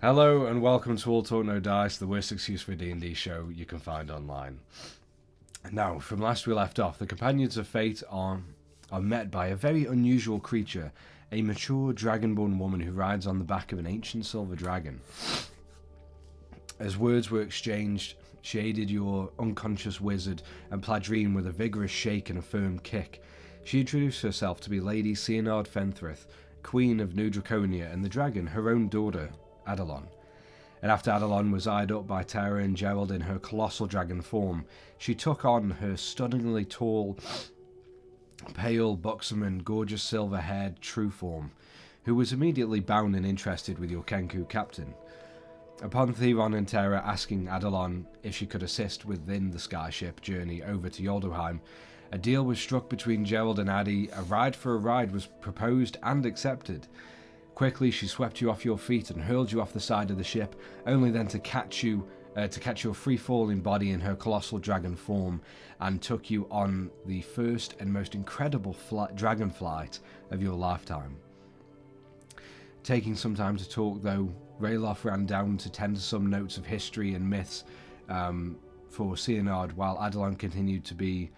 Hello and welcome to All Talk No Dice, the worst excuse for a D&D show you can find online. Now, from last we left off, the companions of fate are met by a very unusual creature, a mature dragonborn woman who rides on the back of an ancient silver dragon. As words were exchanged, she aided your unconscious wizard and Pladrine with a vigorous shake and a firm kick. She introduced herself to be Lady Seanard Fenthrith, Queen of New Draconia, and the dragon, her own daughter, Adalon. And after Adalon was eyed up by Tara and Gerald in her colossal dragon form, she took on her stunningly tall, pale, buxom and gorgeous silver-haired true form, who was immediately bound and interested with your Kenku captain. Upon Theron and Tara asking Adalon if she could assist within the skyship journey over to Yolduheim, a deal was struck between Gerald and Addy. A ride for a ride was proposed and accepted. Quickly, she swept you off your feet and hurled you off the side of the ship, only then to catch your free-falling body in her colossal dragon form and took you on the first and most incredible dragon flight of your lifetime. Taking some time to talk, though, Rayloff ran down to tend to some notes of history and myths for Seanard, while Adalon continued to be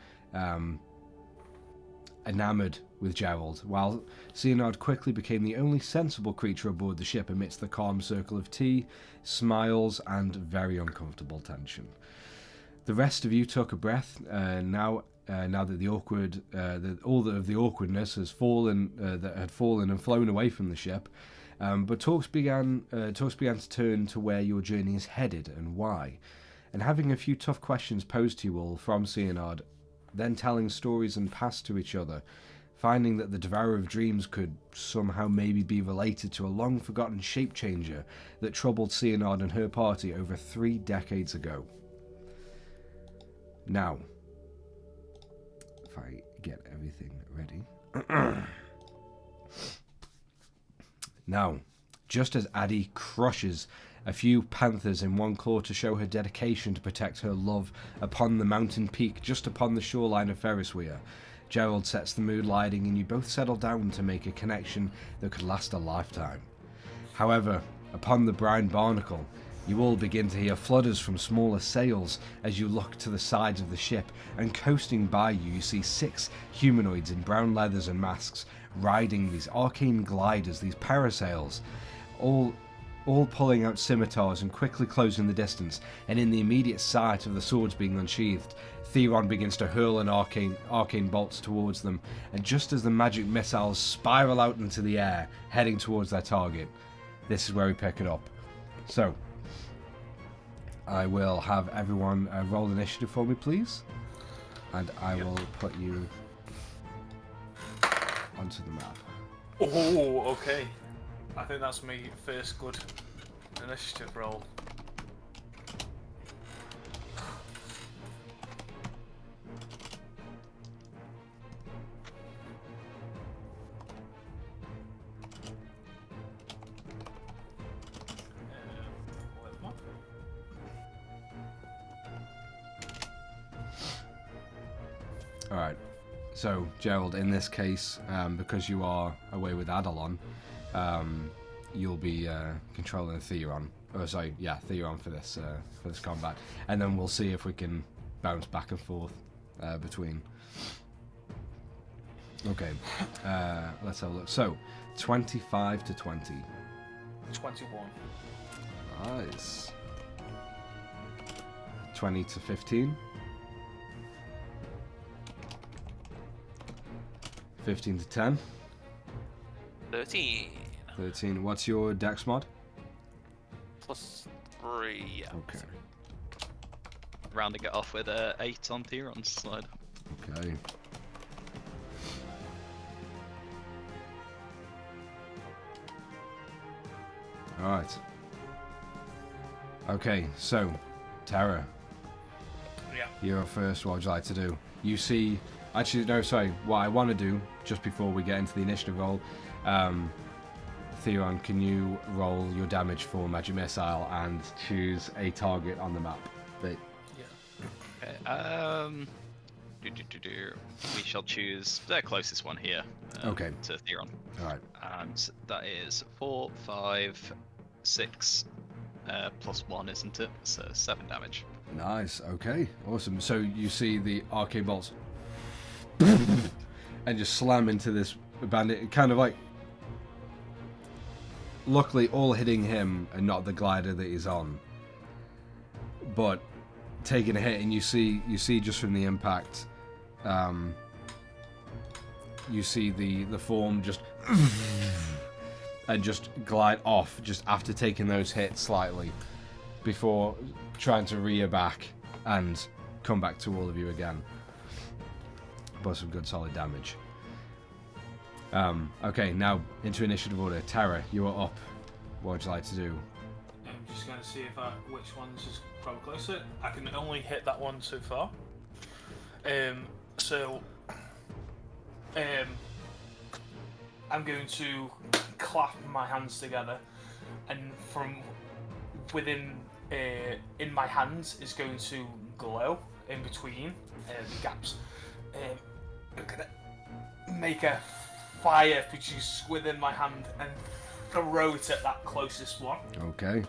enamoured with Gerald, while Seanard quickly became the only sensible creature aboard the ship amidst the calm circle of tea, smiles, and very uncomfortable tension. The rest of you took a breath now that the awkwardness has fallen, that had fallen and flown away from the ship. But talks began to turn to where your journey is headed and why, and having a few tough questions posed to you all from Seanard, then telling stories and past to each other, finding that the Devourer of Dreams could somehow maybe be related to a long-forgotten shape-changer that troubled Seanard and her party over 3 decades ago. Now, if I get everything ready... Now, just as Addy crushes a few panthers in one claw to show her dedication to protect her love upon the mountain peak just upon the shoreline of Ferrisweir, Gerald sets the mood lighting and you both settle down to make a connection that could last a lifetime. However, upon the brine barnacle, you all begin to hear flutters from smaller sails as you look to the sides of the ship, and coasting by you see 6 humanoids in brown leathers and masks riding these arcane gliders, these parasails, all pulling out scimitars and quickly closing the distance, and in the immediate sight of the swords being unsheathed, Theron begins to hurl an arcane bolts towards them, and just as the magic missiles spiral out into the air, heading towards their target, this is where we pick it up. So, I will have everyone roll initiative for me, please, and I will put you onto the map. Oh, okay. I think that's my first good initiative roll. Alright, so Gerald, in this case, because you are away with Adalon, you'll be controlling Theron. Oh, sorry, yeah, Theron for this combat, and then we'll see if we can bounce back and forth between. Okay, let's have a look. So, 25 to 20. 21. Nice. 20 to 15. 15 to 10. 13. 13. What's your dex mod? +3, yeah. Okay. Rounding it off with 8 on Theron's side. Okay. Alright. Okay, so, Tara, Yeah. you're up first. What would you like to do? You see... Actually, no, sorry. What I want to do, just before we get into the initiative roll, Theron, can you roll your damage for Magic Missile and choose a target on the map? But Okay, we shall choose the closest one here. Okay. To Theron. Alright. And that is 4, 5, 6, +1, isn't it? So 7 damage. Nice. Okay. Awesome. So you see the arcane bolts and just slam into this bandit, kind of like. Luckily, all hitting him and not the glider that he's on. But taking a hit, and you see just from the impact, you see the form just and just glide off just after taking those hits slightly, before trying to rear back and come back to all of you again. But some good solid damage. Okay, now into initiative order. Tara, you are up. What would you like to do? I'm just going to see which one's is probably closer. I can only hit that one so far. I'm going to clap my hands together, and from within in my hands is going to glow in between the gaps. I'm going to make a fire produce within my hand and throw it at that closest one. Okay.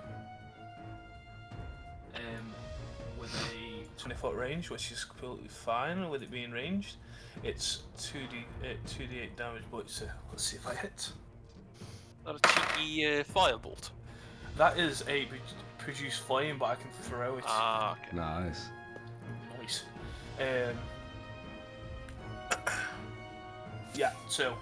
With a 20-foot range, which is completely fine with it being ranged. It's 2d8 damage, but let's see if I hit. Not a cheeky firebolt. That is a produce flame, but I can throw it. Ah, okay. Nice. Nice. Yeah, so.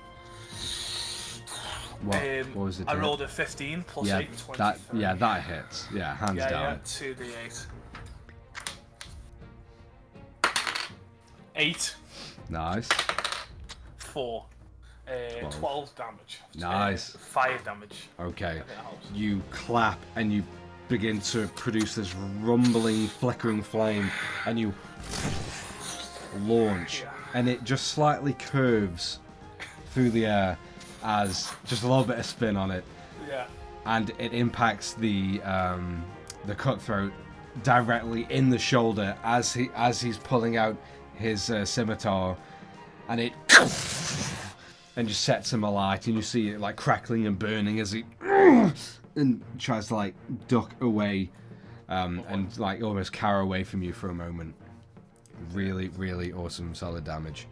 What was it? I rolled a 15 plus yeah, 8, 23. that hits. Yeah, hands down. Yeah, 2d8. 8. Nice. 4. 12 damage. Nice. 5 damage. Okay. That helps. You clap and you begin to produce this rumbling, flickering flame, and you launch, and it just slightly curves through the air as just a little bit of spin on it. Yeah. And it impacts the cutthroat directly in the shoulder as he's pulling out his scimitar, and it and just sets him alight, and you see it like crackling and burning as he and tries to like duck away and like almost cower away from you for a moment. Really, really awesome, solid damage.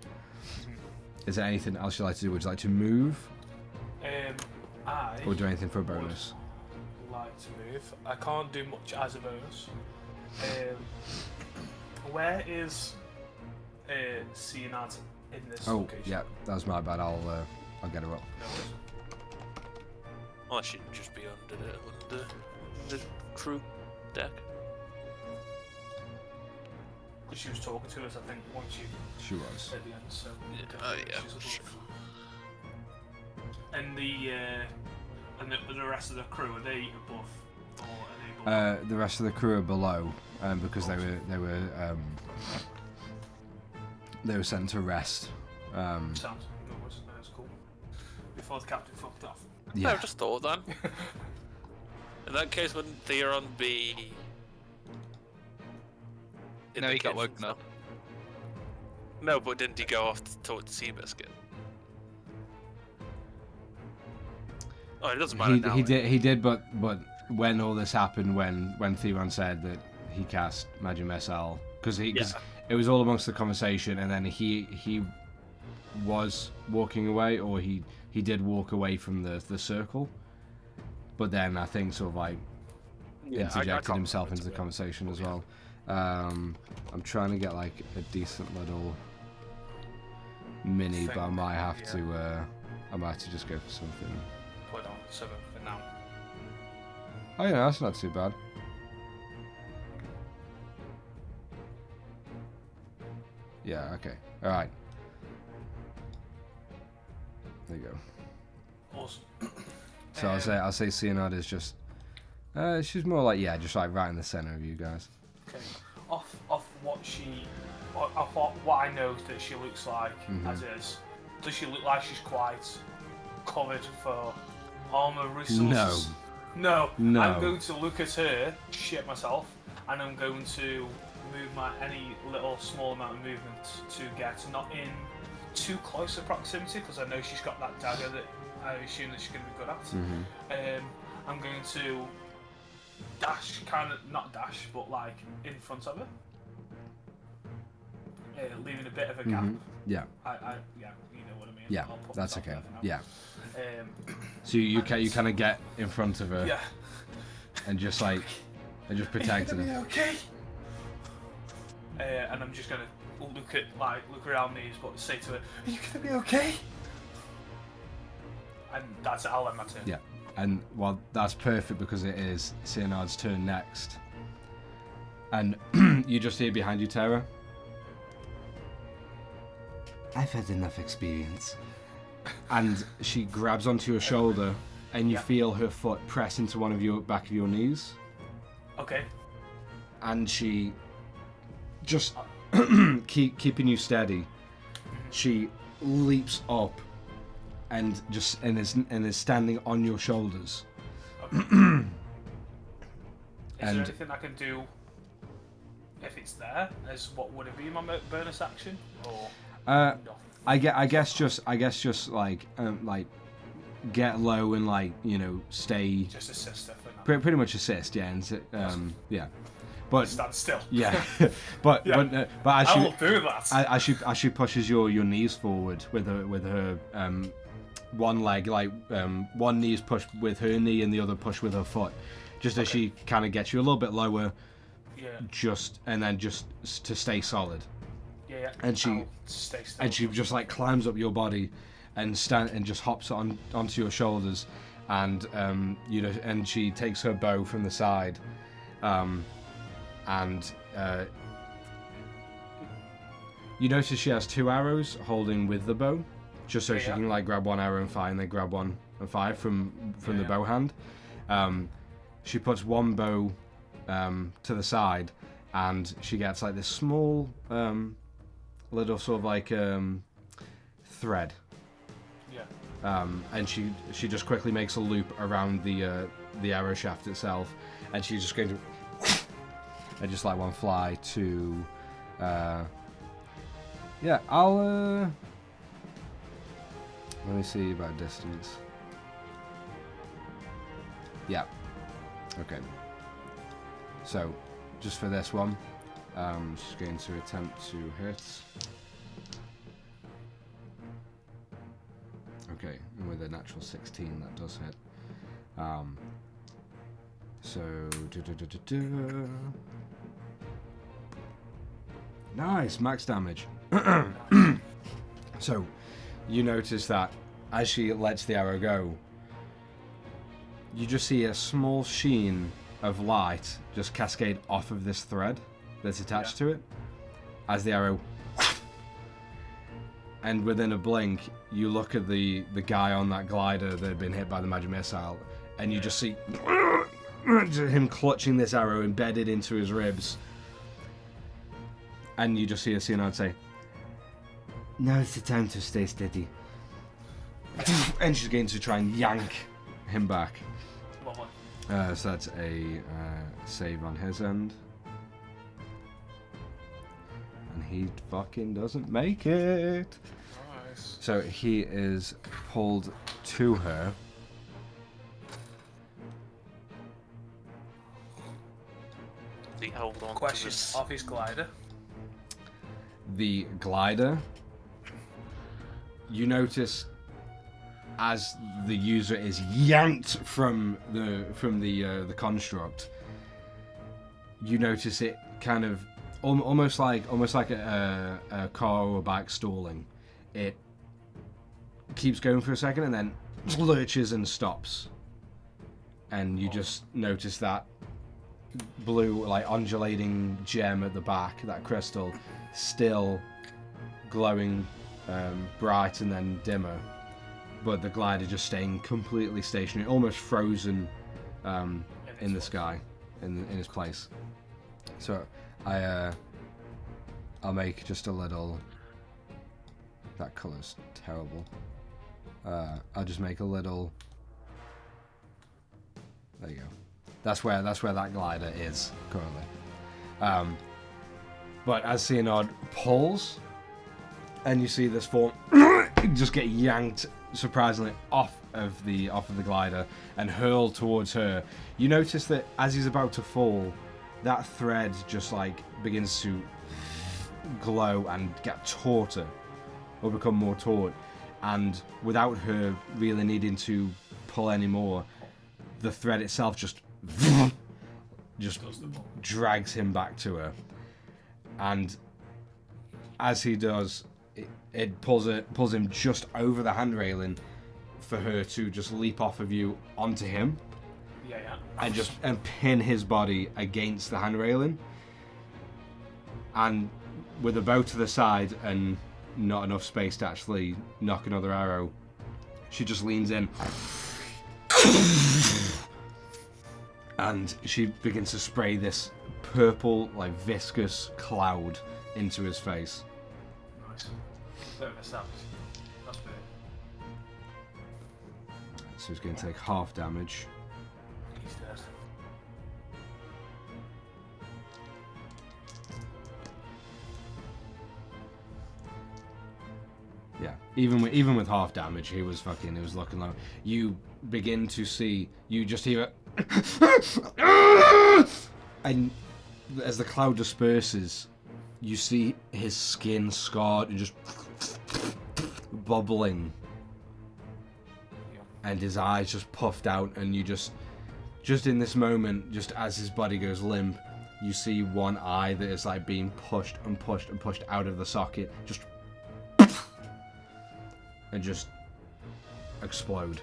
Is there anything else you'd like to do? Would you like to move? Or do anything for a bonus? Like to move. I can't do much as a bonus. Where is Cianad in this location? Yeah, that was my bad. I'll get her up. No worries. Well, I should just be under the crew deck. She was talking to us, I think, once you She was. at the end. So. Yeah, she's above. And the rest of the crew, are they above or are they below? The rest of the crew are below because they were sent to rest. Sounds. No worries. That's cool. Before the captain fucked off. Yeah. Yeah. I just thought then. In that case, wouldn't Theron be? In No, the he got kitchen woken still? up. No, but didn't he go off towards Seabiscuit? Oh, it doesn't matter now. He did, but when all this happened, when Theron said that he cast Magic Missile, because it was all amongst the conversation, and then he was walking away, or he did walk away from the circle, but then I think sort of like interjected himself into the conversation as well. I'm trying to get like a decent little mini, but I might have to just go for something. Put on 7 for now. Oh yeah, that's not too bad. Yeah, okay. Alright. There you go. Awesome. So I'll say Cianad is just she's more like just like right in the center of you guys. Okay. Off what I know that she looks like as is, does she look like she's quite covered for armor resources? No. No. I'm going to look at her, shit myself, and I'm going to move any little small amount of movement to get not in too close a proximity, because I know she's got that dagger that I assume that she's going to be good at. I'm going to dash, kind of not dash, but like in front of her, leaving a bit of a gap. Yeah. Yeah, you know what I mean. Yeah, I'll put that's myself okay. there for Yeah. now. So you kind of get in front of her Yeah. and just like, and just protecting her. Okay. And I'm just gonna look around me, but say to her, "Are you gonna be okay?" And that's it. I'll end my turn. Yeah. And well, that's perfect because it is Cyanard's turn next. And you just hear behind you, Tara. I've had enough experience. And she grabs onto your shoulder, and you feel her foot press into one of your back of your knees. Okay. And she just keeping you steady. She leaps up and is standing on your shoulders. Okay. Is there anything I can do if it's there? As what would it be my bonus action or nothing? I guess just like get low and like stay. Just assist her for now. Pretty much assist, yeah, and yeah. But Stand still. yeah, but as I she will do that. as she pushes your knees forward with her one leg, like one knee is pushed with her knee and the other pushed with her foot, just as she kind of gets you a little bit lower, and then just to stay solid. Yeah. And she I'll stay still. and she just like climbs up your body and just hops onto your shoulders, and and she takes her bow from the side, and you notice she has 2 arrows holding with the bow, just so she can like grab one arrow and fire, and then grab one and fire from the bow hand. She puts one bow to the side, and she gets like this small little sort of like thread. Yeah. And she just quickly makes a loop around the arrow shaft itself, and she's just going to and just like one fly to I'll let me see about distance. Yeah. Okay. So just for this one, she's going to attempt to hit. Okay, and with a natural 16, that does hit. So, nice, max damage. So, you notice that as she lets the arrow go, you just see a small sheen of light just cascade off of this thread that's attached to it as the arrow. And within a blink, you look at the guy on that glider that had been hit by the magic missile, and you just see him clutching this arrow embedded into his ribs. And you just see a Cyanide say, "Now it's the time to stay steady." And she's going to try and yank him back. So that's a save on his end. And he fucking doesn't make it. Nice. So he is pulled to her. He hold on to Question this. of his glider. The glider, you notice as the user is yanked from the construct, you notice it kind of almost like a car or bike stalling. It keeps going for a second and then lurches and stops, and you just notice that blue, like undulating gem at the back, that crystal, still glowing bright and then dimmer, but the glider just staying completely stationary, almost frozen in the sky, in its place. So I'll make just a little. That color's terrible. I'll just make a little. There you go. That's where that glider is currently. But as Cyanide pulls, and you see this form just get yanked surprisingly off of the glider and hurled towards her. You notice that as he's about to fall, that thread just like begins to glow and get tauter or become more taut, and without her really needing to pull anymore, the thread itself just drags him back to her, and as he does, it pulls him just over the hand railing for her to just leap off of you onto him. Yeah. And pin his body against the hand railing. And with the bow to the side and not enough space to actually knock another arrow, she just leans in and she begins to spray this purple, like viscous cloud into his face. Nice. Bit of a savage. That's big. So he's going to take half damage. He's dead. Yeah, even with half damage, he was looking low. You begin to see, you just hear it, and as the cloud disperses, you see his skin scarred and just bubbling, and his eyes just puffed out, and you just in this moment, just as his body goes limp, you see one eye that is like being pushed and pushed and pushed out of the socket, just and just explode,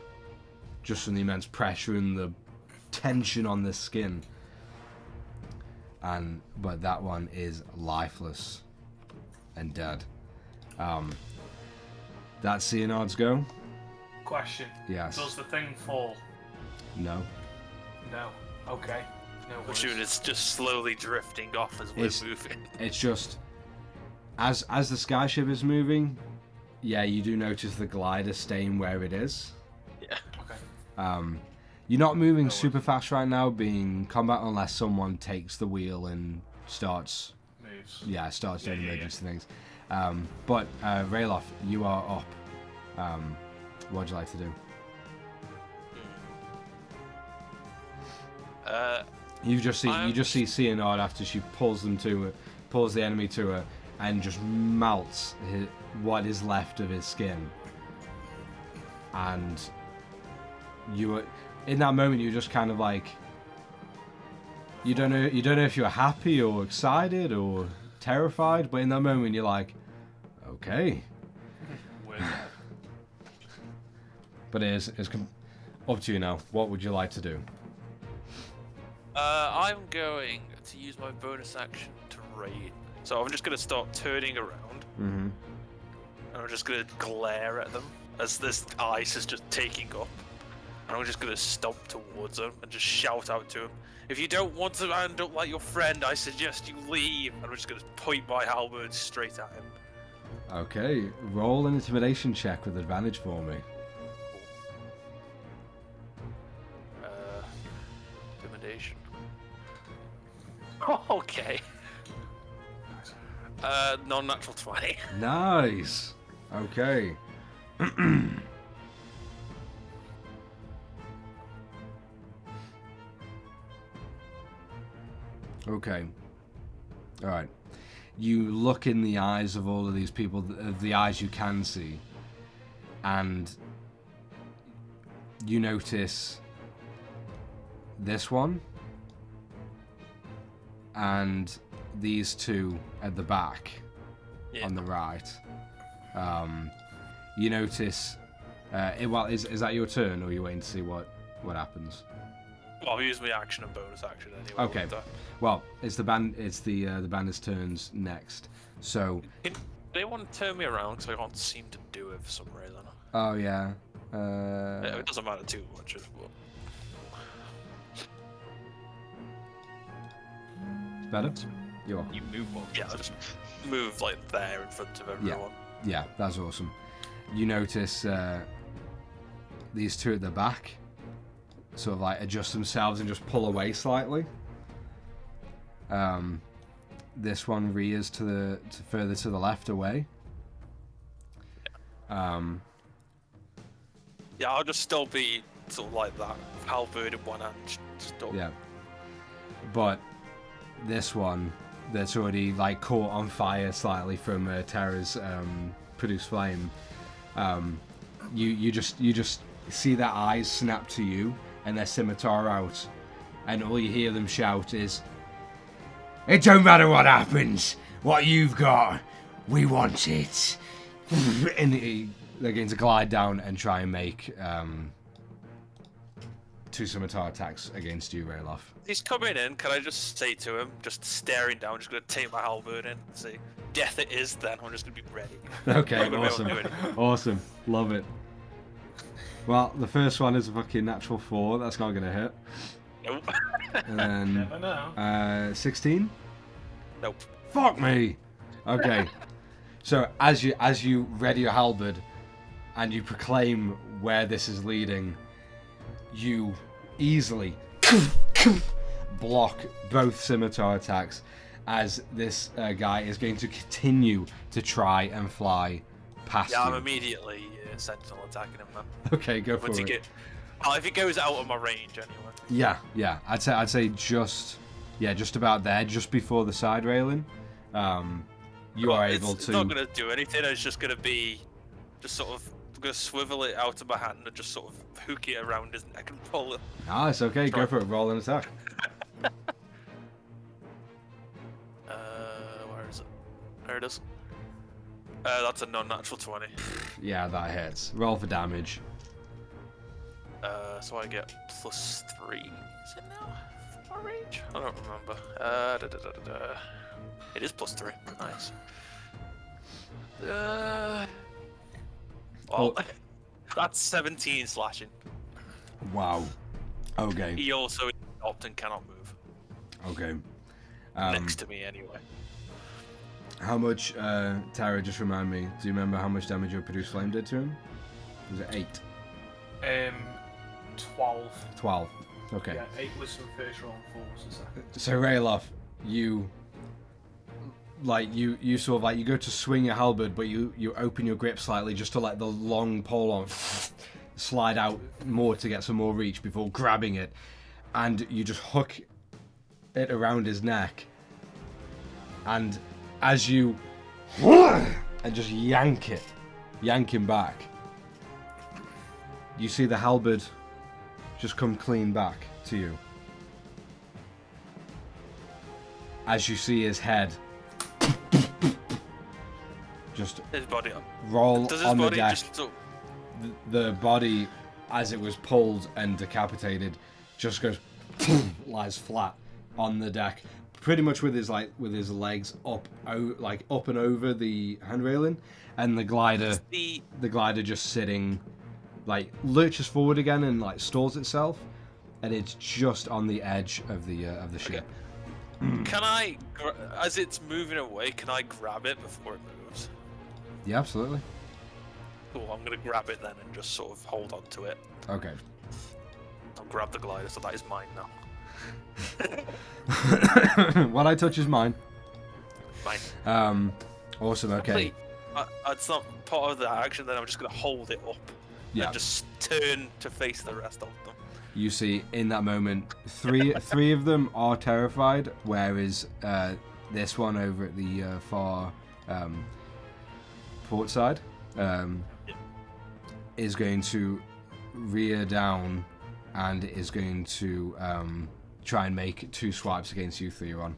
just from the immense pressure and the tension on the skin. But that one is lifeless and dead. That's Leonard's go. Question. Yes. Does the thing fall? No. No. Okay. No worries. Assuming it's just slowly drifting off as we're moving. It's just as the skyship is moving. Yeah, you do notice the glider staying where it is. Yeah. Okay. You're not moving super fast right now, being combat, unless someone takes the wheel and starts Moves. Starts doing emergency things. But Rayloff, you are up. What would you like to do? You just see Leonard after she pulls the enemy to her, and just melts what is left of his skin. And in that moment, you're just kind of like, you don't know if you're happy or excited or terrified, but in that moment you're like, okay. But it's up to you now. What would you like to do? I'm going to use my bonus action to raid. So I'm just going to start turning around. Mm-hmm. And I'm just going to glare at them as this ice is just taking up. And I'm just going to stomp towards them and just shout out to them, if you don't want to end up like your friend, I suggest you leave. And I'm just going to point my halberd straight at him. Okay, roll an intimidation check with advantage for me. Intimidation. Okay. Non-natural 20. Nice. Okay. Okay. All right. You look in the eyes of all of these people, the eyes you can see, and you notice this one and these two at the back on the right. You notice. Is that your turn, or are you waiting to see what happens? Well, I'll use my action and bonus action anyway. Okay. Well, it's the bandit's turns next. So. They want to turn me around because I can't seem to do it for some reason. Oh yeah. It doesn't matter too much, but. Better? You're welcome. You move more. Yeah, I'll just move like there in front of everyone. Yeah, that's awesome. You notice these two at the back sort of like adjust themselves and just pull away slightly. This one rears further to the left away. Yeah, I'll just still be sort of like that, halberd in one hand. Still. Yeah. But this one, that's already like caught on fire slightly from Terra's produced flame. You just see their eyes snap to you and their scimitar out, and all you hear them shout is, "It don't matter what happens. What you've got, we want it." And they're going to glide down and try and make 2 scimitar attacks against you, Rayloff. He's coming in. Can I just say to him, just staring down, just gonna take my halberd in and say, "Death it is." Then I'm just gonna be ready. Okay, I'm gonna be able awesome, to do anything. awesome, love it. Well, the first one is a fucking natural 4. That's not gonna hit. Nope. And then Never know. 16. Nope. Fuck me. Okay. So as you ready your halberd and you proclaim where this is leading, you easily block both scimitar attacks as this guy is going to continue to try and fly past Yeah, I'm you. immediately sentinel attacking him then. Okay, go for Once it. he if he goes out of my range anyway. Yeah. I'd say just about there, just before the side railing. You are able It's to. not gonna do anything. It's just gonna be, just sort of gonna swivel it out of my hand and just sort of hook it around his neck and pull it. Ah, it's okay. Go Try. for it. Roll an attack. Where is it? There it is. That's a non-natural 20. Yeah, that hits. Roll for damage. So I get +3. Is it now? For my range? I don't remember. It is +3. Nice. Well, that's 17 slashing. Wow. Okay. He also often cannot move. Okay. Next to me, anyway. How much, Tara, just remind me, do you remember how much damage your produced flame did to him? Was it 8? 12. 12. Okay. Yeah, 8 was from first roll and 4 was the second. So Rayloff, you sort of like, you go to swing your halberd, but you open your grip slightly just to let the long pole on slide out more to get some more reach before grabbing it, and you just hook it around his neck, and as you and just yank him back, you see the halberd just come clean back to you. As you see his head just His body up. roll Does his on the body deck. just sort The body, as it was pulled and decapitated, just goes lies flat on the deck, pretty much with his legs up and over the hand railing, and the glider just sitting, like, lurches forward again and like stalls itself, and it's just on the edge of the ship. Can I, as it's moving away, can I grab it before it moves? Yeah, absolutely. Cool, I'm gonna grab it then and just sort of hold on to it. Okay. I'll grab the glider, so that is mine now. What I touch is mine. Mine. Awesome. Okay. It's not part of the action, then I'm just gonna hold it up. Yeah. And just turn to face the rest of them. You see, in that moment, three of them are terrified, whereas this one over at the far port side is going to rear down and is going to try and make 2 swipes against you, Theron.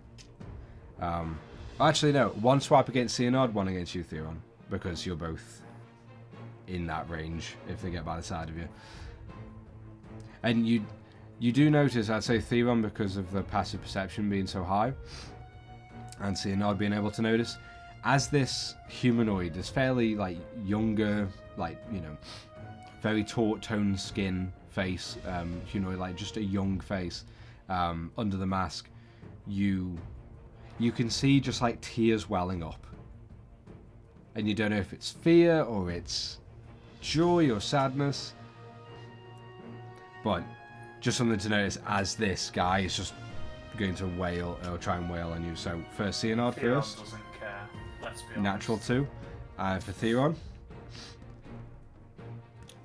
Actually, no, 1 swipe against Theonard, 1 against you, Theron, because you're both in that range if they get by the side of you. And you do notice, I'd say Theron, because of the passive perception being so high, and Theonard being able to notice, as this humanoid, this fairly like younger, like, you know, very taut toned skin face, humanoid, like just a young face, under the mask, you can see just like tears welling up, and you don't know if it's fear or it's joy or sadness. But just something to notice as this guy is just going to wail or try and wail on you. So first Theonard Theron first. doesn't care. Let's be honest. Natural 2. For Theron.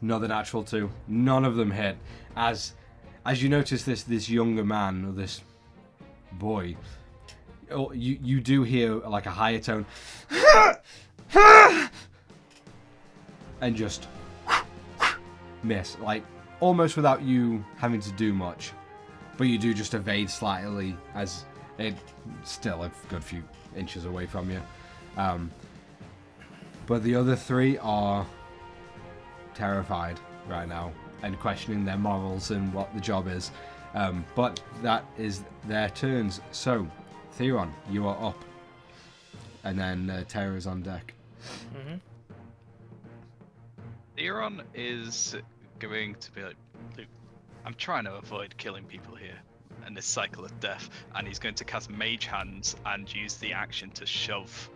Another natural 2. None of them hit. As you notice this younger man, or this boy, you do hear like a higher tone. And just miss. Like, almost without you having to do much. But you do just evade slightly, as it's still a good few inches away from you. But the other 3 are terrified right now and questioning their morals and what the job is. But that is their turns. So, Theron, you are up. And then Terra is on deck. Mm-hmm. Theron is going to be like, "Look, I'm trying to avoid killing people here and this cycle of death," and he's going to cast Mage Hands and use the action to shove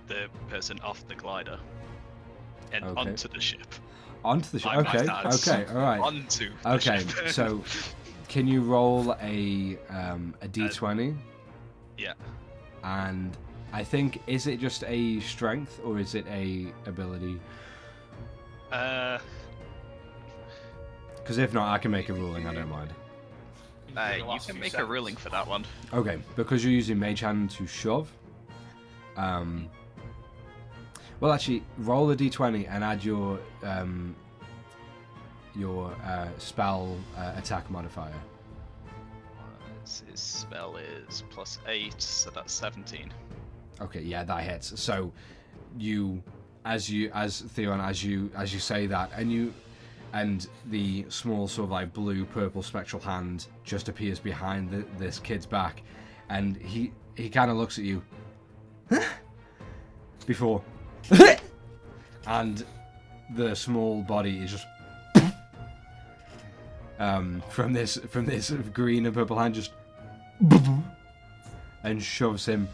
the person off the glider and onto the ship. Onto the ship. Like my Okay. dad's. Okay. All right. Onto the Okay. ship. So, can you roll a d20? Yeah. And I think, is it just a strength or is it a ability? Because if not, I can make a ruling. I don't mind. You can make a ruling for that one. Okay, because you're using Mage Hand to shove. Well, actually, roll a d20 and add your spell attack modifier. His spell is +8, so that's 17. Okay, yeah, that hits. So, as Theon, as you say that, and the small sort of like blue purple spectral hand just appears behind this kid's back, and he kind of looks at you before, and the small body is just from this green and purple hand just and shoves him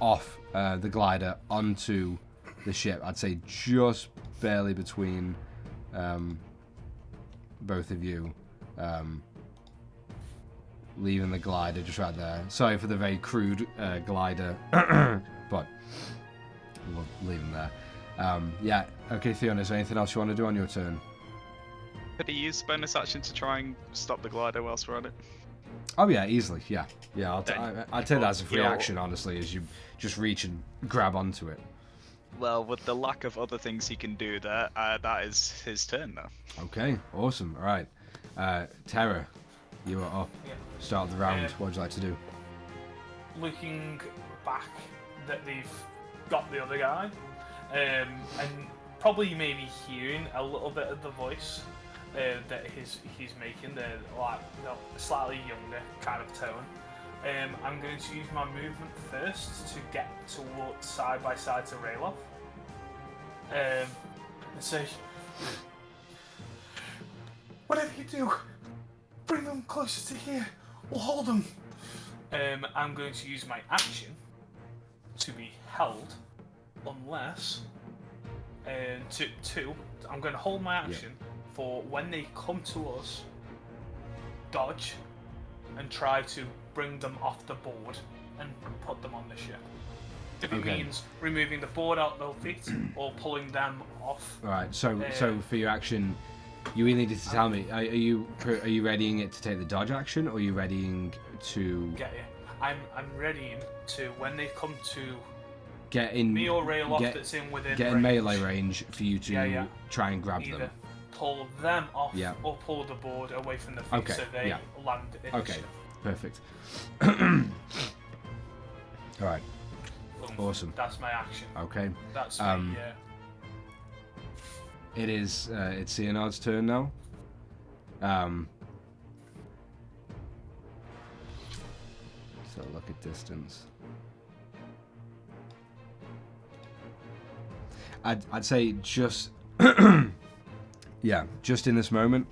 off the glider onto the ship. I'd say just barely between both of you, leaving the glider just right there. Sorry for the very crude glider, but we'll leave him there. Yeah, okay, Theon, is there anything else you want to do on your turn? Could he use bonus action to try and stop the glider whilst we're on it? Oh yeah, easily, yeah. I'd take that as a free You'll- action, honestly, as you just reach and grab onto it. Well, with the lack of other things he can do there, that is his turn now. Okay, awesome. All right, Terra, you are up. Yeah. Start of the round. What would you like to do? Looking back, that they've got the other guy, and probably maybe hearing a little bit of the voice that he's making, the slightly younger kind of tone. I'm going to use my movement first to get towards side by side to Rayloff, and say, "Whatever you do, bring them closer to here. We'll hold them." I'm going to use my action to be held, unless I'm going to hold my action for when they come to us, dodge, and try to bring them off the board and put them on the ship. If it means removing the board out their feet or pulling them off. All right. So for your action, you really needed to tell me. Are you readying it to take the dodge action, or are you readying to Get you. I'm readying to, when they come to get in me or Rayloff that's in within get in range, melee range for you to try and grab either them? pull them off or pull the board away from the feet so they land in the ship. Perfect. All right. Boom. Awesome. That's my action. Okay. That's me. It's Leonard's turn now. So look at distance. I'd say just just in this moment,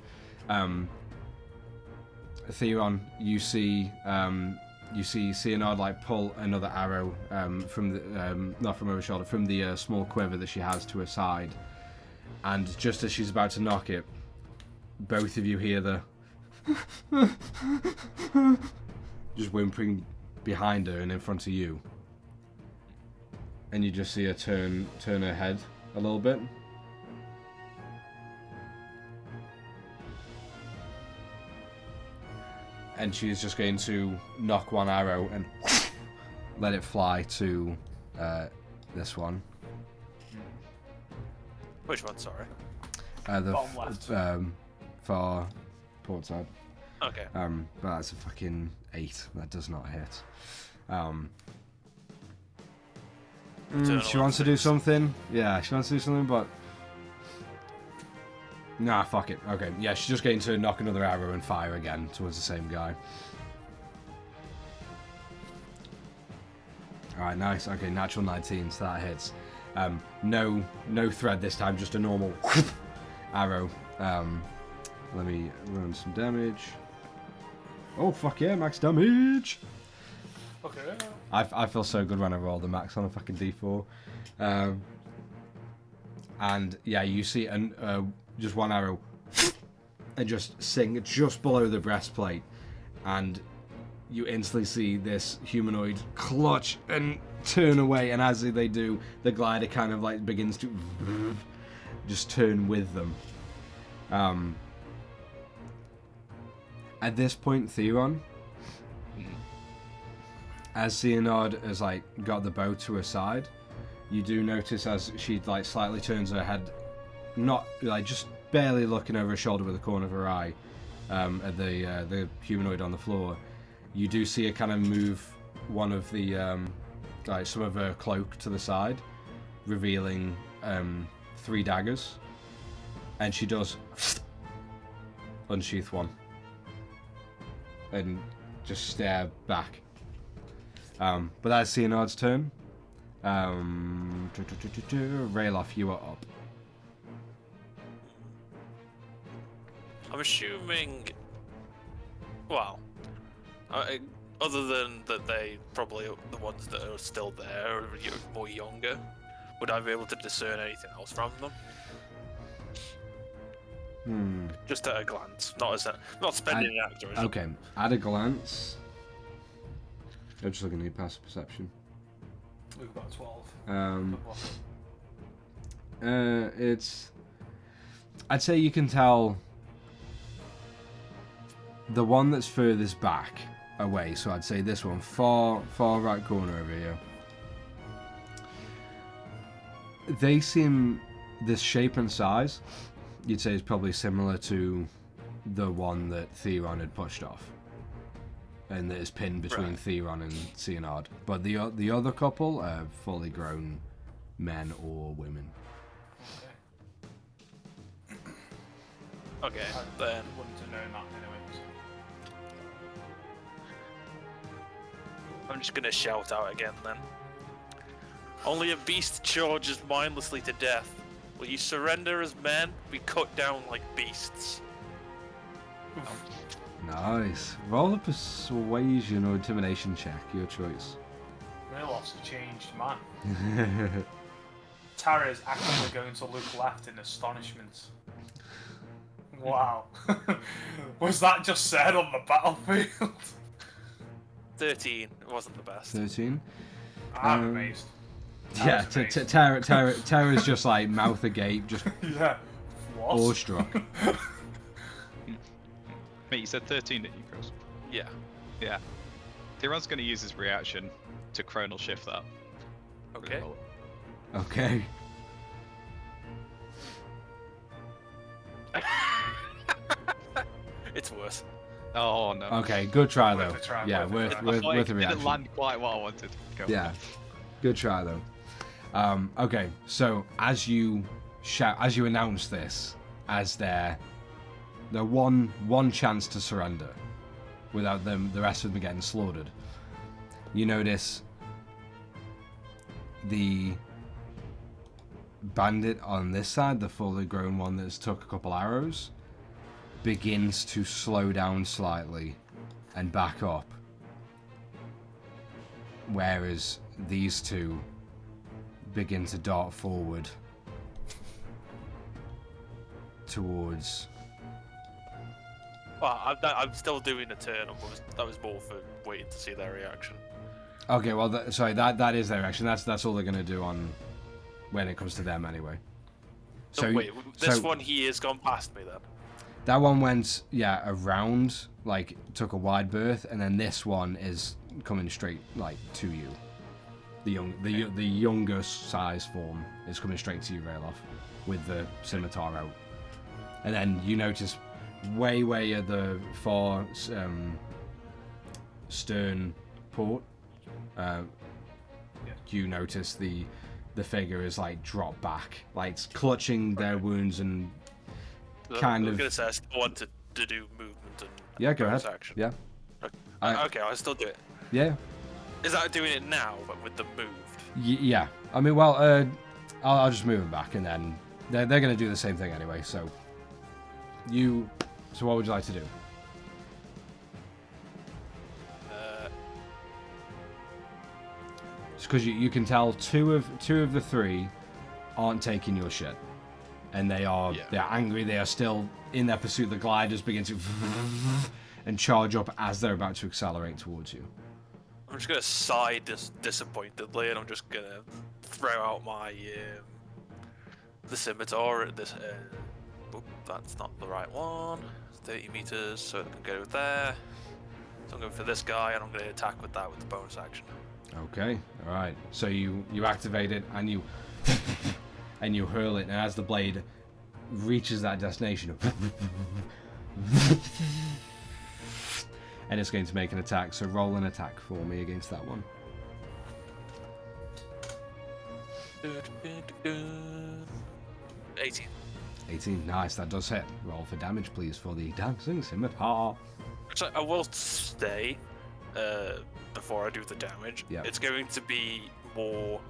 Theron, you see Leonard like pull another arrow from the not from her shoulder, from the small quiver that she has to her side, and just as she's about to knock it, both of you hear the just whimpering behind her and in front of you, and you just see her turn her head a little bit, and she's just going to knock one arrow and let it fly to this one. Which one? Sorry. The Bottom left. far port side. Okay. But that's a fucking 8. That does not hit. She wants to do something. Yeah, she wants to do something, but nah, fuck it. Okay, yeah, she's just going to knock another arrow and fire again towards the same guy. Alright, nice. Okay, natural 19, so that hits. No thread this time, just a normal arrow. Let me run some damage. Oh, fuck yeah, max damage! Okay. I feel so good when I roll the max on a fucking d4. And yeah, you see just one arrow and just sing just below the breastplate, and you instantly see this humanoid clutch and turn away, and as they do, the glider kind of like begins to just turn with them. At this point, Theron, as Xehanort has like got the bow to her side, you do notice as she like slightly turns her head, not like just barely looking over her shoulder with the corner of her eye, at the humanoid on the floor. You do see her kind of move one of the like some of her cloak to the side, revealing 3 daggers, and she does unsheath one and just stare back. But that's Xehanort's turn. Rayloff, you are up. I'm assuming. Well, other than that, they probably are the ones that are still there, or more younger. Would I be able to discern anything else from them? Just at a glance, not spending an actor. Okay, at a glance. I'm just looking at your passive perception. We've got 12. It's. I'd say you can tell the one that's furthest back away. So I'd say this one, far right corner over here. They seem this shape and size. You'd say is probably similar to the one that Theron had pushed off, and that is pinned between Theron and Xehanort. But the other couple are fully grown men or women. Okay, I then. wouldn't have known that anyways. I'm just gonna shout out again then. Only a beast charges mindlessly to death. Will you surrender as men? Be cut down like beasts. Nice. Roll a persuasion or intimidation check, your choice. Rayloff's a changed man. Tara is actually going to look left in astonishment. Wow. Was that just said on the battlefield? 13. It wasn't the best. 13. I'm amazed. Yeah, Tara's just like mouth agape, just Yeah. What? awestruck. Mate, you said 13, didn't you, Chris? Yeah. Yeah. Theron's going to use his reaction to chronal shift that. Okay. Okay. It's worse. Oh no. Okay, good try though. Worth a try, Yeah, worth a worth try. a It didn't reaction. land quite what I wanted. Go on. Yeah, good try though. Okay, so as you shout, as you announce this, as their one chance to surrender, without the rest of them getting slaughtered, you notice the bandit on this side, the fully grown one that's took a couple arrows, begins to slow down slightly and back up, whereas these two begin to dart forward towards. Well, I'm still doing a turn. That was more for waiting to see their reaction. Okay, well, that is their action. That's all they're gonna do on when it comes to them anyway. So wait, this one here has gone past me then. That one went, around, like, took a wide berth, and then this one is coming straight, like, to you. The younger size form is coming straight to you, Rayloff, with the scimitar out. And then you notice way at the far stern port, you notice the figure is, like, dropped back, like, it's clutching their wounds and kind of... I was going to say, I still want to do movement and Yeah, go ahead. action. Yeah. Okay, I'll still do it. Yeah. Is that doing it now, but with them moved? Yeah. I mean, well, I'll just move them back, and then they're going to do the same thing anyway, so... So what would you like to do? It's because you can tell two of the three aren't taking your shit. And they're angry, they are still in their pursuit. The gliders begin to and charge up as they're about to accelerate towards you. I'm just gonna sigh disappointedly, and I'm just gonna throw out my the scimitar at this. That's not the right one. It's 30 meters, so it can go there. So I'm going for this guy, and I'm gonna attack with that with the bonus action. Okay, all right. So you activate it, and you and you hurl it, and as the blade reaches that destination, and it's going to make an attack. So roll an attack for me against that one. 18. 18, nice, that does hit. Roll for damage, please, for the dancing scimitar. So I will stay before I do the damage. Yeah. It's going to be more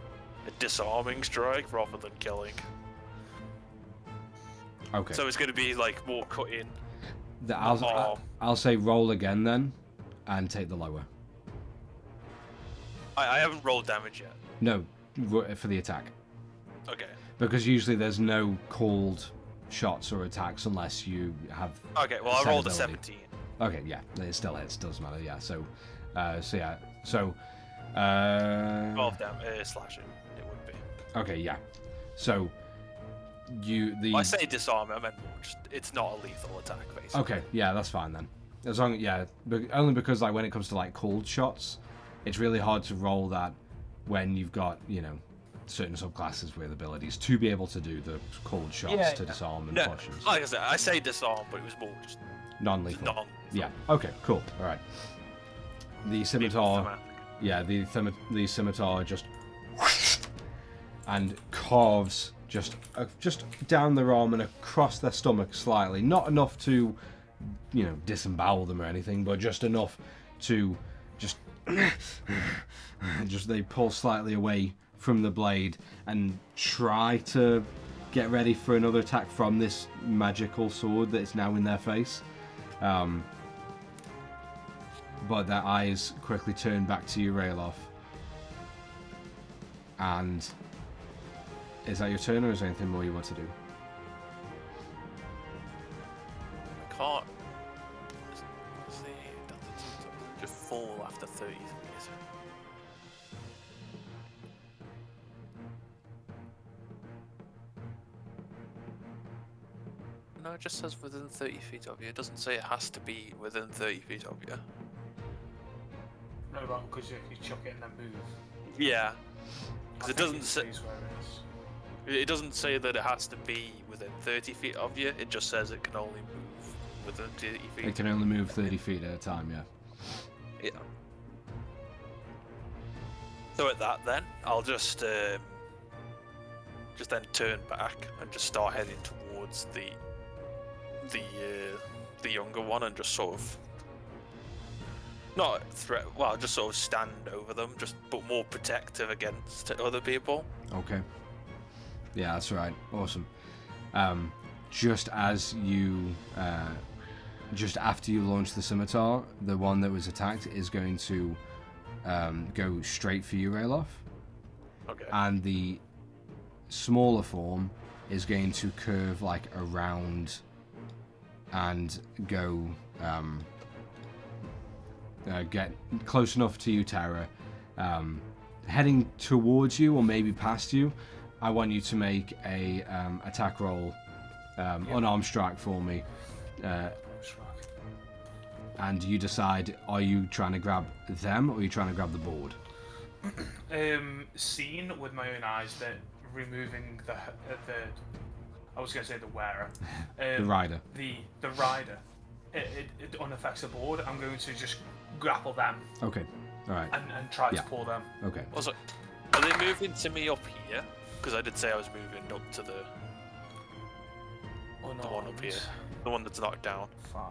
a disarming strike rather than killing. Okay. So it's going to be like more cutting. I'll say roll again then, and take the lower. I haven't rolled damage yet. No, for the attack. Okay. Because usually there's no called shots or attacks unless you have. Okay, well I rolled a ability. 17. Okay, yeah, it still hits. Doesn't matter. Yeah. So 12 slashing. It would be. Okay, yeah. So Well, I say disarm. I meant it's not a lethal attack, basically. Okay, yeah, that's fine then. As long, only because like when it comes to like cold shots, it's really hard to roll that when you've got certain subclasses with abilities to be able to do the cold shots to disarm and potions. Like I said, I say disarm, but it was more just non-lethal. non. Yeah. Okay. Cool. All right. The scimitar. Yeah. The scimitar just and carves just down their arm and across their stomach slightly. Not enough to, disembowel them or anything, but just enough to just they pull slightly away from the blade and try to get ready for another attack from this magical sword that is now in their face. But their eyes quickly turn back to you, Rayloff. And is that your turn, or is there anything more you want to do? I can't. Just fall after 30 meters. No, it just says within 30 feet of you. It doesn't say it has to be within 30 feet of you. No, because you chuck it and then move. Yeah. Because it doesn't say. Where it is. It doesn't say that it has to be within 30 feet of you. It just says it can only move within 30 feet. It can only move 30 feet at a time. Yeah. Yeah. So at that, then I'll just then turn back and just start heading towards the younger one and just sort of not threat. Well, just sort of stand over them, but more protective against other people. Okay. Yeah, that's right. Awesome. Just as you, just after you launch the scimitar, the one that was attacked is going to go straight for you, Rayloff. Okay. And the smaller form is going to curve like around and go get close enough to you, Tara, heading towards you or maybe past you. I want you to make a attack roll, unarmed strike for me, and you decide: are you trying to grab them, or are you trying to grab the board? Seen with my own eyes that removing the I was going to say the wearer, The rider. the rider, it unaffects the board. I'm going to just grapple them. Okay. All right. And try to pull them. Okay. Also, are they moving to me up here? Because I did say I was moving up to the one up here, the one that's knocked down. 5,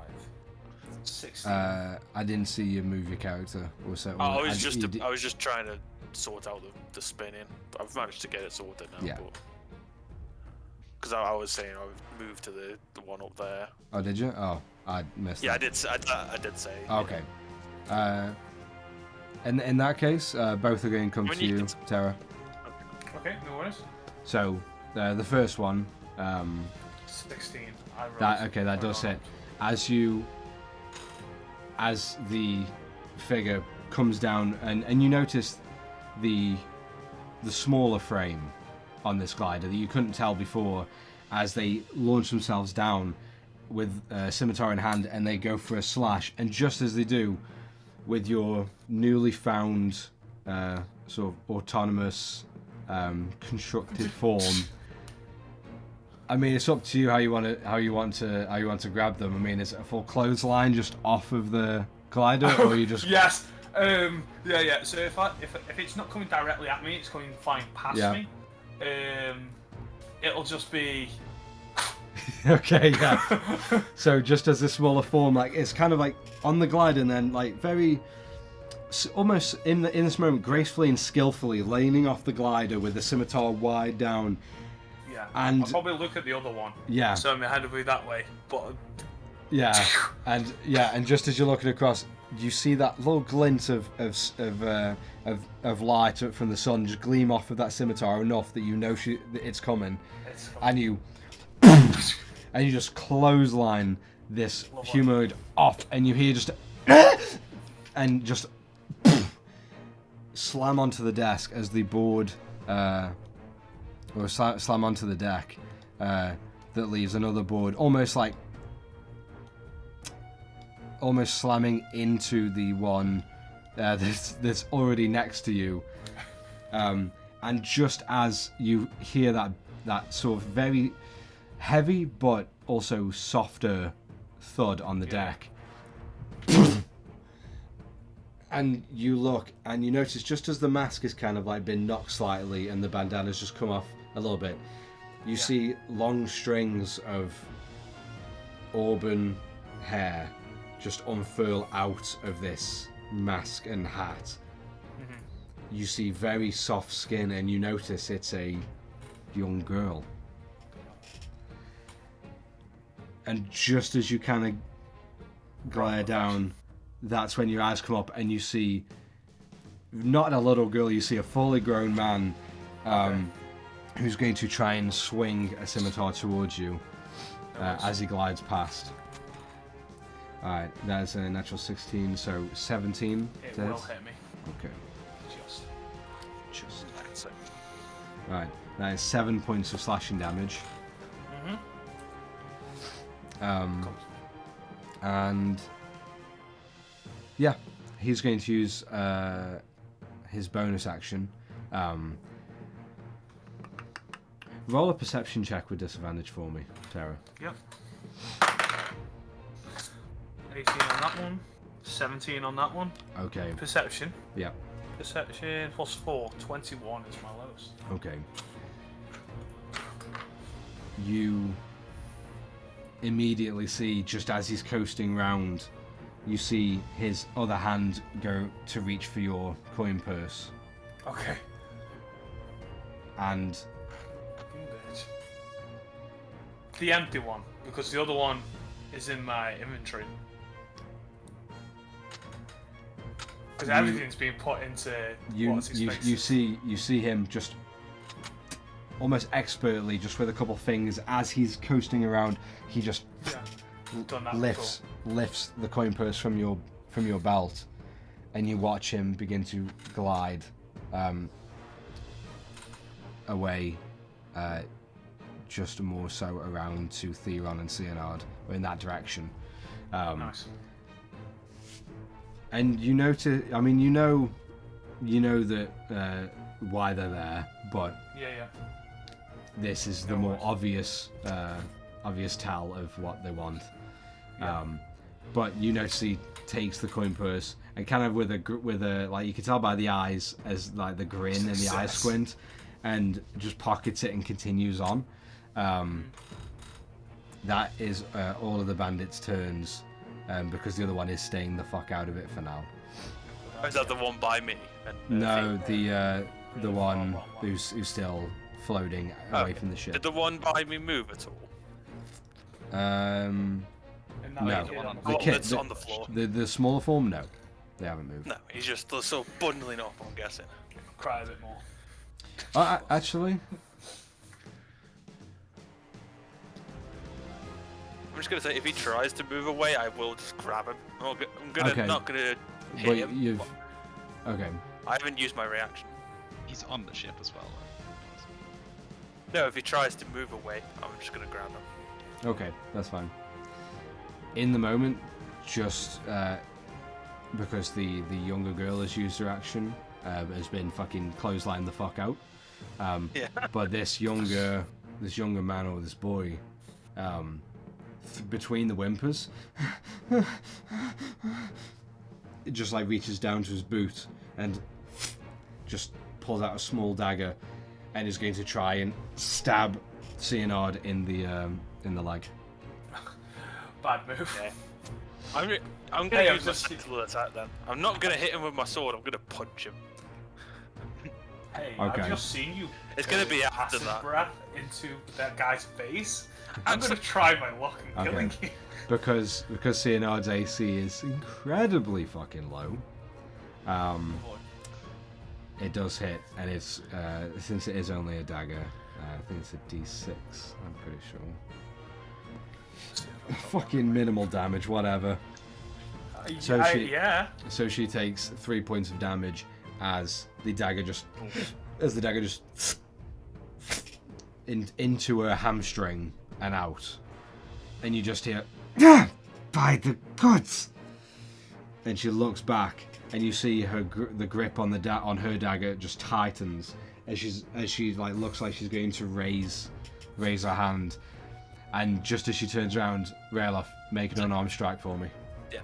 16. I didn't see you move your character or so. I was just trying to sort out the spinning. But I've managed to get it sorted now. Yeah. Because I was saying I would move to the one up there. Oh, did you? Oh, I missed. Yeah, that. I did say. Okay. In that case, both are going to come to you, Terra. Okay, no worries. So the first one. 16. That does hit. As the figure comes down, and you notice the smaller frame on this glider that you couldn't tell before, as they launch themselves down with a scimitar in hand, and they go for a slash, and just as they do, with your newly found sort of autonomous constructed form. I mean, it's up to you how you want to grab them. I mean, is it a full clothesline just off of the glider, or you just Yes. Yeah. So if it's not coming directly at me, it's coming flying past me. It'll just be. Okay, yeah. So just as a smaller form, like it's kind of like on the glide, and then like very, almost in this moment, gracefully and skillfully leaning off the glider with the scimitar wide down. Yeah. And I'll probably look at the other one. Yeah. So my head will be that way, but. Yeah, and just as you're looking across, you see that little glint of light from the sun just gleam off of that scimitar enough that you know that it's coming, and you just clothesline this humanoid off, and you hear just and just slam onto the desk as the board or slam onto the deck that leaves another board almost slamming into the one that's already next to you, and just as you hear that sort of very heavy but also softer thud on the deck, and you look and you notice just as the mask has kind of like been knocked slightly and the bandana's just come off a little bit, you see long strings of auburn hair just unfurl out of this mask and hat. Mm-hmm. You see very soft skin, and you notice it's a young girl. And just as you kind of glare down, that's when your eyes come up and you see not a little girl, you see a fully grown man who's going to try and swing a scimitar towards you as he glides past. Alright, that's a natural 16, so 17. It will hit me. Okay. Just. That's it. Alright, that is 7 points of slashing damage. And yeah, he's going to use his bonus action. Roll a perception check with disadvantage for me, Tara. Yep. 18 on that one. 17 on that one. Okay. Perception. Yeah. Perception plus 4. 21 is my lowest. Okay. You immediately see, just as he's coasting round, you see his other hand go to reach for your coin purse. Okay. And Bitch. The empty one, because the other one is in my inventory. Because everything's being put into you see him just almost expertly, just with a couple fingers, as he's coasting around, he just lifts the coin purse from your belt, and you watch him begin to glide away just more so around to Theron and Cyanard, or in that direction. Nice. And you notice, I mean, you know that why they're there, but Yeah. this is the No more worries. obvious tell of what they want. Yeah. But you notice he takes the coin purse and kind of with a like, you can tell by the eyes as like the grin and the eye Success. squint, and just pockets it and continues on. That is all of the bandits' turns, because the other one is staying the fuck out of it for now. Is that the one by me? No, the one who's still floating away from the ship. Did the one by me move at all? And now No. you hit on the The floor. kid, that's on the floor. The smaller form, no, they haven't moved. No, he's just sort of bundling up, I'm guessing. Cry a bit more. Actually, I'm just gonna say, if he tries to move away, I will just grab him. I'm Okay. not gonna hit but him. you've okay. I haven't used my reaction. He's on the ship as well. No, if he tries to move away, I'm just gonna grab him. Okay, that's fine. In the moment, just because the younger girl has used her action, has been fucking clotheslined the fuck out. Yeah. But this younger man or this boy, between the whimpers, it just like reaches down to his boot and just pulls out a small dagger and is going to try and stab Cyanard in the leg. Bad move. Yeah. I'm Hey, gonna I use my was just- sentinel attack then. I'm not gonna hit him with my sword. I'm gonna punch him. Hey, Okay. I've just seen you. It's gonna be put after acid that. breath into that guy's face. I'm gonna try my luck in killing you. Because Cyanard's AC is incredibly fucking low. It does hit, and it's since it is only a dagger, I think it's a D6. I'm pretty sure. Fucking minimal damage, whatever. So Yeah. she takes 3 points of damage as the dagger just into her hamstring and out, and you just hear by the guts. And she looks back, and you see the grip on on her dagger just tightens as she like looks like she's going to raise her hand, and just as she turns around, Rayloff, make an unarmed strike for me. Yeah.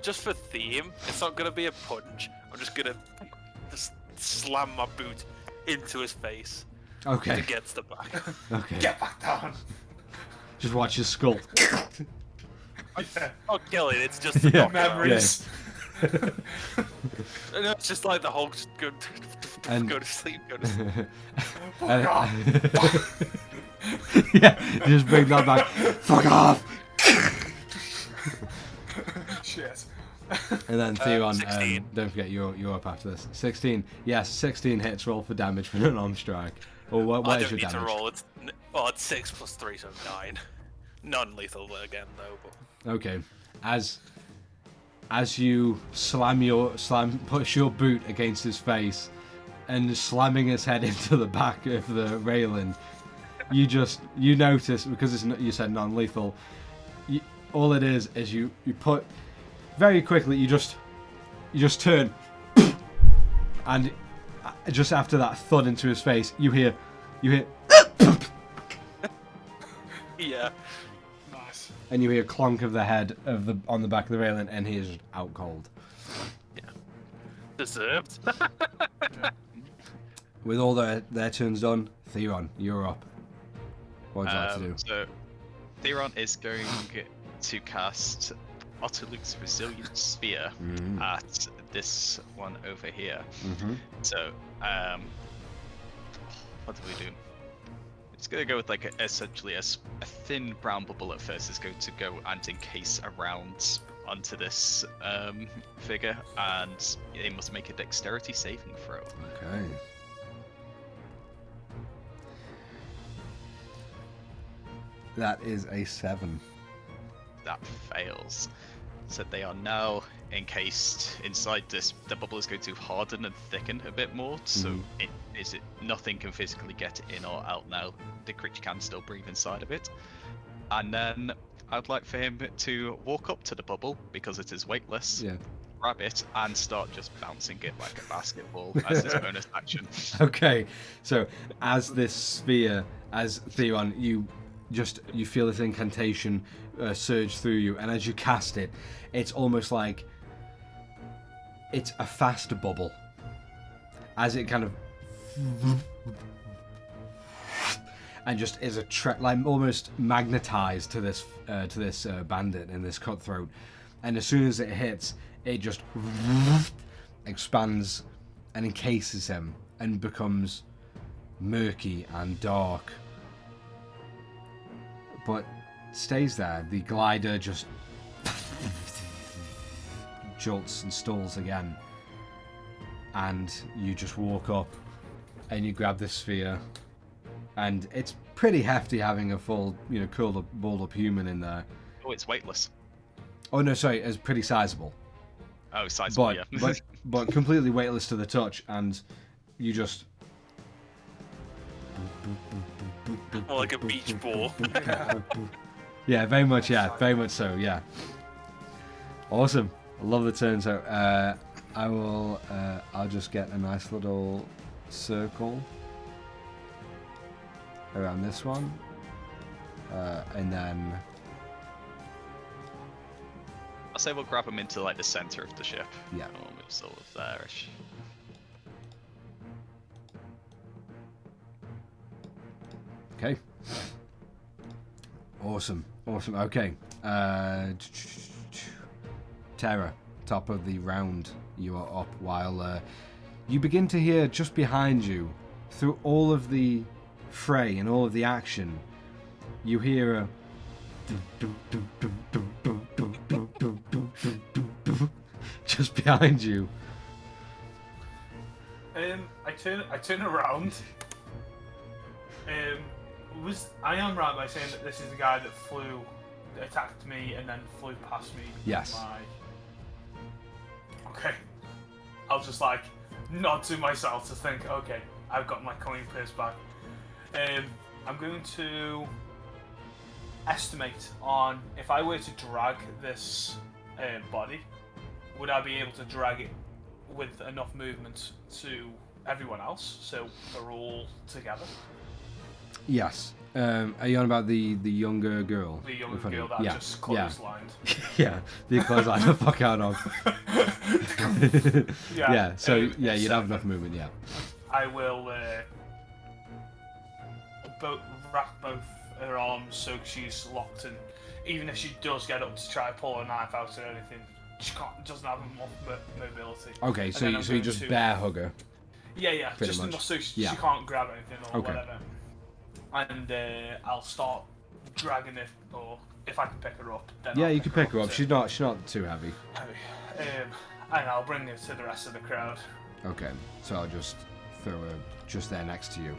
Just for theme, it's not gonna be a punch. I'm just gonna slam my boot into his face. Okay. Against the back. Okay. Get back down. Just watch his skull. Yeah. I'll kill it. It's just a Yeah. Memories. And it's just like the Hulk just go, And- go to sleep, go to sleep. And- Fuck off. Yeah, just bring that back. Fuck off. Shit. And then Theron, 16. don't forget you're up after this. 16. Yes, 16 hits. Roll for damage for an arm strike. Or what I is don't your need damage? to roll. It's 6 plus 3, so 9. Non-lethal again though. But Okay. As you push your boot against his face and slamming his head into the back of the railing, you notice, because you said non-lethal, all it is you put very quickly, you just turn, and just after that thud into his face, you hear yeah. Nice. and you hear clonk of the head on the back of the railing, and he is just out cold. Deserved. With all their turns done, Theron, you're up. What would you like to do? So, Theron is going to cast Otterluke's Resilient Sphere at this one over here. Mm-hmm. So, what do we do? It's going to go with like essentially a thin brown bubble at first. Is going to go and encase around onto this figure, and they must make a dexterity saving throw. Okay. That is a 7. That fails. So they are now encased inside this. The bubble is going to harden and thicken a bit more, so nothing can physically get in or out now. The creature can still breathe inside of it. And then I'd like for him to walk up to the bubble, because it is weightless, grab it, and start just bouncing it like a basketball as his bonus action. Okay, so as this sphere, as Theron, you feel this incantation surge through you, and as you cast it, it's almost like it's a faster bubble. As it kind of and just is like almost magnetized to this bandit and this cutthroat, and as soon as it hits, it just expands and encases him and becomes murky and dark, but stays there. The glider just jolts and stalls again, and you just walk up and you grab the sphere, and it's pretty hefty having a full, curled up, balled up human in there. Oh, it's weightless. Oh no, sorry, it's pretty sizable. Oh, sizable, yeah. but completely weightless to the touch, and you just More like a beach ball. yeah, very much so, yeah. Awesome. I love the turn. So I'll just get a nice little circle around this one, and then I'll say we'll grab him into like the center of the ship. Yeah. Almost sort of there-ish. Okay. Awesome. Okay. Terra, top of the round, you are up, while you begin to hear just behind you, through all of the fray and all of the action, you hear a just behind you. I turn around. I am right by saying that this is the guy that attacked me and then flew past me. Yes. Okay. I'll just like nod to myself to think, okay, I've got my coin purse back. I'm going to estimate on if I were to drag this body, would I be able to drag it with enough movement to everyone else, so they're all together? Yes. Are you on about the younger girl? The younger girl that just clotheslined. Yeah, the clothesline the fuck out of. Yeah. So you'd have enough movement. Yeah. I will wrap both her arms so she's locked, and even if she does get up to try to pull a knife out or anything, she doesn't have enough mobility. Okay, so you just bear hug her. Yeah, just enough so she can't grab anything or whatever. And I'll start dragging it, or if I can pick her up, then you can pick her up. She's not too heavy. And I'll bring her to the rest of the crowd. Okay, so I'll just throw her just there next to you.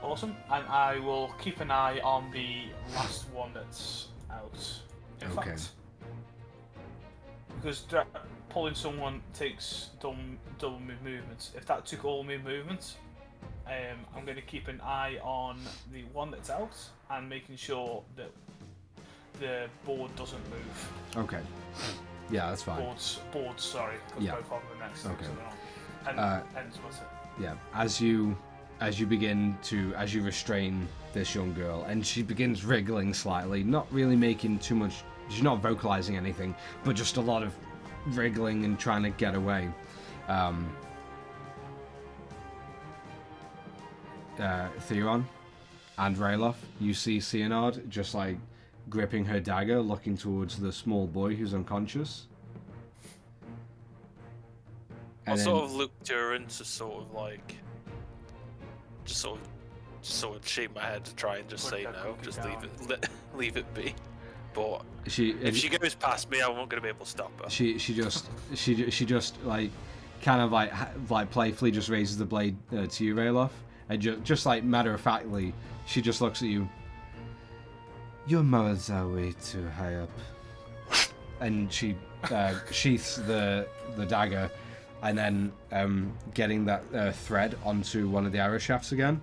Awesome. And I will keep an eye on the last one that's out. In fact, because pulling someone takes double movements. If that took all my movements, I'm going to keep an eye on the one that's out and making sure that the board doesn't move. Okay. Yeah, that's fine. Boards, sorry, because both of them are next to each other. And what's it? Yeah, as you restrain this young girl, and she begins wriggling slightly, not really making too much, she's not vocalizing anything, but just a lot of wriggling and trying to get away. Theron and Rayloff, you see Cyanard just like gripping her dagger, looking towards the small boy who's unconscious. I'll sort of look to her and just sort of like, just sort of shake my head to try and just say no, just leave it be. But if she goes past me, I'm not going to be able to stop her. She just like kind of like playfully just raises the blade to you, Rayloff, and just like matter of factly, she just looks at you. Your mothers are way too high up. and she sheaths the dagger, and then getting that thread onto one of the arrow shafts again,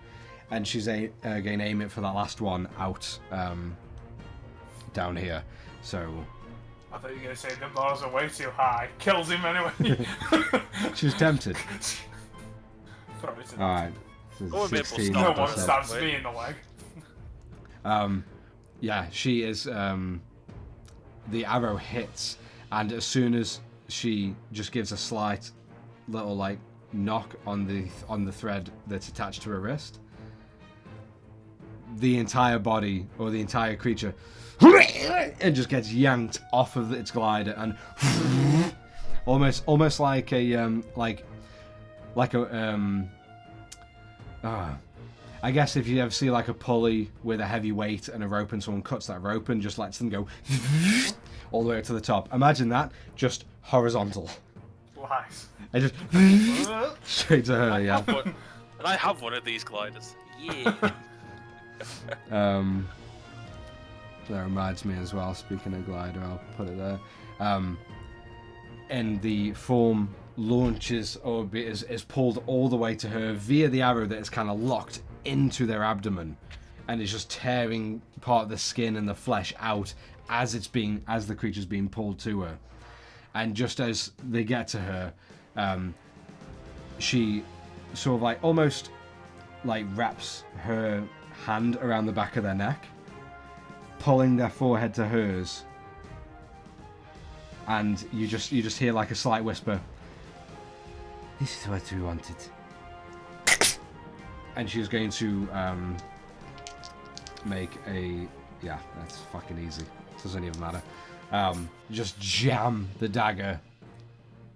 and she's going to aim it for that last one out down here. So I thought you were going to say the bars are way too high. Kills him anyway. she's tempted. Throw it in. All right. So Oh, maybe we'll 16, stop. No like I one said. stabs me in the leg. Yeah, she is. The arrow hits, and as soon as she just gives a slight little like knock on the thread that's attached to her wrist, the entire body or the entire creature it just gets yanked off of its glider and almost like a I guess if you ever see like a pulley with a heavy weight and a rope and someone cuts that rope and just lets them go all the way up to the top. Imagine that, just horizontal. Lies. And just straight to her, yeah. And I have one of these gliders. Yeah. That reminds me as well, speaking of glider, I'll put it there. And the form launches or is pulled all the way to her via the arrow that is kind of locked into their abdomen, and is just tearing part of the skin and the flesh out as the creature's being pulled to her. And just as they get to her, she sort of like almost like wraps her hand around the back of their neck, pulling their forehead to hers, and you just hear like a slight whisper, "This is what we wanted." And she's going to make a... Yeah, that's fucking easy. Doesn't even matter. Just jam the dagger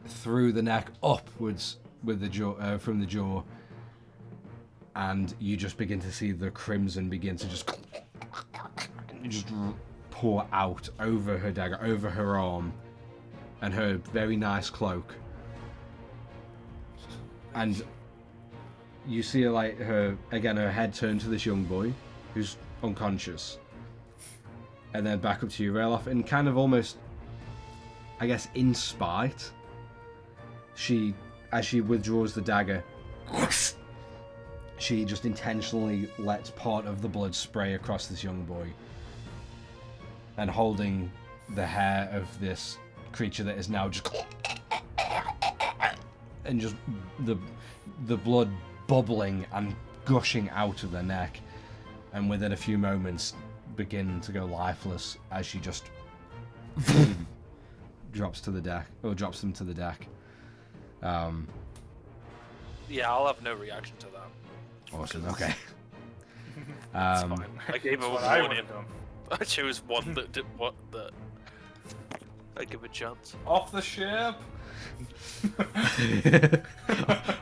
through the neck upwards with the jaw, from the jaw, and you just begin to see the crimson begin to just pour out over her dagger, over her arm, and her very nice cloak. And you see her, like, her head turn to this young boy who's unconscious, and then back up to you, Rayloff, and kind of almost, I guess, in spite, as she withdraws the dagger, she just intentionally lets part of the blood spray across this young boy, and holding the hair of this creature that is now just, and just the blood bubbling and gushing out of their neck, and within a few moments begin to go lifeless as she just drops them to the deck. Yeah, I'll have no reaction to that. Awesome. Okay. It's fine. I gave her That's what I warning. would've done. I chose one that did what that. I give a chance. Off the ship.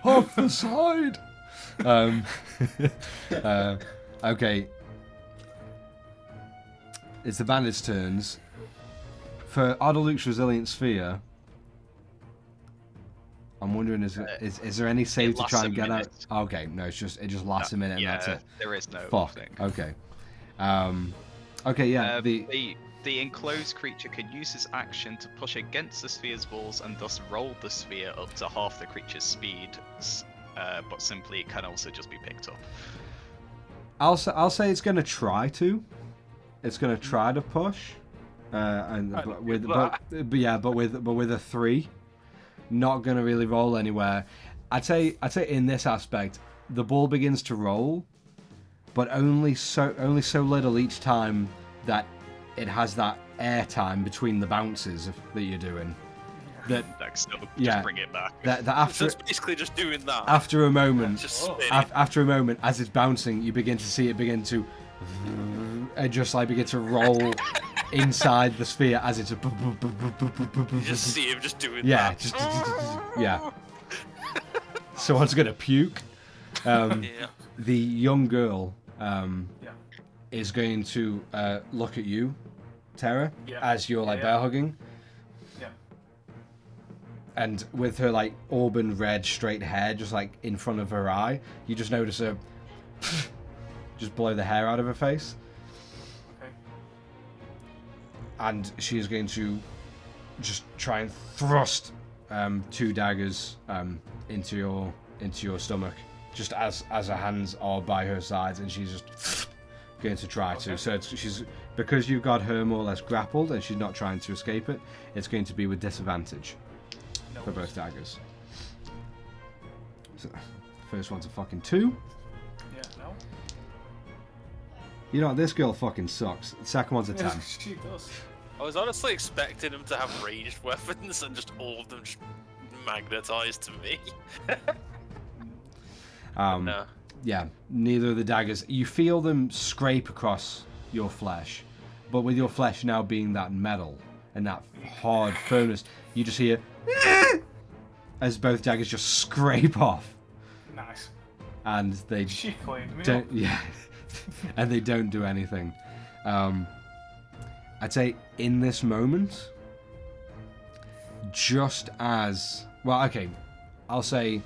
Off the side. Okay. It's the bandits' turns. For Ardaluk's Resilient Sphere, I'm wondering, is there any save It to try and lasts a get out? minute. Okay, no, it just lasts a minute and that's it. There is no Fuck. thing. Okay. Okay, yeah. The enclosed creature can use his action to push against the sphere's walls and thus roll the sphere up to half the creature's speed, but simply it can also just be picked up. I'll say it's going to try to. It's going to try to push, but with a 3, not going to really roll anywhere. I'd say in this aspect, the ball begins to roll, but only so little each time that it has that air time between the bounces that you're doing. That Still, yeah, just bring it back. that after It's basically just doing that. after a moment, Just spinning. after a moment, as it's bouncing, you begin to see it begin to, and just like begin to roll inside the sphere as it's You just see him just doing yeah, that. just yeah. Someone's gonna puke. Yeah. The young girl Yeah. is going to look at you, Tara, Yeah. as you're like Yeah, bear yeah. hugging, Yeah. and with her like auburn red straight hair just like in front of her eye, you just notice her just blow the hair out of her face. Okay. And she is going to just try and thrust 2 daggers into your stomach, just as her hands are by her sides, and she's just going to try to. So she's, because you've got her more or less grappled and she's not trying to escape it, it's going to be with disadvantage for both daggers. So, first one's a fucking 2. Yeah, no. You know what, this girl fucking sucks. The second one's a 10. She does. I was honestly expecting him to have ranged weapons and just all of them just magnetized to me. No. Yeah, neither of the daggers. You feel them scrape across your flesh, but with your flesh now being that metal and that hard firmness, you just hear as both daggers just scrape off. Nice. And they She cleaned me don't, up. yeah, and they don't do anything. I'd say in this moment, just as well, okay, I'll say,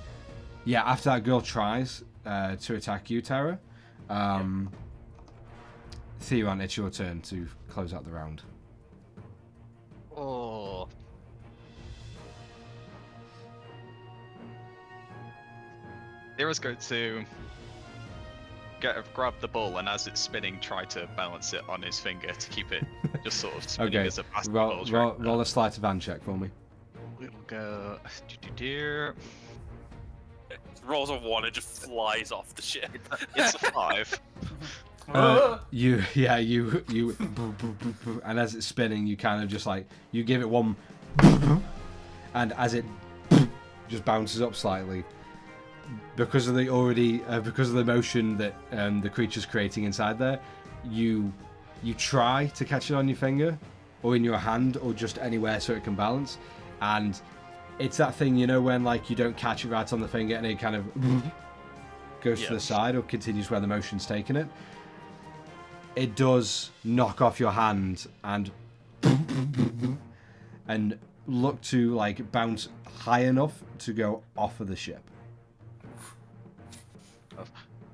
yeah, after that girl tries to attack you, Tara, Theron, it's your turn to close out the round. Oh. Theron's going to grab the ball, and as it's spinning, try to balance it on his finger to keep it just sort of spinning Okay, as a basketball. roll a sleight of hand check for me. We'll go. Rolls a 1 and just flies off the ship. It's a 5. You, and as it's spinning, you kind of just like, you give it one, and as it just bounces up slightly, because of the motion that the creature's creating inside there, you try to catch it on your finger, or in your hand, or just anywhere so it can balance, and it's that thing, you know, when like you don't catch it right on the finger and it kind of goes to the side or continues where the motion's taking it. It does knock off your hand and look to like bounce high enough to go off of the ship.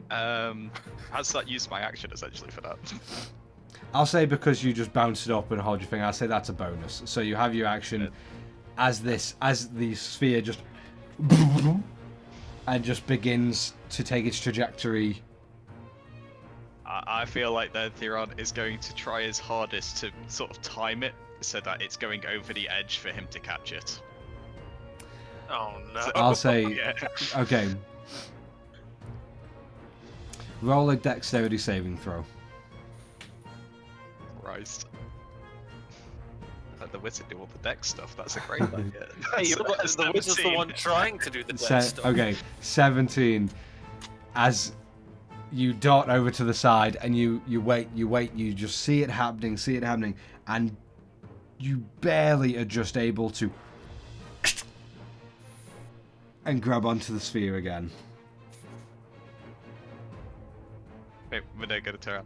Has that used my action essentially for that? I'll say because you just bounce it up and hold your finger, I'll say that's a bonus. So you have your action as the sphere just and just begins to take its trajectory. I feel like that Theron is going to try his hardest to sort of time it so that it's going over the edge for him to catch it. Oh no. So- I'll say, Yeah. okay. Roll a dexterity saving throw. Christ. Let the wizard do all the deck stuff. That's a great idea. Hey, So the that's wizard's the 17. one trying to do the dead stuff. Okay, 17. As you dart over to the side and you wait, you just see it happening, and you barely are just able to and grab onto the sphere again. Wait, we're not gonna turn.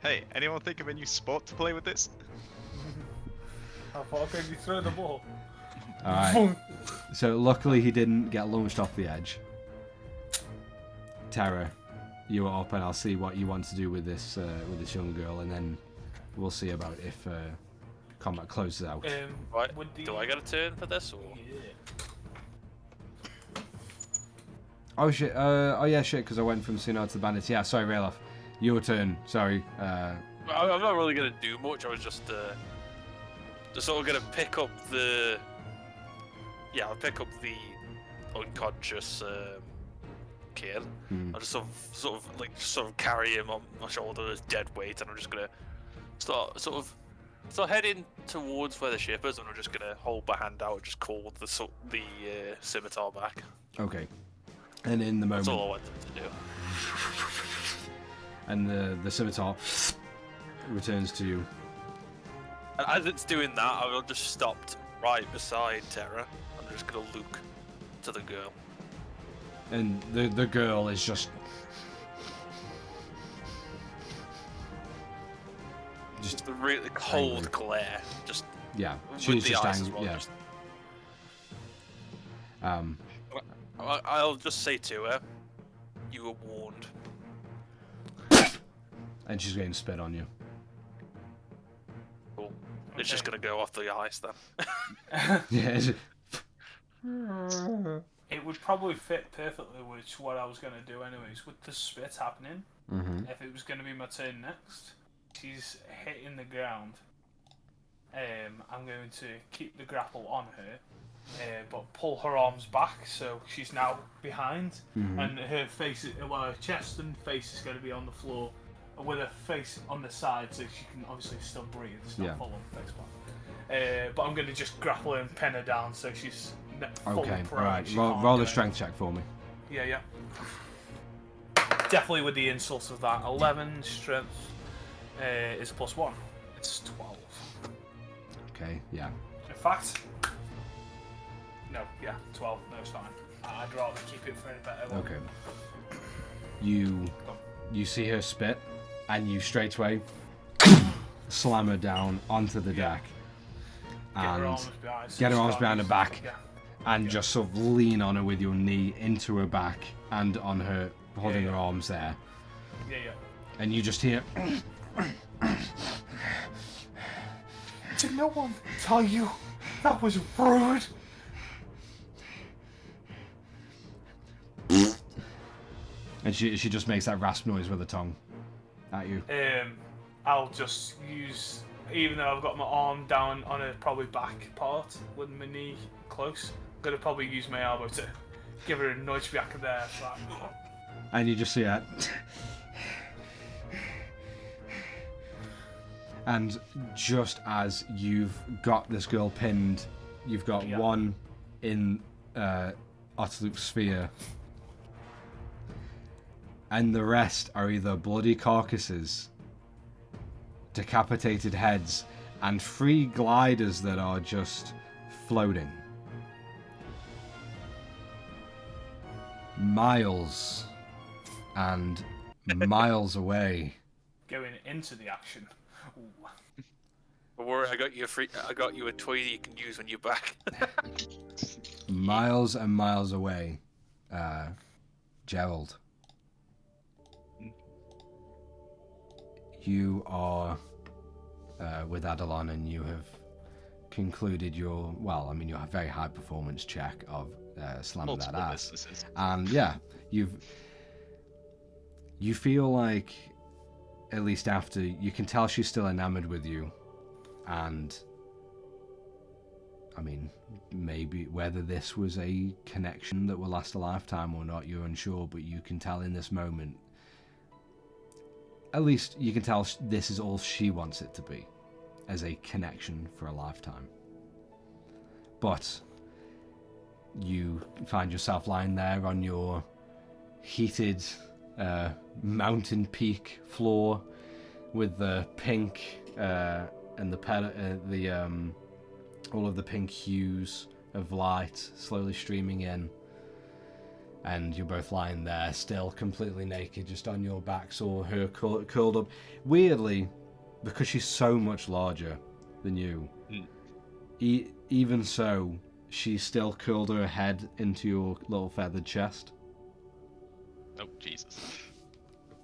Hey, anyone think of a new sport to play with this? How far can you throw the ball? Alright. So luckily he didn't get launched off the edge. Tara, you are up, and I'll see what you want to do with this young girl, and then we'll see about if combat closes out. Right. Would the- Do I get a turn for this, or? Yeah. Oh shit! Oh yeah, shit! Because I went from Sunar to the bandits. Yeah, sorry, Rayloff. Your turn. Sorry. I'm not really gonna do much. I was just sort of gonna pick up the. Yeah, I'll pick up the unconscious kid. I'll just sort of carry him on my shoulder as dead weight, and I'm just gonna start heading towards where the ship is, and I'm just gonna hold my hand out and just call the scimitar back. Okay. And in the moment. That's all I wanted to do. And the scimitar returns to you. And as it's doing that, I will just stopped right beside Terra. I'm just gonna look to the girl. And the girl is just Just the really cold angry. glare. Just yeah. with She's the just eyes as angry. well. Yeah. Just, I'll just say to her, "You were warned." And she's going to spit on you. Cool. It's just Okay. gonna go off the ice then. Yeah. It would probably fit perfectly with what I was going to do anyways. With the spit happening, Mm-hmm. if it was going to be my turn next, she's hitting the ground. I'm going to keep the grapple on her, but pull her arms back so she's now behind, and her face, well, her chest and face is going to be on the floor, with her face on the side so she can obviously still breathe. It's not full on face plant. But I'm going to just grapple her and pin her down so she's fully Okay, prone. alright. She Roll can't a do strength check for me. anything. Yeah. Definitely with the insults of that. 11 strength is +1. It's 12. Okay, yeah. In fact, no, yeah, 12. No, it's fine. I'd rather keep it for a better one. Okay. You see her spit, and you straight away slam her down onto the deck. Get her And arms behind. so get her she arms can't behind her use- back. Yeah. and just sort of lean on her with your knee into her back and on her, holding Yeah. her arms there. Yeah. And you just hear, Did no one tell you that was rude? and she just makes that rasp noise with her tongue at you. I'll just use, even though I've got my arm down on her probably back part with my knee close, I'm gonna probably use my elbow to give her a nudge back there. So And you just see that. And just as you've got this girl pinned, you've got one in Otterloop sphere, and the rest are either bloody carcasses, decapitated heads, and 3 gliders that are just floating. Miles and miles away. going into the action. Ooh. Don't worry, I got you a toy that you can use when you're back. Miles and miles away, Gerald. You are with Adelon, and you have concluded your, well, I mean, your very high performance check of slamming Multiple that ass. businesses. And yeah, you feel like, at least after, you can tell she's still enamored with you. And I mean, maybe whether this was a connection that will last a lifetime or not, you're unsure, but you can tell in this moment, at least you can tell this is all she wants it to be, as a connection for a lifetime. But you find yourself lying there on your heated mountain peak floor with the pink and the all of the pink hues of light slowly streaming in, and you're both lying there still completely naked, just on your backs, or her curled up weirdly, because she's so much larger than you. Even so, she's still curled her head into your little feathered chest. Oh, Jesus.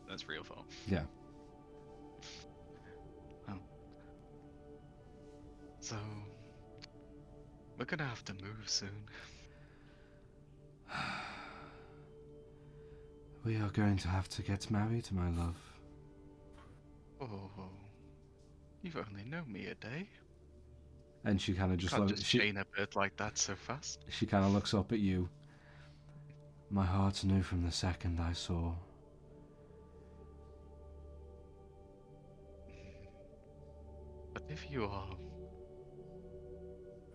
That's real fun. Yeah. Oh. So, we're gonna have to move soon. We are going to have to get married, my love. Oh, you've only known me a day. And she kind of just Can't just chain a bird like that so fast. She kind of looks up at you. My heart knew from the second I saw. But if you are,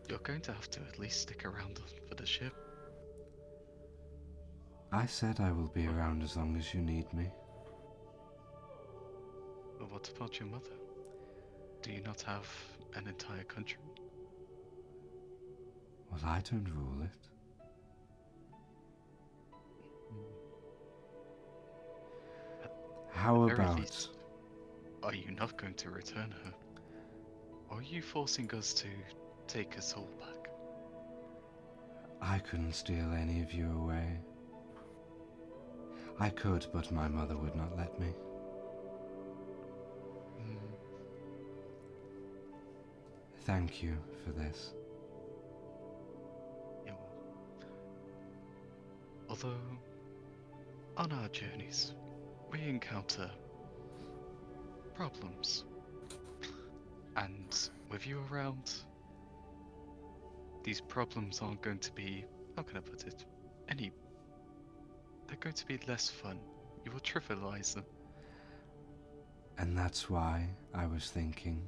you're going to have to at least stick around for the ship. I said I will be around as long as you need me. But what about your mother? Do you not have an entire country? Well, I don't rule it. How Very about... least, are you not going to return her? Or are you forcing us to take her soul back? I couldn't steal any of you away. I could, but my mother would not let me. Thank you for this. Yeah, although, on our journeys, we encounter problems. And with you around, these problems aren't going to be, how can I put it, they're going to be less fun. You will trivialize them. And that's why I was thinking,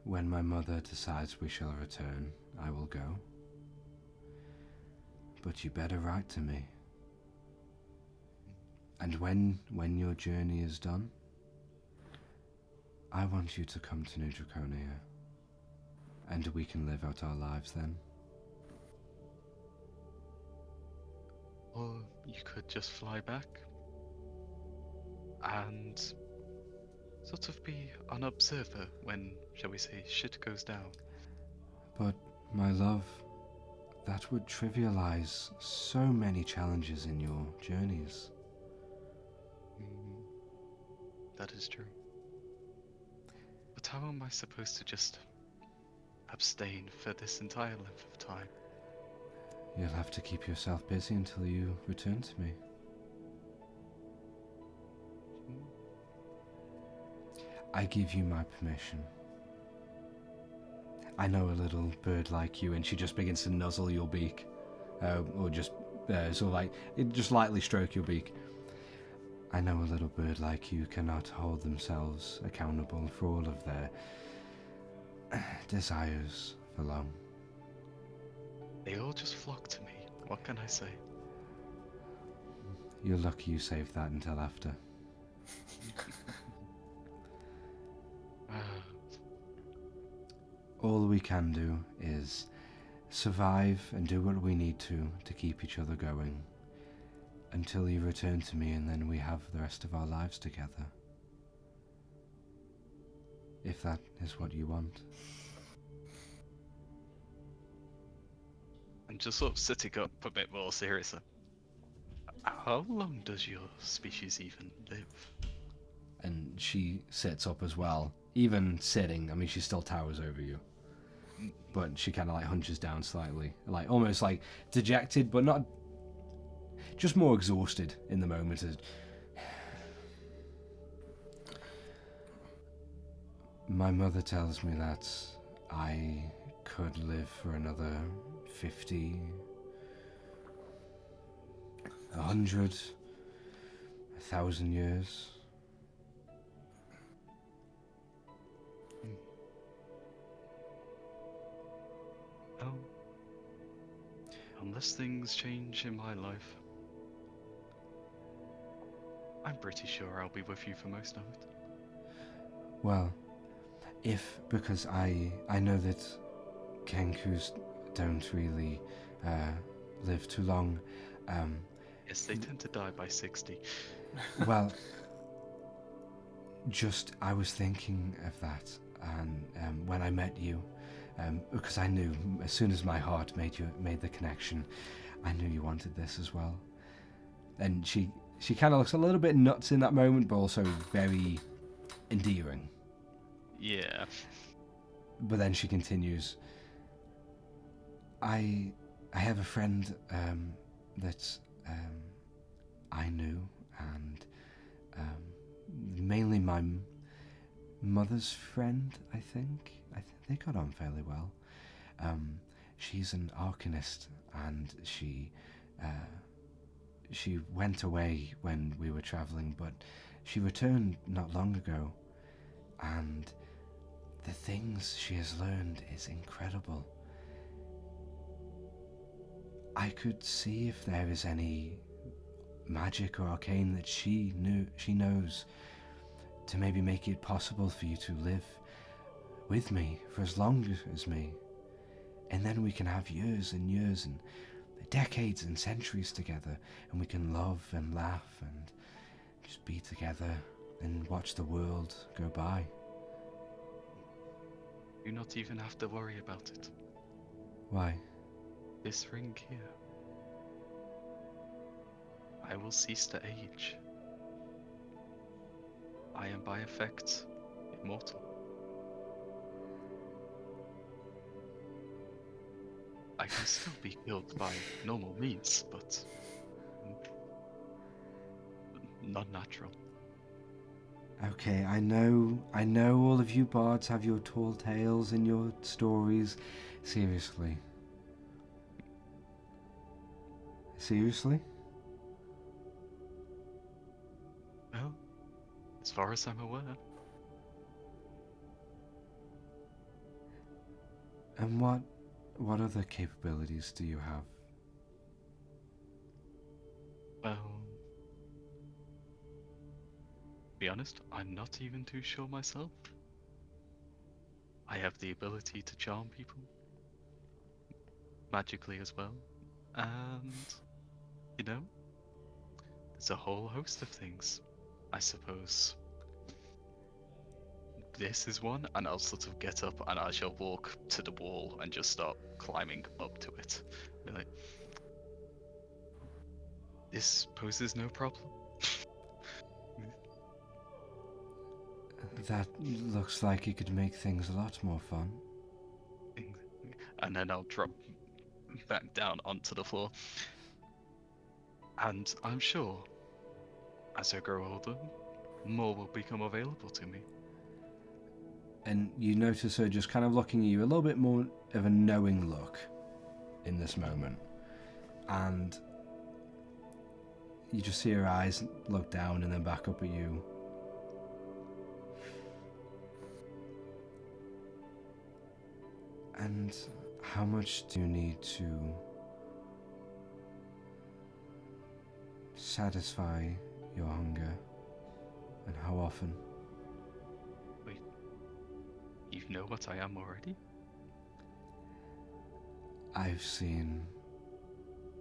when my mother decides we shall return, I will go. But you better write to me. And when your journey is done, I want you to come to New Draconia, and we can live out our lives then. Or you could just fly back and sort of be an observer when, shall we say, shit goes down. But, my love, that would trivialize so many challenges in your journeys. That is true. But how am I supposed to just abstain for this entire length of time? You'll have to keep yourself busy until you return to me. I give you my permission. I know a little bird like you, and she just begins to nuzzle your beak. Or just sort of like, just lightly stroke your beak. I know a little bird like you cannot hold themselves accountable for all of their desires for long. They all just flock to me. What can I say? You're lucky you saved that until after. All we can do is survive and do what we need to keep each other going until you return to me, and then we have the rest of our lives together. If that is what you want. I'm just sort of sitting up a bit more seriously. How long does your species even live? And she sits up as well. Even sitting, I mean, she still towers over you. But she kind of like hunches down slightly. Like, almost like dejected, but not... just more exhausted in the moment. My mother tells me that I could live for another 50, 100, 1,000 years. Well, unless things change in my life, I'm pretty sure I'll be with you for most of it. Well, because I know that Kenkus don't really live too long. Yes, they tend to die by 60. Well, I was thinking of that, and when I met you, because I knew as soon as my heart made the connection, I knew you wanted this as well. And she kind of looks a little bit nuts in that moment, but also very endearing. Yeah. But then she continues, I have a friend that I knew, and mainly my mother's friend, I think they got on fairly well. She's an arcanist, and she went away when we were traveling, but she returned not long ago, and the things she has learned is incredible. I could see if there is any magic or arcane that she knows to maybe make it possible for you to live with me for as long as me, and then we can have years and years and decades and centuries together, and we can love and laugh and just be together and watch the world go by. You not even have to worry about it. Why? This ring here. I will cease to age. I am by effect immortal. I can still be killed by normal means, but not natural. Okay, I know all of you bards have your tall tales and your stories. Seriously. Seriously? Well, as far as I'm aware. And what other capabilities do you have? Well, to be honest, I'm not even too sure myself. I have the ability to charm people, magically as well, and, you know, there's a whole host of things, I suppose. This is one, and I'll sort of get up and I shall walk to the wall and just start climbing up to it. Be like, this poses no problem. That looks like it could make things a lot more fun. And then I'll drop back down onto the floor. And I'm sure, as I grow older, more will become available to me. And you notice her just kind of looking at you a little bit more of a knowing look in this moment. And you just see her eyes look down and then back up at you. And how much do you need to satisfy your hunger? And how often? Wait, you know what I am already? I've seen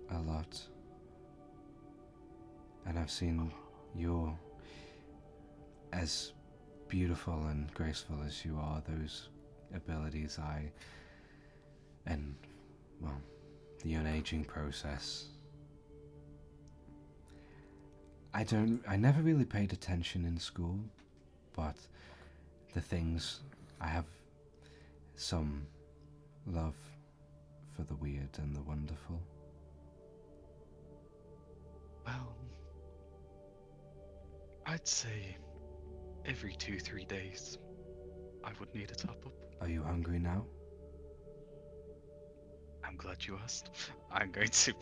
a lot. And I've seen you're as beautiful and graceful as you are. Those abilities and, well, the unaging process. I never really paid attention in school, but the things, I have some love for the weird and the wonderful. Well, I'd say every 2-3 days I would need a top up. Are you hungry now? I'm glad you asked. I'm going to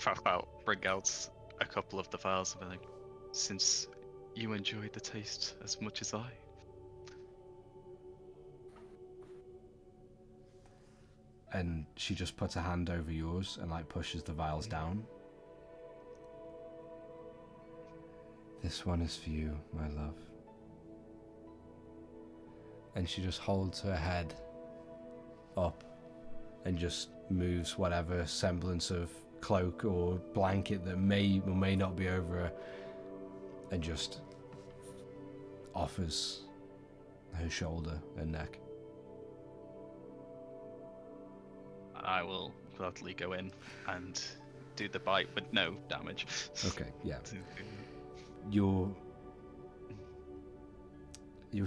bring out a couple of the vials of everything, since you enjoyed the taste as much as I. And she just puts a hand over yours and like pushes the vials down. This one is for you, my love. And she just holds her head up and just moves whatever semblance of cloak or blanket that may or may not be over her and just offers her shoulder and neck. I will gladly go in and do the bite with no damage. Okay, yeah. Your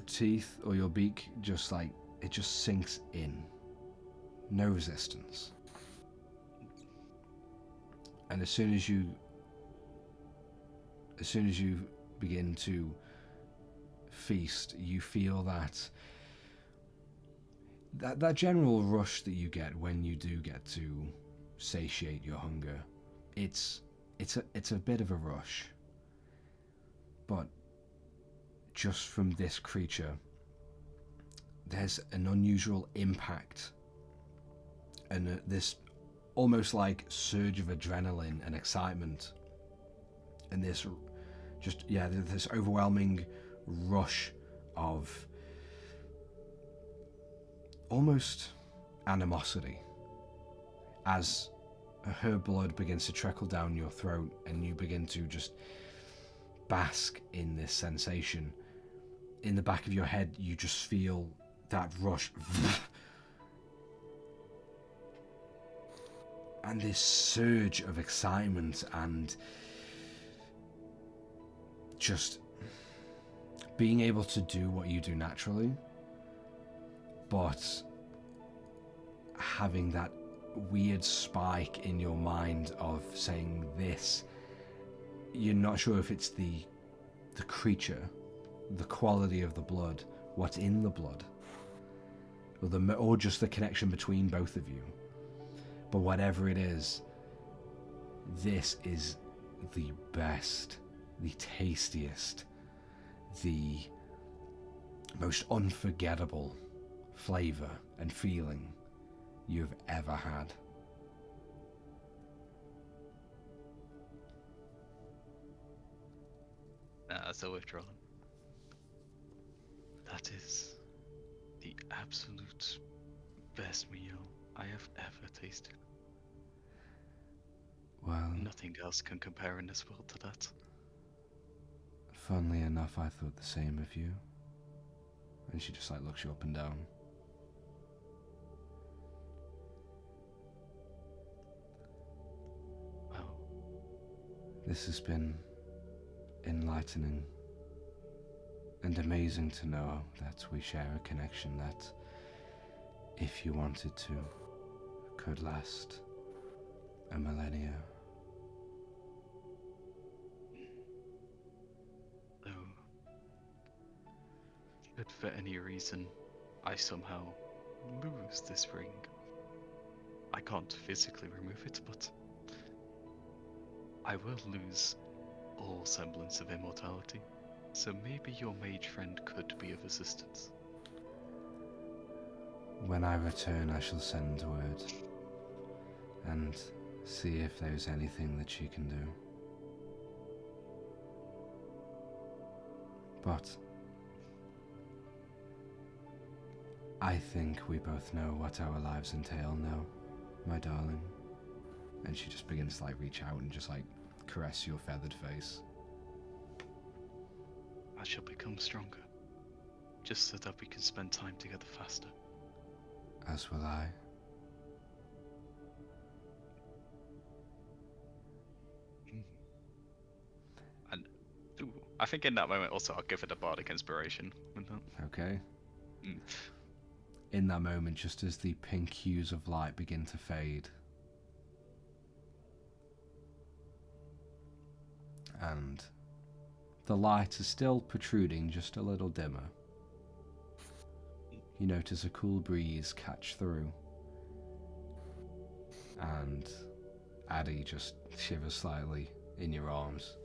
teeth or your beak just like, it just sinks in. No resistance. And as soon as you begin to feast, you feel that general rush that you get when you do get to satiate your hunger. It's a bit of a rush. But just from this creature, there's an unusual impact and this almost like surge of adrenaline and excitement and this this overwhelming rush of almost animosity as her blood begins to trickle down your throat and you begin to just bask in this sensation. In the back of your head, you just feel that rush and this surge of excitement and just being able to do what you do naturally, but having that weird spike in your mind of saying this. You're not sure if it's the creature, the quality of the blood, what's in the blood, or just the connection between both of you. But whatever it is, this is the best, the tastiest, the most unforgettable flavor and feeling you've ever had. So withdrawn. That is the absolute best meal I have ever tasted. Well, Nothing else can compare in this world to that. funnily enough, I thought the same of you. And she just like looks you up and down. Well, This has been enlightening and amazing to know that we share a connection that, if you wanted to, could last a millennia. though, should for any reason I somehow lose this ring, I can't physically remove it, but I will lose all semblance of immortality. So maybe your mage friend could be of assistance. When I return, I shall send word and see if there's anything that she can do. But I think we both know what our lives entail now, my darling. And she just begins to like reach out and just like caress your feathered face. I shall become stronger, just so that we can spend time together faster. As will I. And ooh, I think in that moment also I'll give it a bardic inspiration with that. Okay. Mm. In that moment, just as the pink hues of light begin to fade, and the light is still protruding just a little dimmer, you notice a cool breeze catch through, and Addie just shivers slightly in your arms.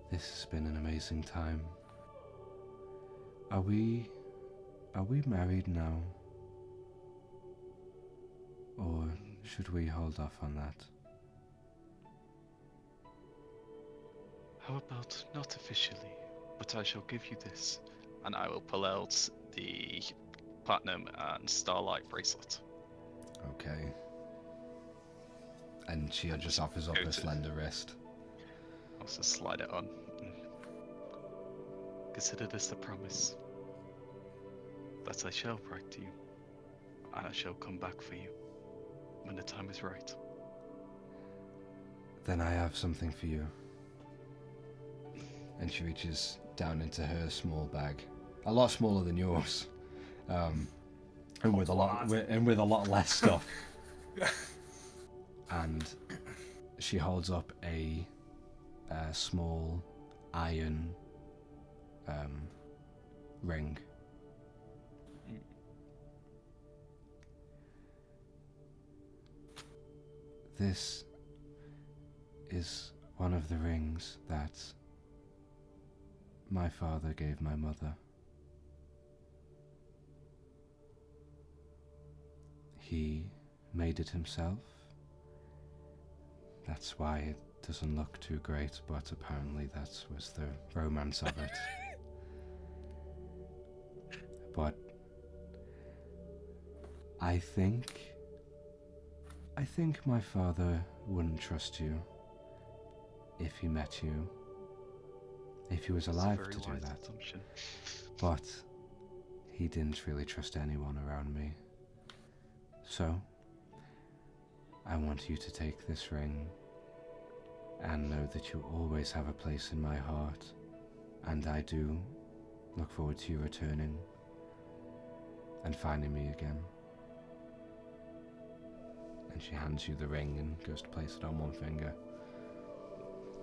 This has been an amazing time. Are we married now? Or should we hold off on that? How about not officially, but I shall give you this, and I will pull out the platinum and starlight bracelet. Okay. And she just offers up go a to- slender wrist. I'll just slide it on. Consider this the promise that I shall write to you, and I shall come back for you when the time is right. Then I have something for you. And she reaches down into her small bag, a lot smaller than yours, and with a lot less stuff. And she holds up a small iron ring. This is one of the rings that my father gave my mother. He made it himself. That's why it doesn't look too great, but apparently that was the romance of it. But I think my father wouldn't trust you if he met you, if he was That's a alive very to do wise that. assumption. But he didn't really trust anyone around me. So I want you to take this ring and know that you always have a place in my heart, and I do look forward to you returning and finding me again. And she hands you the ring and goes to place it on one finger.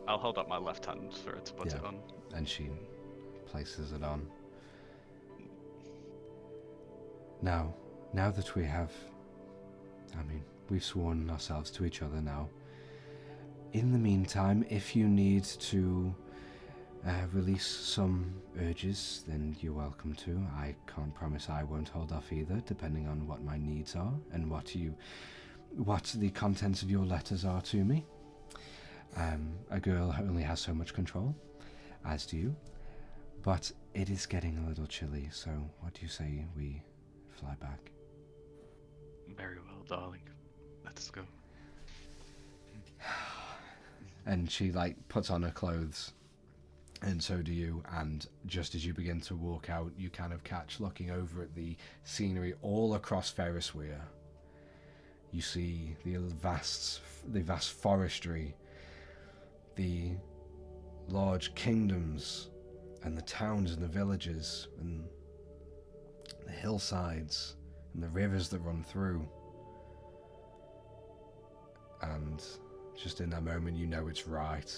I'll hold up my left hand for her to put Yeah. it on. And she places it on. Now that we have... we've sworn ourselves to each other now. In the meantime, if you need to release some urges, then you're welcome to. I can't promise I won't hold off either, depending on what my needs are and what the contents of your letters are to me. A girl only has so much control, as do you. But it is getting a little chilly, so what do you say we fly back? Very well, darling. Let us go. And she puts on her clothes, and so do you. And just as you begin to walk out, you kind of catch looking over at the scenery all across Ferrisweir. You see the vast forestry, the large kingdoms, and the towns and the villages, and the hillsides, and the rivers that run through. And just in that moment, you know it's right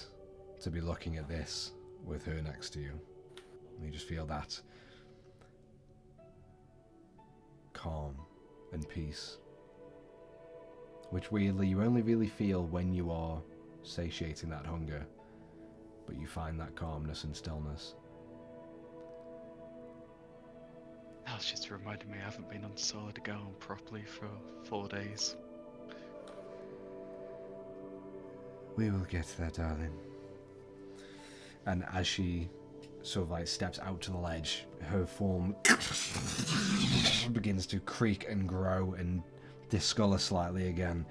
to be looking at this with her next to you. And you just feel that calm and peace, which weirdly you only really feel when you are satiating that hunger, but you find that calmness and stillness. That's just reminded me I haven't been on solid ground properly for 4 days. We will get there, darling. And as she sort of steps out to the ledge, her form begins to creak and grow and discolor slightly again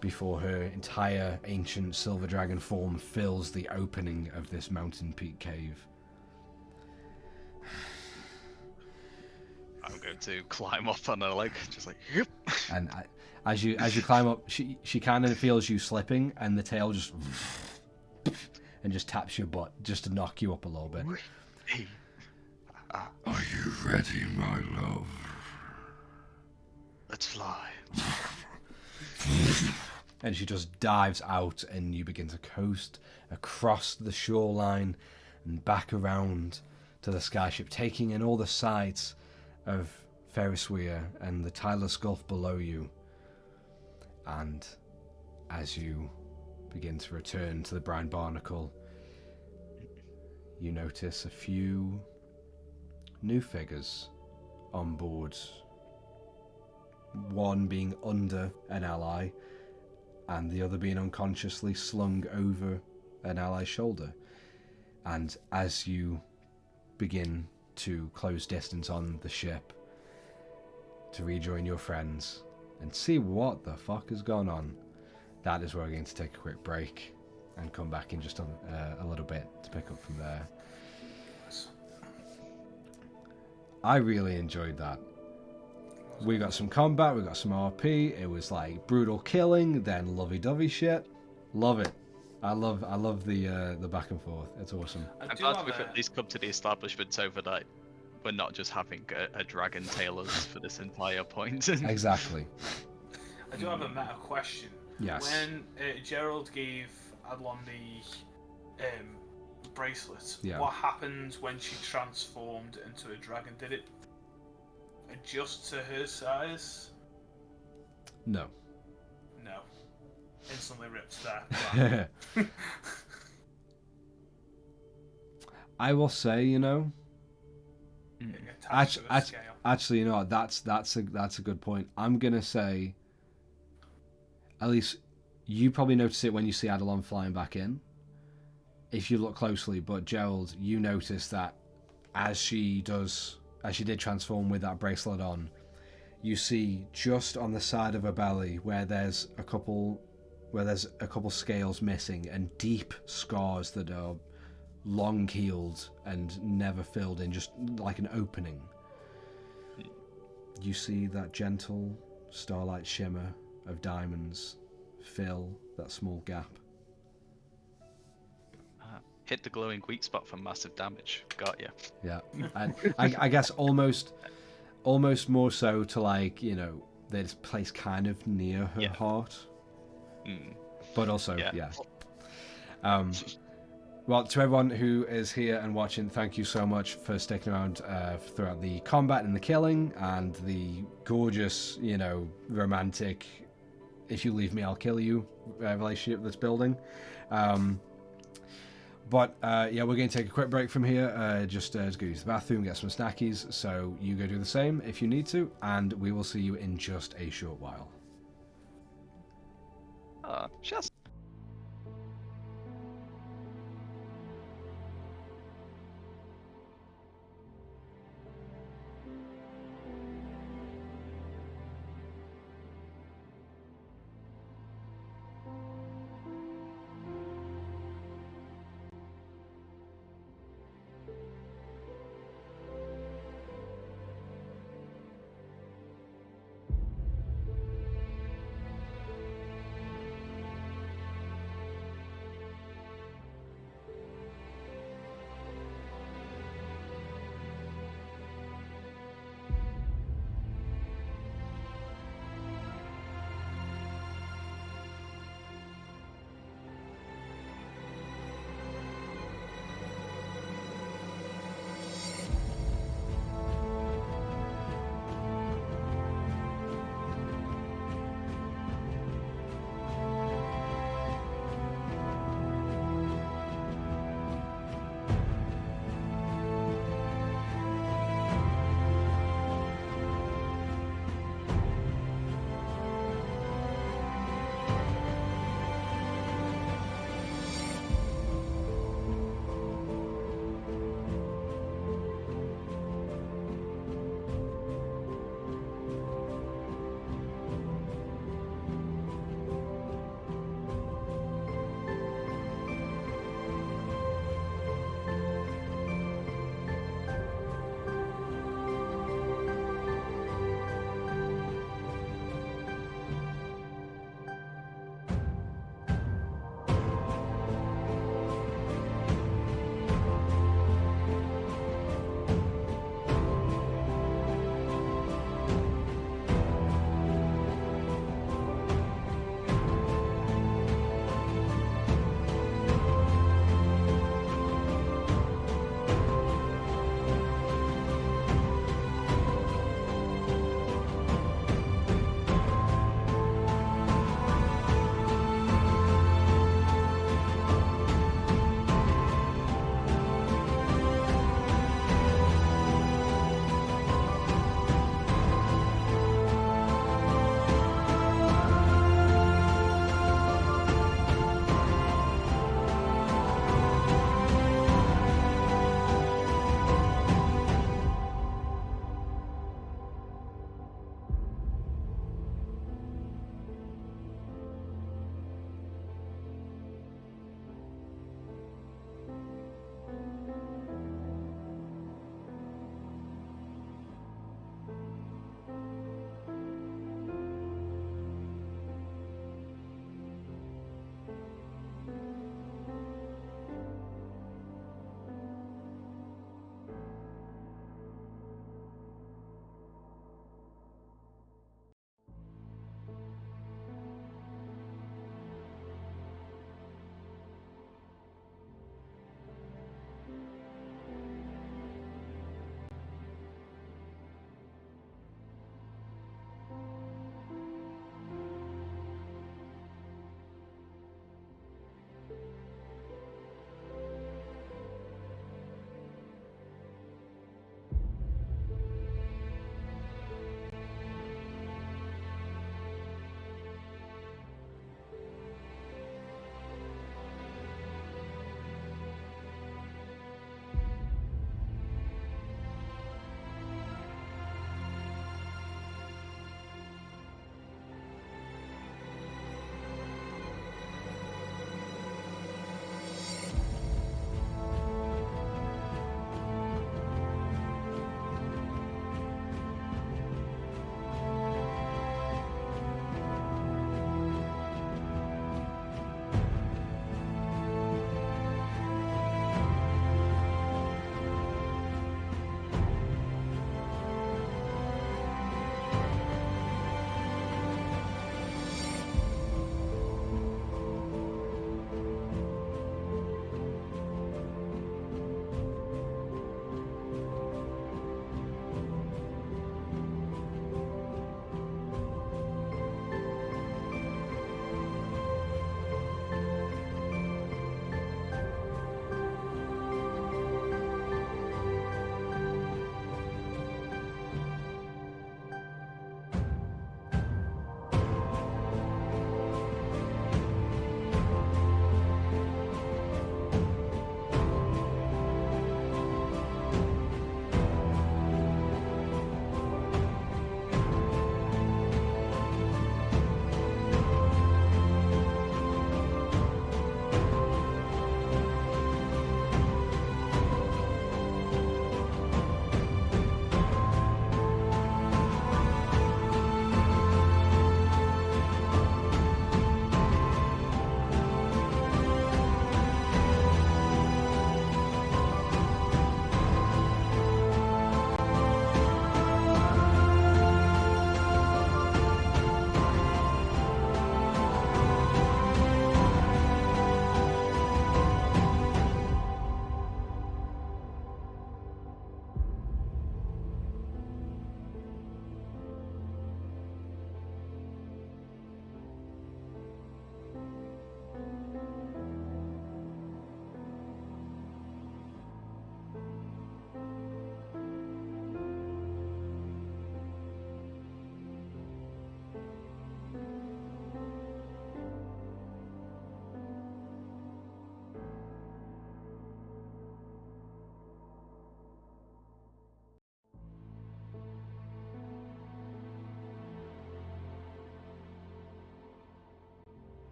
before her entire ancient silver dragon form fills the opening of this mountain peak cave. I'm going to climb up on her leg, just yep. And as you climb up, she kind of feels you slipping, and the tail just and just taps your butt just to knock you up a little bit. Hey. Are you ready, my love? Let's fly. And she just dives out, and you begin to coast across the shoreline and back around to the skyship, taking in all the sights of Ferrisweir and the Tylus Gulf below you. And as you begin to return to the Brine Barnacle, you notice a few new figures on board. One being under an ally, and the other being unconsciously slung over an ally's shoulder. And as you begin to close distance on the ship to rejoin your friends and see what the fuck has gone on, that is where we're going to take a quick break and come back in just a little bit to pick up from there. I really enjoyed that. We got some combat, we got some RP, it was brutal killing, then lovey-dovey shit. Love it. I love the back and forth. It's awesome. I'm glad we've at least come to the establishment overnight. We're not just having a dragon tail us for this entire point. Exactly. I do have a meta question. Yes. When Gerald gave Adlon the bracelet, Yeah. what happened when she transformed into a dragon? Did it adjust to her size? No. No. Instantly ripped there. I will say, Attached to a scale. actually, that's a good point. I'm gonna say, at least you probably notice it when you see Adelon flying back in, if you look closely. But Gerald, you notice that as she did transform with that bracelet on, you see just on the side of her belly where there's a couple scales missing and deep scars that are long healed and never filled in, just like an opening. You see that gentle starlight shimmer of diamonds fill that small gap. Hit the glowing weak spot for massive damage. Got ya. Yeah, and I guess almost more so to That's placed kind of near her Yeah. heart. Mm. But also, Yeah. yeah. Well, to everyone who is here and watching, thank you so much for sticking around throughout the combat and the killing and the gorgeous, romantic, if you leave me, I'll kill you relationship that's building. But yeah, we're going to take a quick break from here, just to go use the bathroom, get some snackies, so you go do the same if you need to, and we will see you in just a short while. Just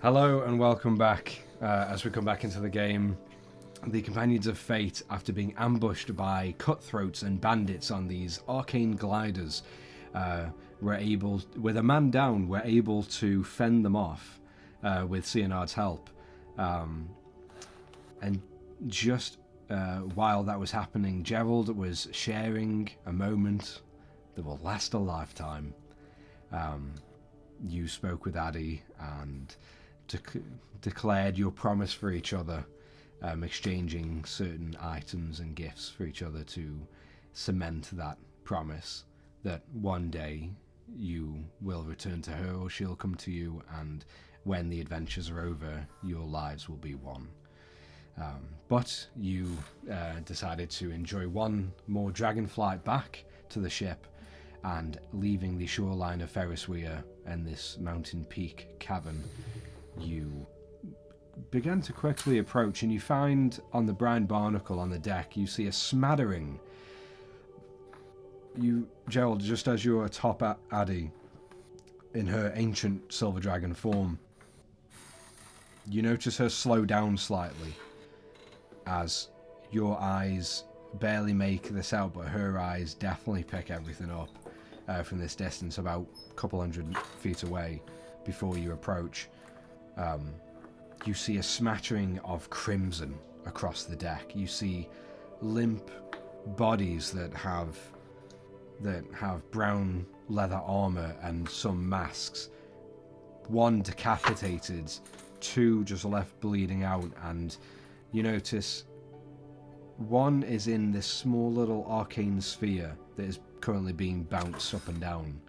Hello and welcome back. As we come back into the game, the Companions of Fate, after being ambushed by cutthroats and bandits on these arcane gliders, were able, with a man down, were able to fend them off with Cianard's help. And just while that was happening, Gerald was sharing a moment that will last a lifetime. You spoke with Addy and declared your promise for each other, exchanging certain items and gifts for each other to cement that promise that one day you will return to her or she'll come to you, and when the adventures are over, your lives will be one. But you decided to enjoy one more dragon flight back to the ship, and leaving the shoreline of Ferrisweir and this mountain peak cavern, you began to quickly approach, and you find on the Brian Barnacle on the deck, you see a smattering. Gerald, just as you're atop Addy in her ancient silver dragon form, you notice her slow down slightly as your eyes barely make this out, but her eyes definitely pick everything up from this distance, about a couple 100 feet away. Before you approach, you see a smattering of crimson across the deck. You see limp bodies that have brown leather armor and some masks. One decapitated, two just left bleeding out, and you notice one is in this small little arcane sphere that is currently being bounced up and down,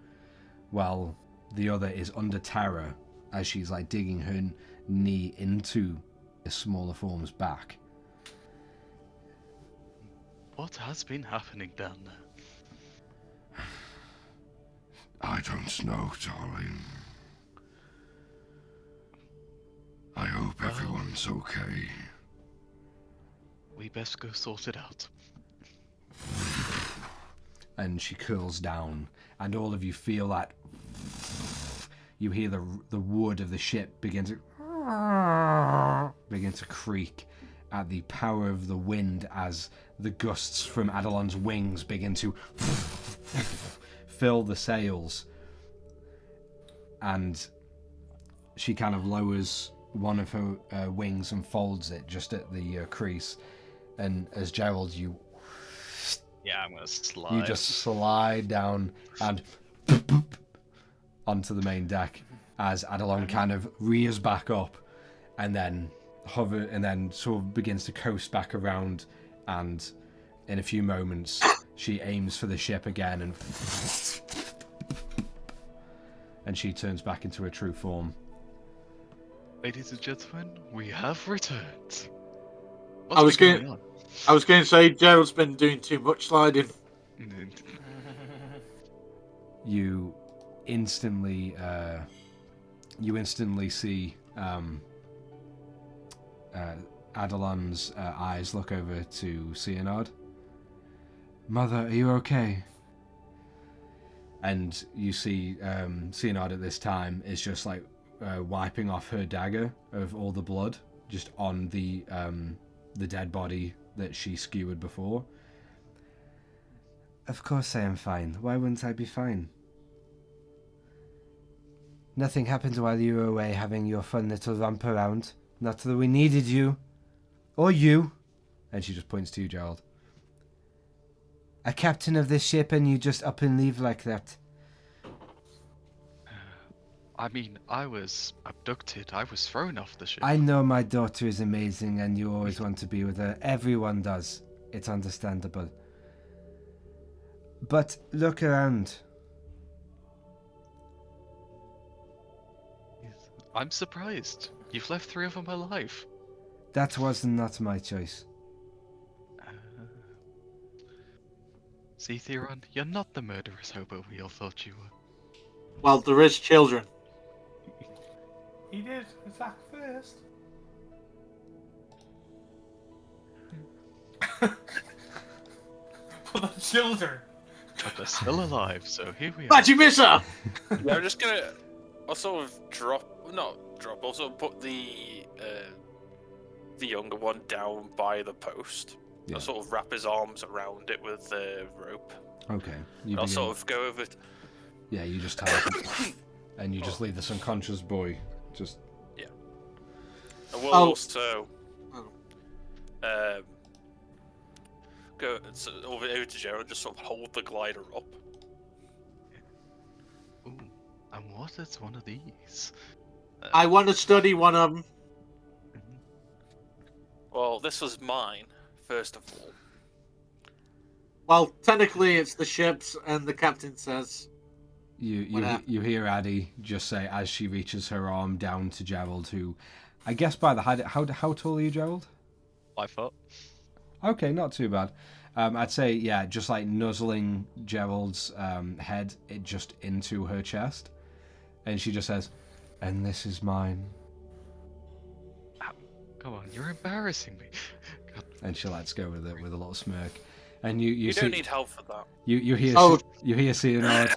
while the other is under terror as she's like digging her knee into the smaller form's back. What has been happening down there? I don't know, darling. I hope everyone's okay. We best go sort it out. And she curls down, and all of you feel that. You hear the wood of the ship begin to creak at the power of the wind as the gusts from Adalon's wings begin to fill the sails. And she kind of lowers one of her wings and folds it just at the crease. And as Gerald, you gonna slide. You just slide down and onto the main deck as Adalon kind of rears back up and then sort of begins to coast back around, and in a few moments she aims for the ship again and she turns back into her true form. Ladies and gentlemen, we have returned. I was going to say Gerald's been doing too much sliding. You instantly see Adalon's eyes look over to Cianard. Mother, are you okay? And you see Cianard at this time is just like wiping off her dagger of all the blood just on the dead body that she skewered before. Of course I am fine. Why wouldn't I be fine? Nothing happened while you were away having your fun little romp around. Not that we needed you. Or you. And she just points to you, Gerald. A captain of this ship and you just up and leave like that. I mean, I was abducted. I was thrown off the ship. I know my daughter is amazing and you always want to be with her. Everyone does. It's understandable. But look around. I'm surprised. You've left 3 of them alive. That was not my choice. See, Theron, you're not the murderous hobo we all thought you were. Well, there is children. He did attack first. For the children. But they're still alive, so here we are. Glad you miss her! Yeah, I'm just gonna I'll sort of I'll sort of put the younger one down by the post. Yeah. I'll sort of wrap his arms around it with the rope. Okay. I'll sort of go over. Yeah, you just tie it, and you just leave this unconscious boy. Just. Yeah. And we'll also go over to Gerald and just sort of hold the glider up. Ooh, and what is one of these? I want to study one of them. Well, this was mine, first of all. Well, technically it's the ship's, and the captain says... You hear Addie just say as she reaches her arm down to Gerald, who, I guess by the height, how tall are you, Gerald? 5 foot. Okay, not too bad. I'd say, yeah, just like nuzzling Gerald's head just into her chest. And she just says, and this is mine. Come on, you're embarrassing me. God. And she lets go with it with a little smirk. And you don't see, need help for that. you hear Leonard.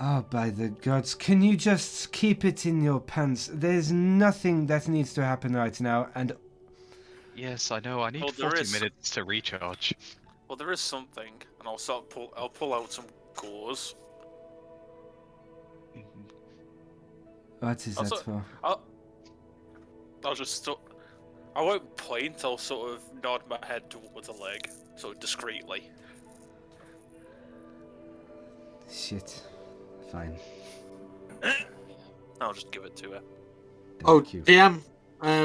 Oh, by the gods, can you just keep it in your pants? There's nothing that needs to happen right now, and... Yes, I know. I need 40 minutes to recharge. Well, there is something, and I'll pull out some gauze. What is that for? I'll just I won't point. I'll sort of nod my head towards a leg, sort of discreetly. Shit. Fine. I'll just give it to her. Thank you. DM,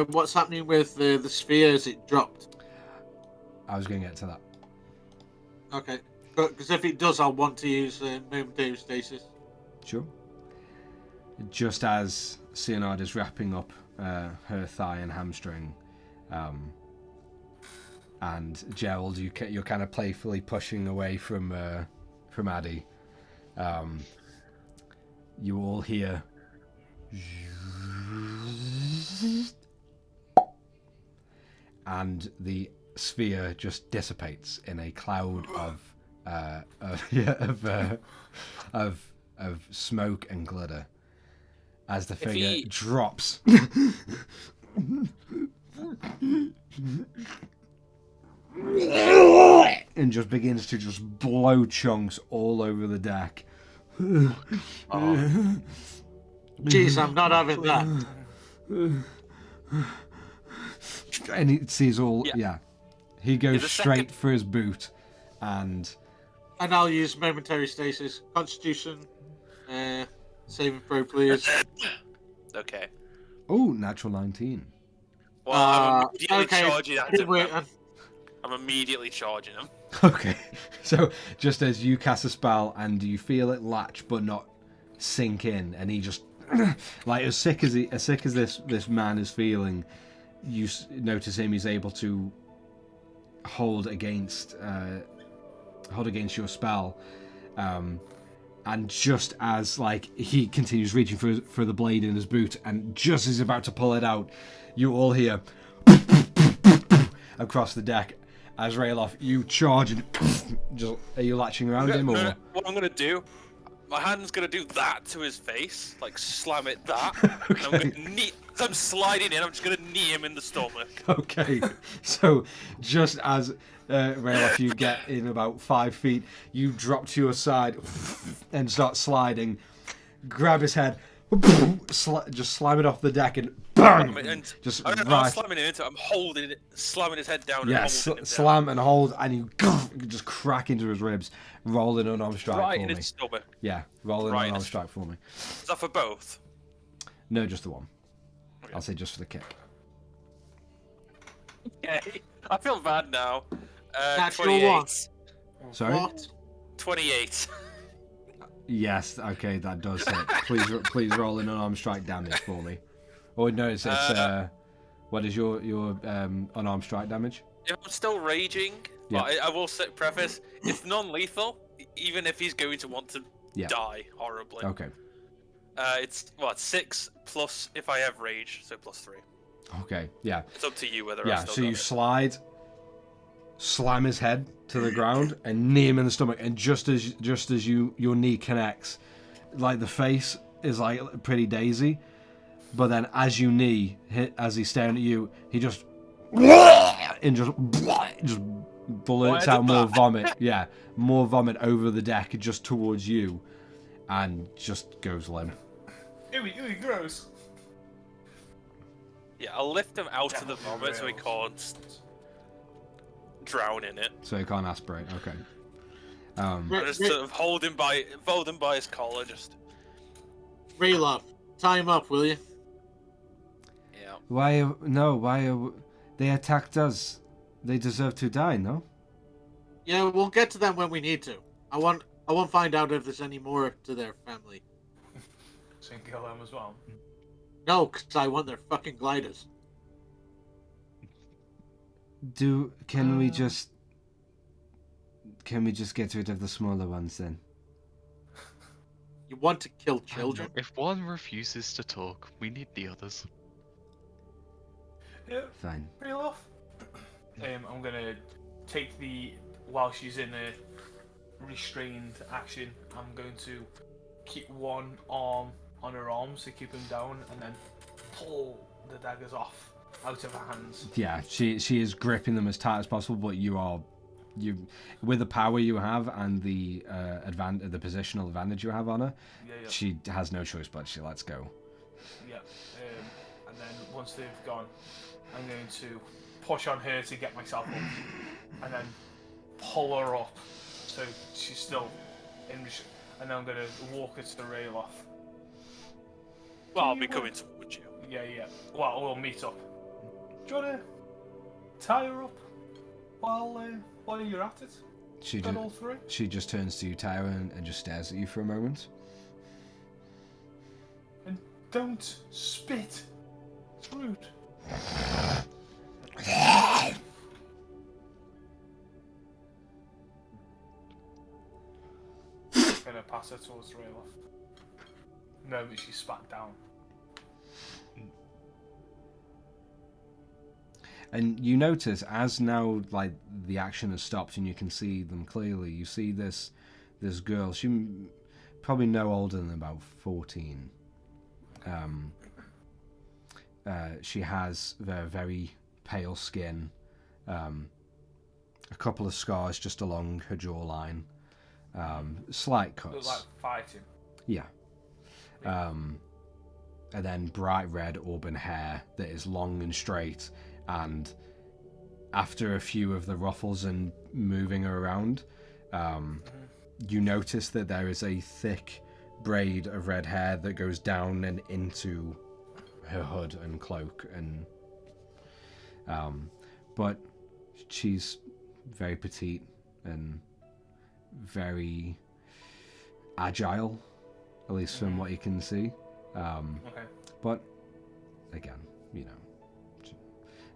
what's happening with the sphere? Is it dropped? I was going to get to that. Okay. Because if it does, I'll want to use momentary stasis. Sure. Just as Leonard is wrapping up her thigh and hamstring, and Gerald, you're kind of playfully pushing away from Addie. You all hear, and the sphere just dissipates in a cloud of smoke and glitter as the figure drops. And just begins to just blow chunks all over the deck. Jeez, I'm not having that. And he sees all, yeah. He goes straight second... for his boot, and I'll use momentary stasis. Constitution, saving throw, please. Okay. Oh, natural 19. Well, I'm immediately okay. charging at him. I'm immediately charging him. Okay, so just as you cast a spell and you feel it latch but not sink in, and he just like as sick as this man is feeling, you notice him. He's able to hold against your spell, and just as like he continues reaching for the blade in his boot, and just as he's about to pull it out, you all hear across the deck. As Rayloff, you charge and just, are you latching around him, or? What I'm gonna do, my hand's gonna do that to his face, like slam it that. Okay. And I'm sliding in, I'm just gonna knee him in the stomach. Okay, so just as Rayloff, you get in about 5 feet, you drop to your side and start sliding, grab his head, just slam it off the deck and bang! Just I'm right. slamming him into it, I'm holding it, slamming his head down. Yeah, and holding him slam down. and hold, and you just crack into his ribs. Roll an unarmed strike Right for in me. his stomach. Yeah, roll an Right in unarmed his- strike for me. Is that for both? No, just the one. Okay. I'll say just for the kick. Okay, I feel bad now. Natural 28. one. Sorry? What? 28. Yes, okay, that does hit. Please roll an unarmed strike damage for me. Oh no, it's what is your unarmed strike damage? If I'm still raging, Yeah. but I will preface, it's non-lethal, even if he's going to want to Yeah. die horribly. Okay. It's 6 plus if I have rage, so +3. Okay, yeah. It's up to you whether I Yeah, still so got you it. slide, slam his head to the ground, and knee him in the stomach, and just as your knee connects, like the face is like pretty daisy. But then as you knee, as he's staring at you, he just and just blurts out more vomit. Yeah, more vomit over the deck just towards you, and just goes limp. Ew, gross. Yeah, I'll lift him out of the vomit so he can't drown in it. So he can't aspirate. Okay. I just sort of hold him by his collar, just. Rayloff, tie him up, will you? Yeah. Why they attacked us? They deserve to die, no? Yeah, we'll get to them when we need to. I want to find out if there's any more to their family. So you can kill them as well. No, because I want their fucking gliders. Can we just get rid of the smaller ones then? You want to kill children? If one refuses to talk, we need the others. Yeah, Fine. real off. I'm gonna take while she's in a restrained action, I'm going to keep one arm on her arms to keep him down, and then pull the daggers off out of her hands. Yeah, she is gripping them as tight as possible, but you with the power you have and the the positional advantage you have on her, Yeah. she has no choice but she lets go. Yeah. And then once they've gone, I'm going to push on her to get myself up, and then pull her up so she's still in. And then I'm going to walk her to the rail off. Well, I'll be coming towards you. Yeah. Well, we'll meet up. Do you want to tie her up while you're at it? All three? She just turns to you, Tyra, and just stares at you for a moment. And don't spit. It's rude. Gonna pass her towards the rail off. No, but she spat down. And you notice as now, like, the action has stopped and you can see them clearly. You see this girl. She probably no older than about 14. She has very pale skin, a couple of scars just along her jawline, slight cuts. Looks like fighting. Yeah. And then bright red auburn hair that is long and straight, and after a few of the ruffles and moving her around, you notice that there is a thick braid of red hair that goes down and into her hood and cloak, and but she's very petite and very agile, at least from what you can see. Okay. But again,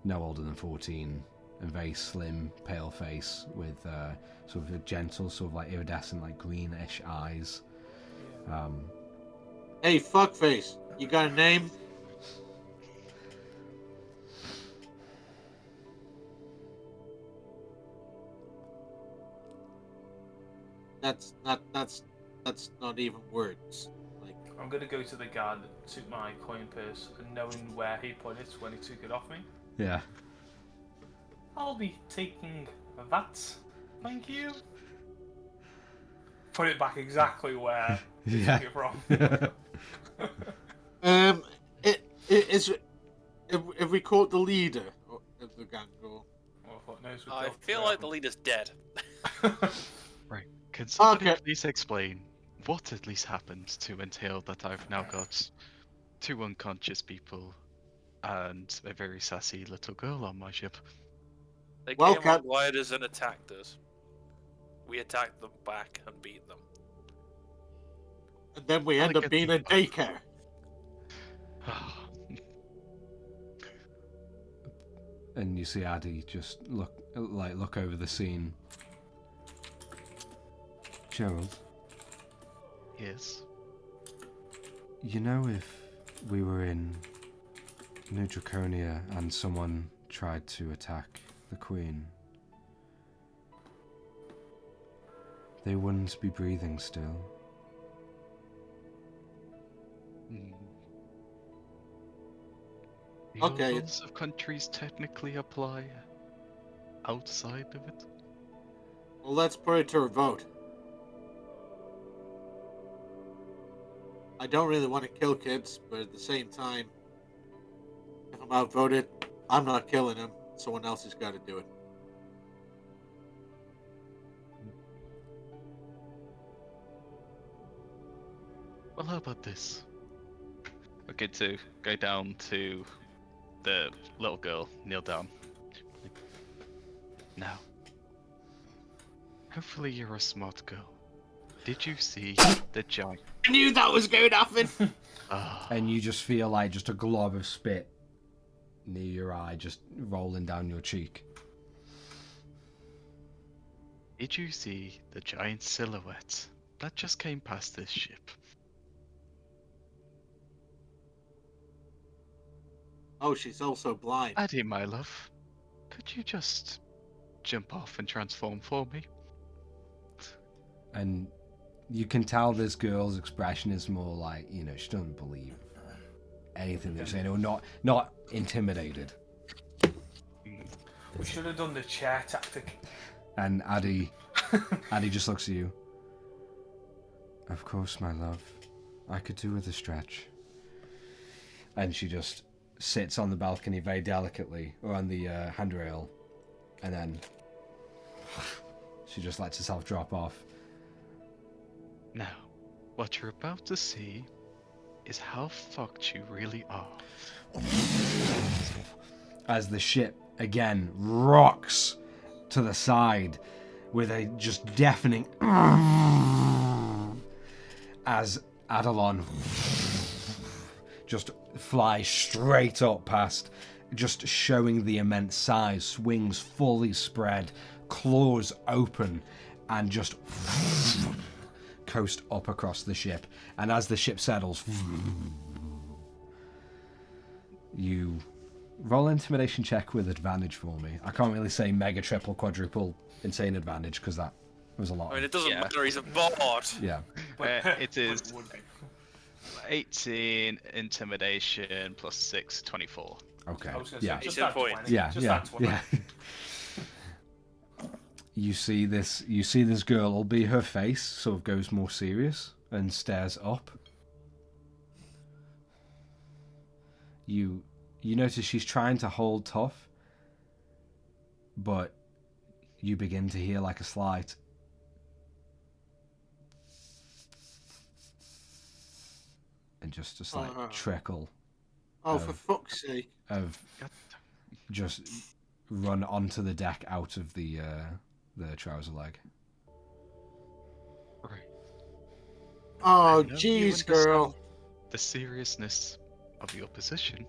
no older than 14, and very slim, pale face with sort of a gentle, sort of like iridescent, like greenish eyes. Hey, fuckface, you got a name? That's not even words. Like, I'm gonna go to the guard that took my coin purse, and knowing where he put it when he took it off me, Yeah. I'll be taking that. Thank you. Put it back exactly where he Yeah. took it from. if we caught the leader of the gang, or Well, what knows I feel like the leader's dead. Right. Can somebody Okay. please explain what at least happened to entail that I've now got 2 unconscious people and a very sassy little girl on my ship? They Well, came on gliders and attacked us. We attacked them back and beat them. and then we end up being in daycare. And you see Addy just look over the scene. Gerald, Yes. if we were in New Draconia and someone tried to attack the Queen, they wouldn't be breathing still. Hmm. The Okay. laws of countries technically apply outside of it. Well, let's put it to a vote. I don't really want to kill kids, but at the same time, if I'm outvoted, I'm not killing him. Someone else has got to do it. Well, how about this? We're good to go down to the little girl, kneel down. Now, hopefully you're a smart girl. Did you see the giant? I knew that was going to happen. And you just feel like just a glob of spit near your eye, just rolling down your cheek. Did you see the giant silhouette that just came past this ship? Oh, she's also blind. Addie, my love, could you just jump off and transform for me? And you can tell this girl's expression is more like, you know, she doesn't believe anything they're saying, or not intimidated. We should have done the chair tactic. And Addie just looks at you. Of course, my love. I could do with a stretch. And she just sits on the balcony very delicately, or on the handrail, and then she just lets herself drop off. Now, what you're about to see is how fucked you really are. As the ship again rocks to the side with a just deafening as Adalon just flies straight up past, just showing the immense size, wings fully spread, claws open, and just coast up across the ship. And as the ship settles, you roll an intimidation check with advantage for me. I can't really say mega, triple, quadruple insane advantage because that was a lot. I mean, it doesn't matter, he's a bard. Yeah. It is 18 intimidation plus 6, 24. Okay. I was gonna say, Yeah. just It's that a point. 20. Yeah. Just Yeah. that 20. Yeah. You see this girl, albeit her face sort of goes more serious and stares up. You notice she's trying to hold tough, but you begin to hear like a slight and just a slight trickle Oh, for fuck's sake. of just run onto the deck out of the trouser leg. Right. Oh, I know you jeez, girl. understand the seriousness of your position.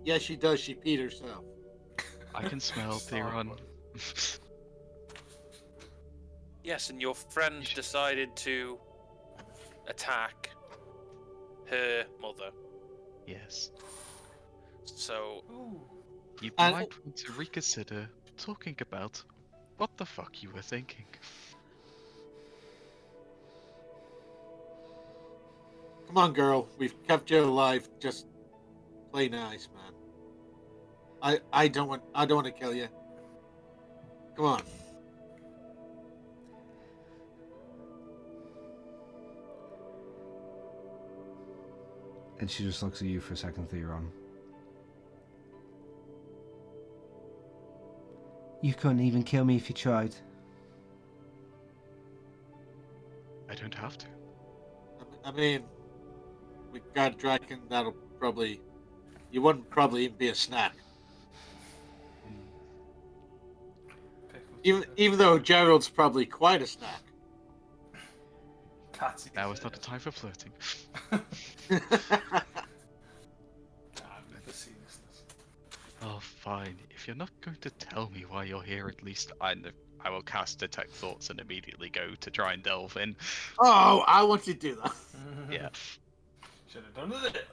Yeah, she does. She peed herself. I can smell Theron. Yes, and your friend decided to attack her mother. Yes. So, Ooh. You And- might want to reconsider talking about what the fuck you were thinking. Come on, girl. We've kept you alive. Just play nice, man. I don't want to kill you. Come on. And she just looks at you for a second, Theron. You couldn't even kill me if you tried. I don't have to. I mean, we got a dragon that'll probably. You wouldn't probably even be a snack. Even though Gerald's probably quite a snack. That's Now is not the time for flirting. I've never seen this. Oh, fine. If you're not going to tell me why you're here, at least I will cast Detect Thoughts and immediately go to try and delve in. Oh, I want you to do that. Yeah. Should have done it earlier.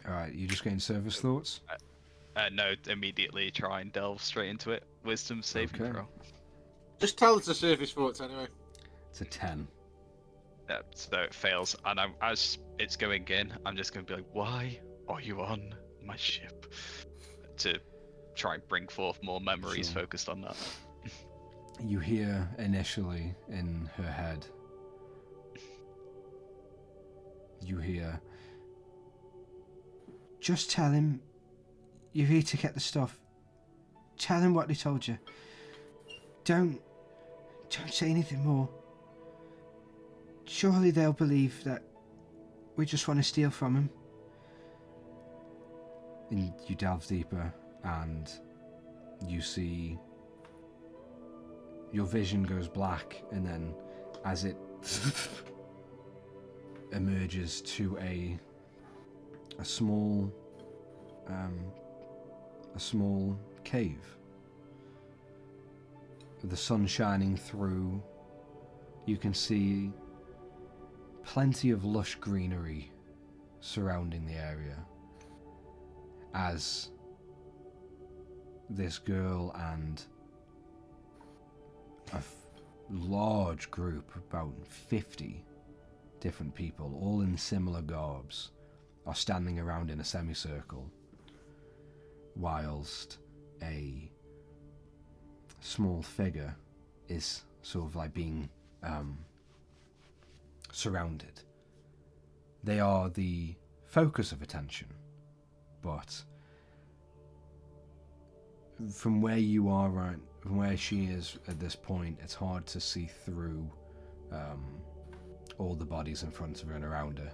Alright, you just getting service thoughts? No, immediately try and delve straight into it. Wisdom saving Okay. throw. Just tell us the surface thoughts anyway. It's a 10. So it fails, and as it's going in, I'm just going to be like, "Why are you on my ship?" To try and bring forth more memories Sure. focused on that. You hear initially in her head, you hear, "Just tell him you're here to get the stuff. Tell him what they told you. Don't say anything more. Surely they'll believe that we just want to steal from him." And you delve deeper, and you see your vision goes black, and then as it emerges to a small cave, with the sun shining through. You can see plenty of lush greenery surrounding the area as this girl and a large group, about 50 different people, all in similar garbs, are standing around in a semicircle, whilst a small figure is sort of like being surrounded. They are the focus of attention, but from where you are, right, from where she is at this point, it's hard to see through all the bodies in front of her and around her.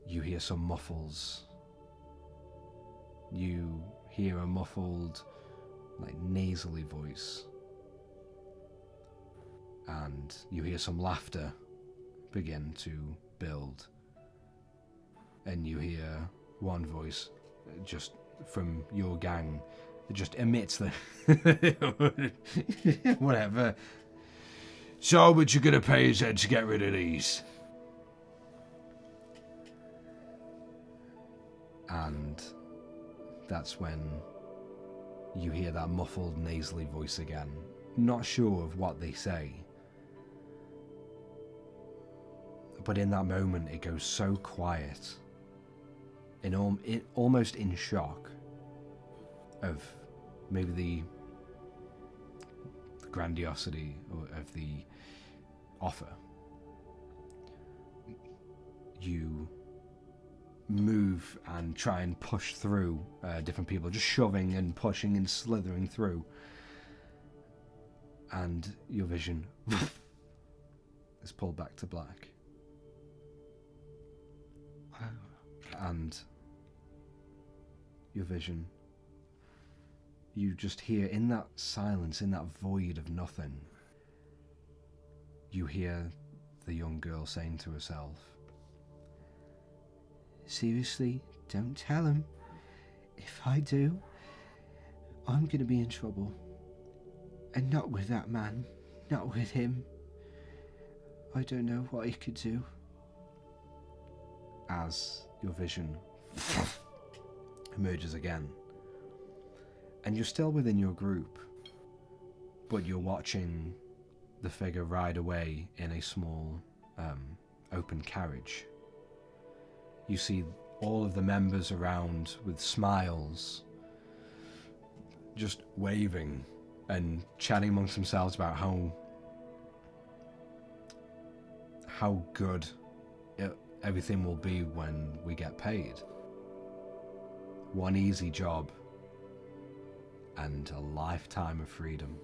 You hear some muffles. You hear a muffled, like, nasally voice, and you hear some laughter begin to build, and you hear one voice just from your gang. It just emits the whatever. "So much you're gonna pay his head to get rid of these?" And that's when you hear that muffled, nasally voice again. Not sure of what they say, but in that moment it goes so quiet, almost in shock of maybe the grandiosity of the offer. You move and try and push through different people, just shoving and pushing and slithering through, and your vision is pulled back to black. And your vision, you just hear in that silence, in that void of nothing, you hear the young girl saying to herself, "Seriously, don't tell him. If I do, I'm gonna be in trouble. And not with that man, not with him. I don't know what he could do." As your vision emerges again, and you're still within your group, but you're watching the figure ride away in a small open carriage. You see all of the members around with smiles, just waving and chatting amongst themselves about how good everything will be when we get paid. One easy job and a lifetime of freedom.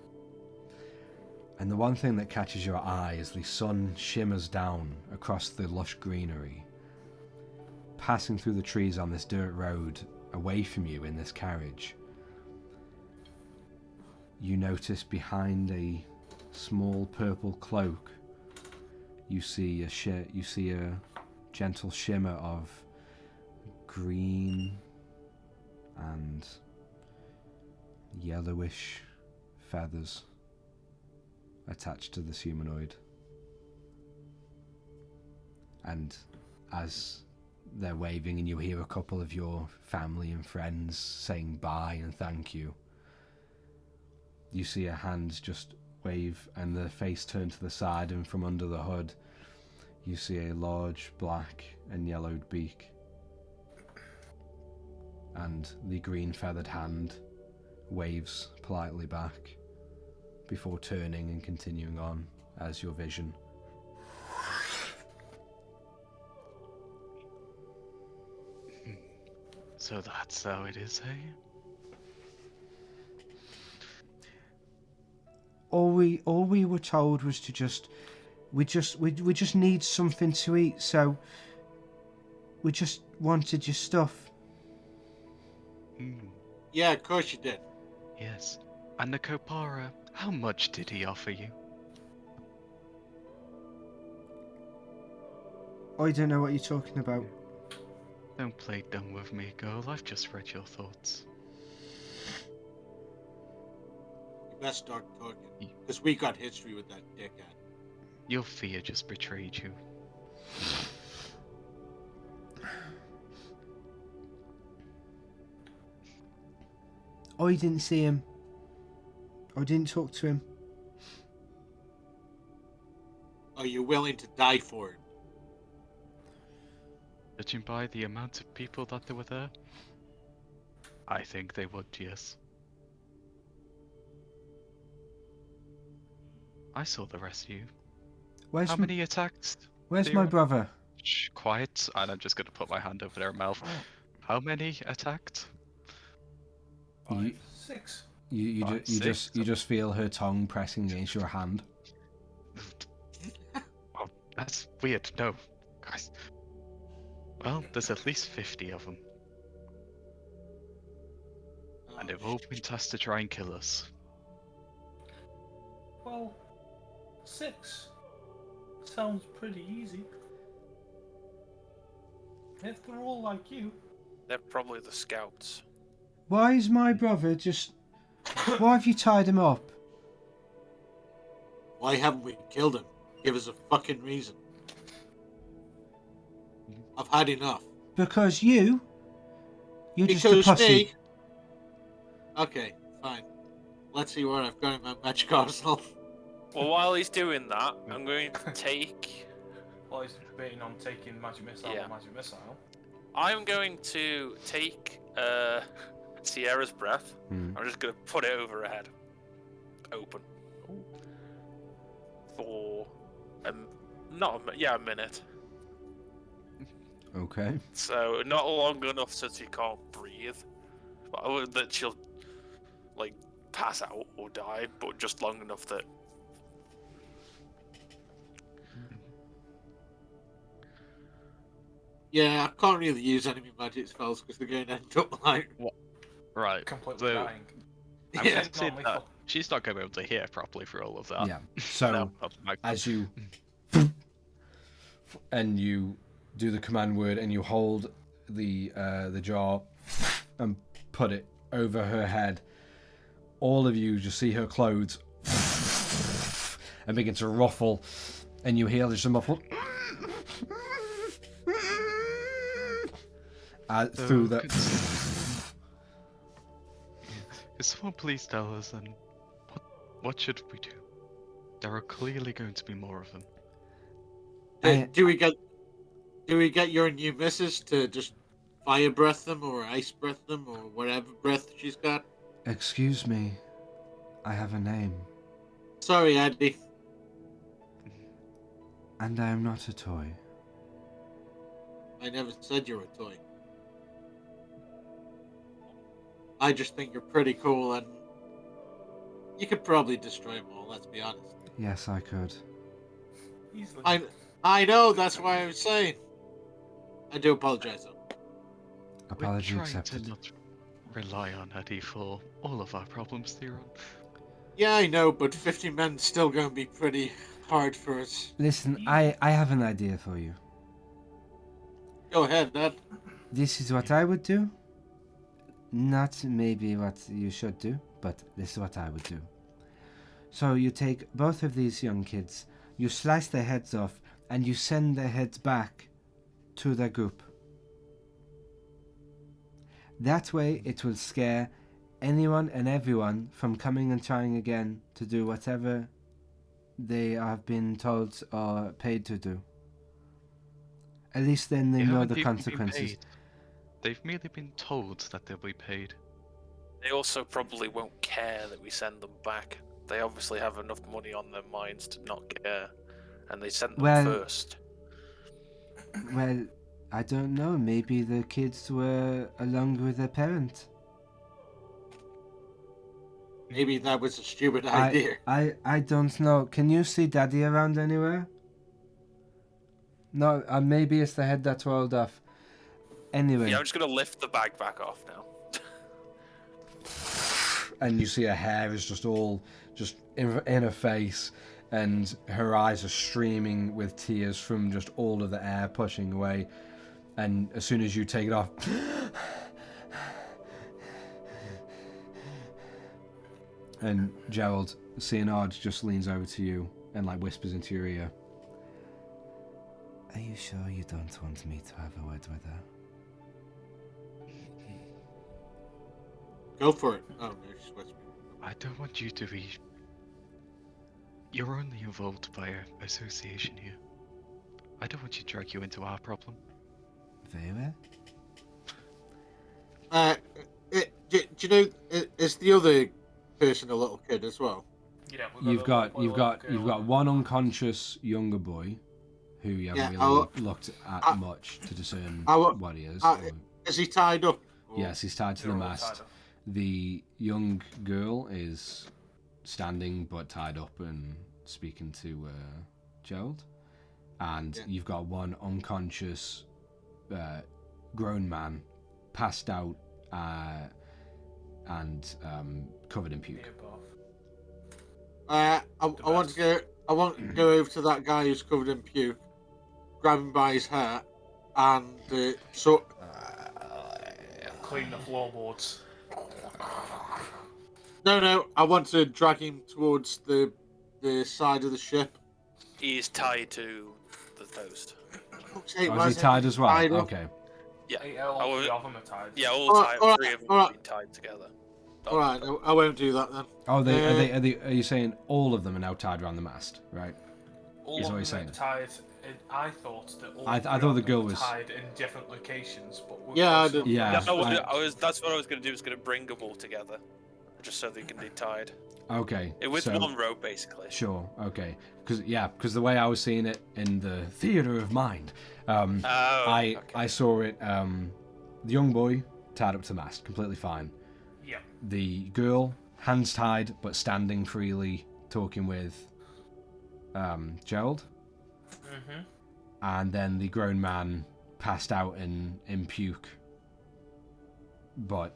And the one thing that catches your eye as the sun shimmers down across the lush greenery, passing through the trees on this dirt road away from you in this carriage, you notice behind a small purple cloak, you see a gentle shimmer of green and yellowish feathers attached to this humanoid. And as they're waving and you hear a couple of your family and friends saying bye and thank you, you see a hand just wave and the face turned to the side, and from under the hood you see a large black and yellowed beak, and the green feathered hand waves politely back before turning and continuing on as your vision. So that's how it is, eh? All we were told was to we just need something to eat, so we just wanted your stuff. Yeah, of course you did. Yes. And the Kopara, how much did he offer you? I don't know what you're talking about. Don't play dumb with me, girl. I've just read your thoughts. You best start talking. Because we got history with that dickhead. Your fear just betrayed you. I didn't see him. I didn't talk to him. Are you willing to die for it? Judging by the amount of people that were there, I think they would, yes. I saw the rest of you. How many attacks? Where's my brother? Shh, quiet, and I'm just going to put my hand over their mouth. How many attacked? 5, 6. You just feel her tongue pressing against your hand. Oh, that's weird. No, guys. Well, there's at least 50 of them. And they've all been tasked to try and kill us. Well, 6 sounds pretty easy. If they're all like you. They're probably the scouts. Why is my brother just... Why have you tied him up? Why haven't we killed him? Give us a fucking reason. I've had enough. Because you're just a Because pussy. me. Okay, fine. Let's see what I've got in my magic arsenal. Well, while he's doing that, I'm going to take... While he's debating on taking magic missile Yeah. or magic missile. I'm going to take Sierra's breath. I'm just going to put it over her head. Open. For a minute. Okay. So not long enough so she can't breathe. But that she'll like pass out or die, but just long enough that. Yeah, I can't really use enemy magic spells because they're going to end up like... Right. Completely So, dying. I'm Yeah. guessing Not that lethal. she's not going to be able to hear properly for all of that. Yeah. So No, that's my- as you and you do the command word and you hold the jar and put it over her head, all of you just see her clothes and begin to ruffle, and you hear just a muffled through the. Could someone please tell us then, what should we do? There are clearly going to be more of them. Do we get your new missus to just fire breath them or ice breath them or whatever breath she's got? Excuse me, I have a name, Sorry, Andy. and I am not a toy. I never said you were a toy. I just think you're pretty cool and you could probably destroy them all, let's be honest. Yes, I could. Easily. I know, that's why I was saying. I do apologize though. Apology We're trying accepted. to not rely on Eddie for all of our problems, Theron. Yeah, I know, but 50 men's still going to be pretty hard for us. Listen, I have an idea for you. Go ahead, Dad. This is what I would do. Not maybe what you should do, but this is what I would do. So you take both of these young kids, you slice their heads off, and you send their heads back to their group. That way it will scare anyone and everyone from coming and trying again to do whatever they have been told or paid to do. At least then they know haven't the even been consequences. paid. They've merely been told that they'll be paid. They also probably won't care that we send them back. They obviously have enough money on their minds to not care, and they sent them Well- first. Well, I don't know. Maybe the kids were along with their parent. Maybe that was a stupid idea. I don't know. Can you see Daddy around anywhere? No, maybe it's the head that's rolled off. Anyway. Yeah, I'm just gonna lift the bag back off now. And you see her hair is just all just in her face, and her eyes are streaming with tears from just all of the air pushing away. And as soon as you take it off, and Gerald, seeing Arj, just leans over to you and like whispers into your ear, "Are you sure you don't want me to have a word with her?" Go for it. Oh, no, she's whispering. I don't want you to be. You're only involved by association here. I don't want you to drag you into our problem. Very well. Do you know, is the other person a little kid as well? Yeah, You've got one unconscious younger boy, who you haven't Yeah, really looked at much to discern what he is. Is he tied up? Or- Yes, he's tied to the mast. The young girl is standing but tied up and speaking to Gerald. And you've got one unconscious grown man, passed out and covered in puke. I want to go over to that guy who's covered in puke, grab him by his hair, and clean the floorboards. No, I want to drag him towards the side of the ship. He is tied to the post. Is he tied as well? Okay. Yeah. All three of them are tied. Yeah, all three of them have been tied together. All right, I won't do that then. Oh, are you saying all of them are now tied around the mast, right? All Is of what them you're are saying. tied. I thought that all I three thought of the them girl were was tied in different locations, but Yeah, I close did. enough. Yeah. That's what I was going to do. Was going to bring them all together, just so they can be tied. Okay. With one rope, basically. Sure. Okay. Because the way I was seeing it in the theater of mind, I saw it. The young boy tied up to the mast, completely fine. Yeah. The girl, hands tied but standing freely, talking with Gerald. Mm-hmm. And then the grown man passed out in puke, but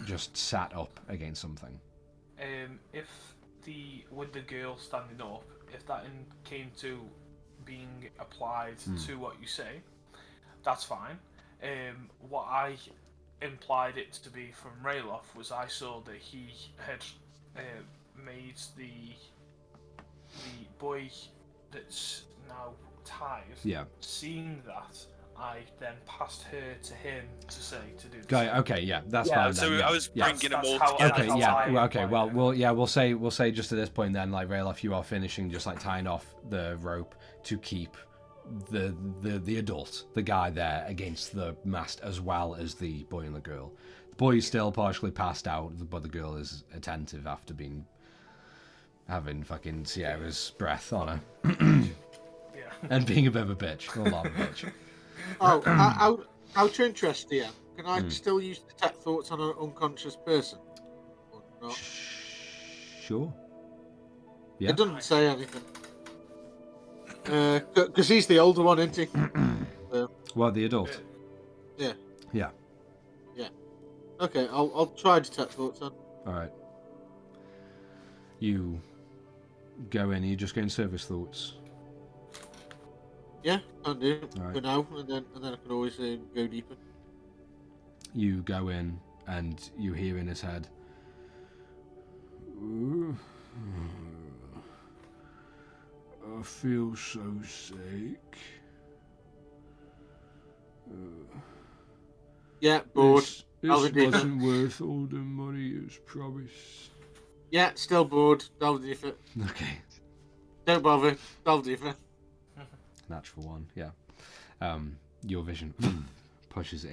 just sat up against something. With the girl standing up, if that came to being applied to what you say, that's fine. What I implied it to be from Rayloff was I saw that he had made the boy that's now tied. Yeah. Seeing that, I then passed her to him to say to do. Okay, yeah, that's fine. So then, I was bringing them all how- together. Okay, that's how yeah, I okay. implied Well, it. we'll say just at this point then, like Rayloff, you are finishing just like tying off the rope to keep the adult, the guy there, against the mast as well as the boy and the girl. The boy is still partially passed out, but the girl is attentive after having fucking Sierra's breath on her Yeah. and being a bit of a bitch, a lot of a bitch. Oh, out of interest, Ian, can I still use detect thoughts on an unconscious person? Or not? Sure. Yeah. It doesn't say anything. Because he's the older one, isn't he? Well, the adult. Yeah. Yeah. Okay, I'll try detect thoughts then. All right. You go in. You just go in service thoughts. Yeah, can do. Alright. For now, and then I can always go deeper. You go in and you hear in his head. I feel so sick. Yeah, bored. This I'll do that. wasn't worth all the money it was promised. Yeah, still bored. Delve deeper. Okay. Don't bother. Don't even. Natural one, yeah. Your vision pushes it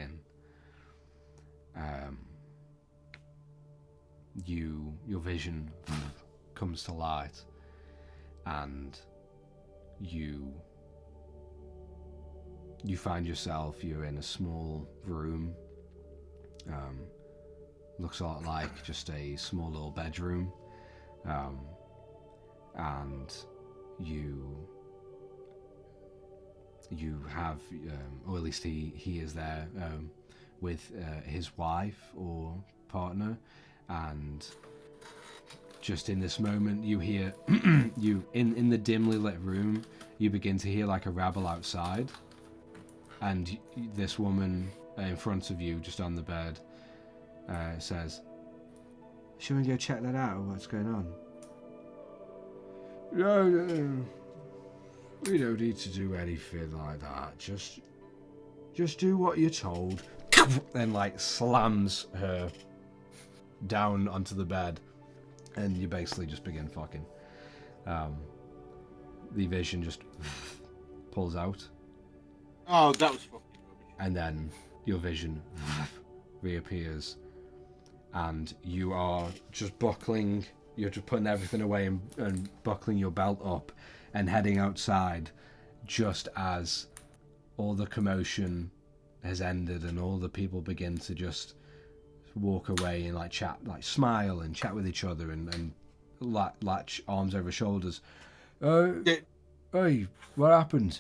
in. Your vision comes to light, and you find yourself. You're in a small room. Looks a lot like just a small little bedroom, and you have, or at least he is there with his wife or partner, and just in this moment you hear you in the dimly lit room, you begin to hear like a rabble outside, and this woman in front of you just on the bed says, "Should we go check that out? What's going on?" No, we don't need to do anything like that. Just do what you're told. Then like slams her down onto the bed, and you basically just begin fucking. The vision just pulls out, Oh, that was fucking rubbish. and then your vision reappears, and you are just buckling. You're just putting everything away and buckling your belt up and heading outside, just as all the commotion has ended and all the people begin to just walk away and like chat, like smile and chat with each other and latch arms over shoulders. Hey, what happened?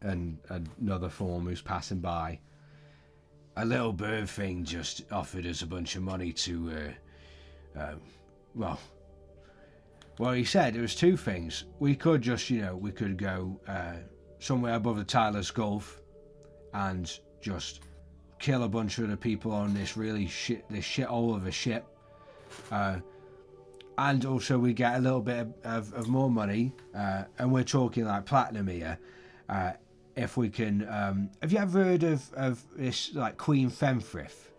And another form who's passing by. A little bird thing just offered us a bunch of money to, well, he said it was two things. We could just, we could go somewhere above the Tyler's Gulf and just kill a bunch of the people on this shithole of a ship. And also we get a little bit of more money, and we're talking like platinum here. If we can, have you ever heard of this like Queen Femfrith?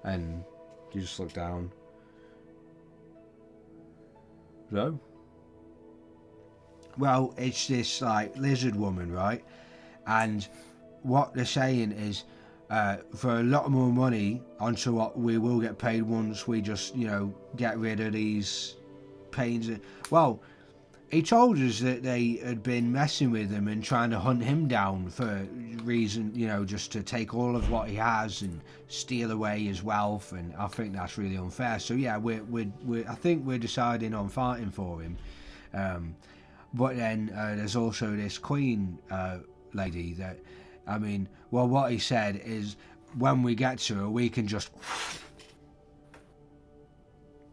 And you just look down. No? Well, it's this like lizard woman, right? And what they're saying is, for a lot more money onto what we will get paid once we just, get rid of these pains. Well, he told us that they had been messing with him and trying to hunt him down for reason, just to take all of what he has and steal away his wealth, and I think that's really unfair. So yeah, I think we're deciding on fighting for him. But then there's also this queen lady that, what he said is when we get to her, we can just.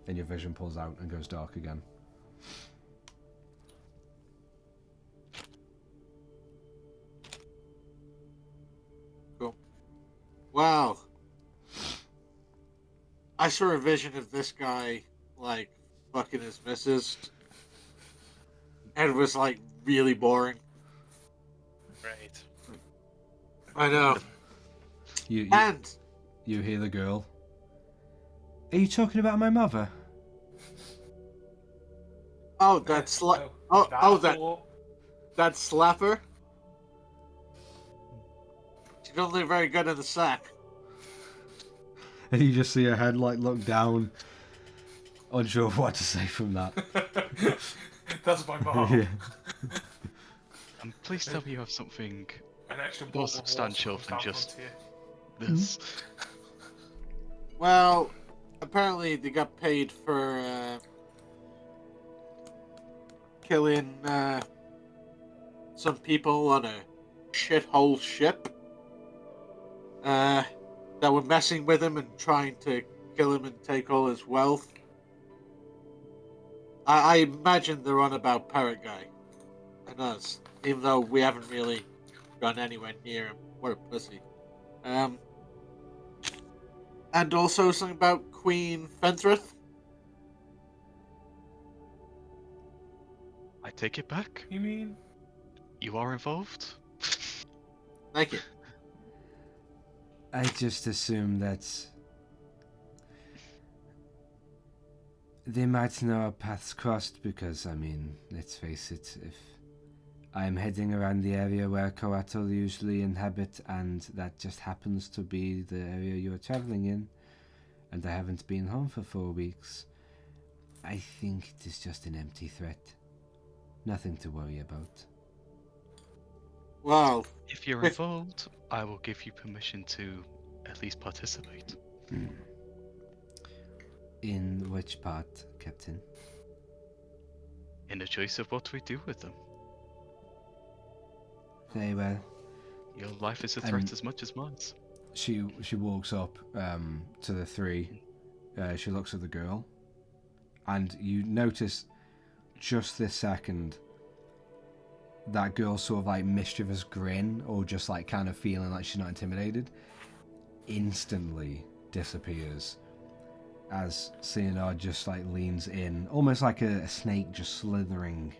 And your vision pulls out and goes dark again. Cool. Wow. I saw a vision of this guy, like, fucking his missus. And it was, like, really boring. Right. I know. You hear the girl. Are you talking about my mother? Oh, that slapper. She don't look very good in the sack. And you just see her head like look down, unsure of what to say from that. That's my mom. Yeah. And please tell me you have something An extra more bottle of substantial water than comes down just front this. Well, apparently they got paid for killing some people on a shithole ship that were messing with him and trying to kill him and take all his wealth. I imagine they're on about Parrot Guy and us, even though we haven't really gone anywhere near him. What a pussy. And also something about Queen Fenthrith. I take it back. You mean? You are involved. Thank you. I just assume They might know our paths crossed because, I mean, let's face it, if I'm heading around the area where Coatl usually inhabit and that just happens to be the area you're travelling in, and I haven't been home for 4 weeks, I think it is just an empty threat. Nothing to worry about. Well, If you're If- involved, I will give you permission to at least participate. In which part, Captain? In the choice of what we do with them. Very well. Your life is a threat And- as much as mine. She walks up to the three. She looks at the girl, and you notice just this second that girl's sort of like mischievous grin, or just like kind of feeling like she's not intimidated, instantly disappears as Cyanide just like leans in, almost like a snake just slithering,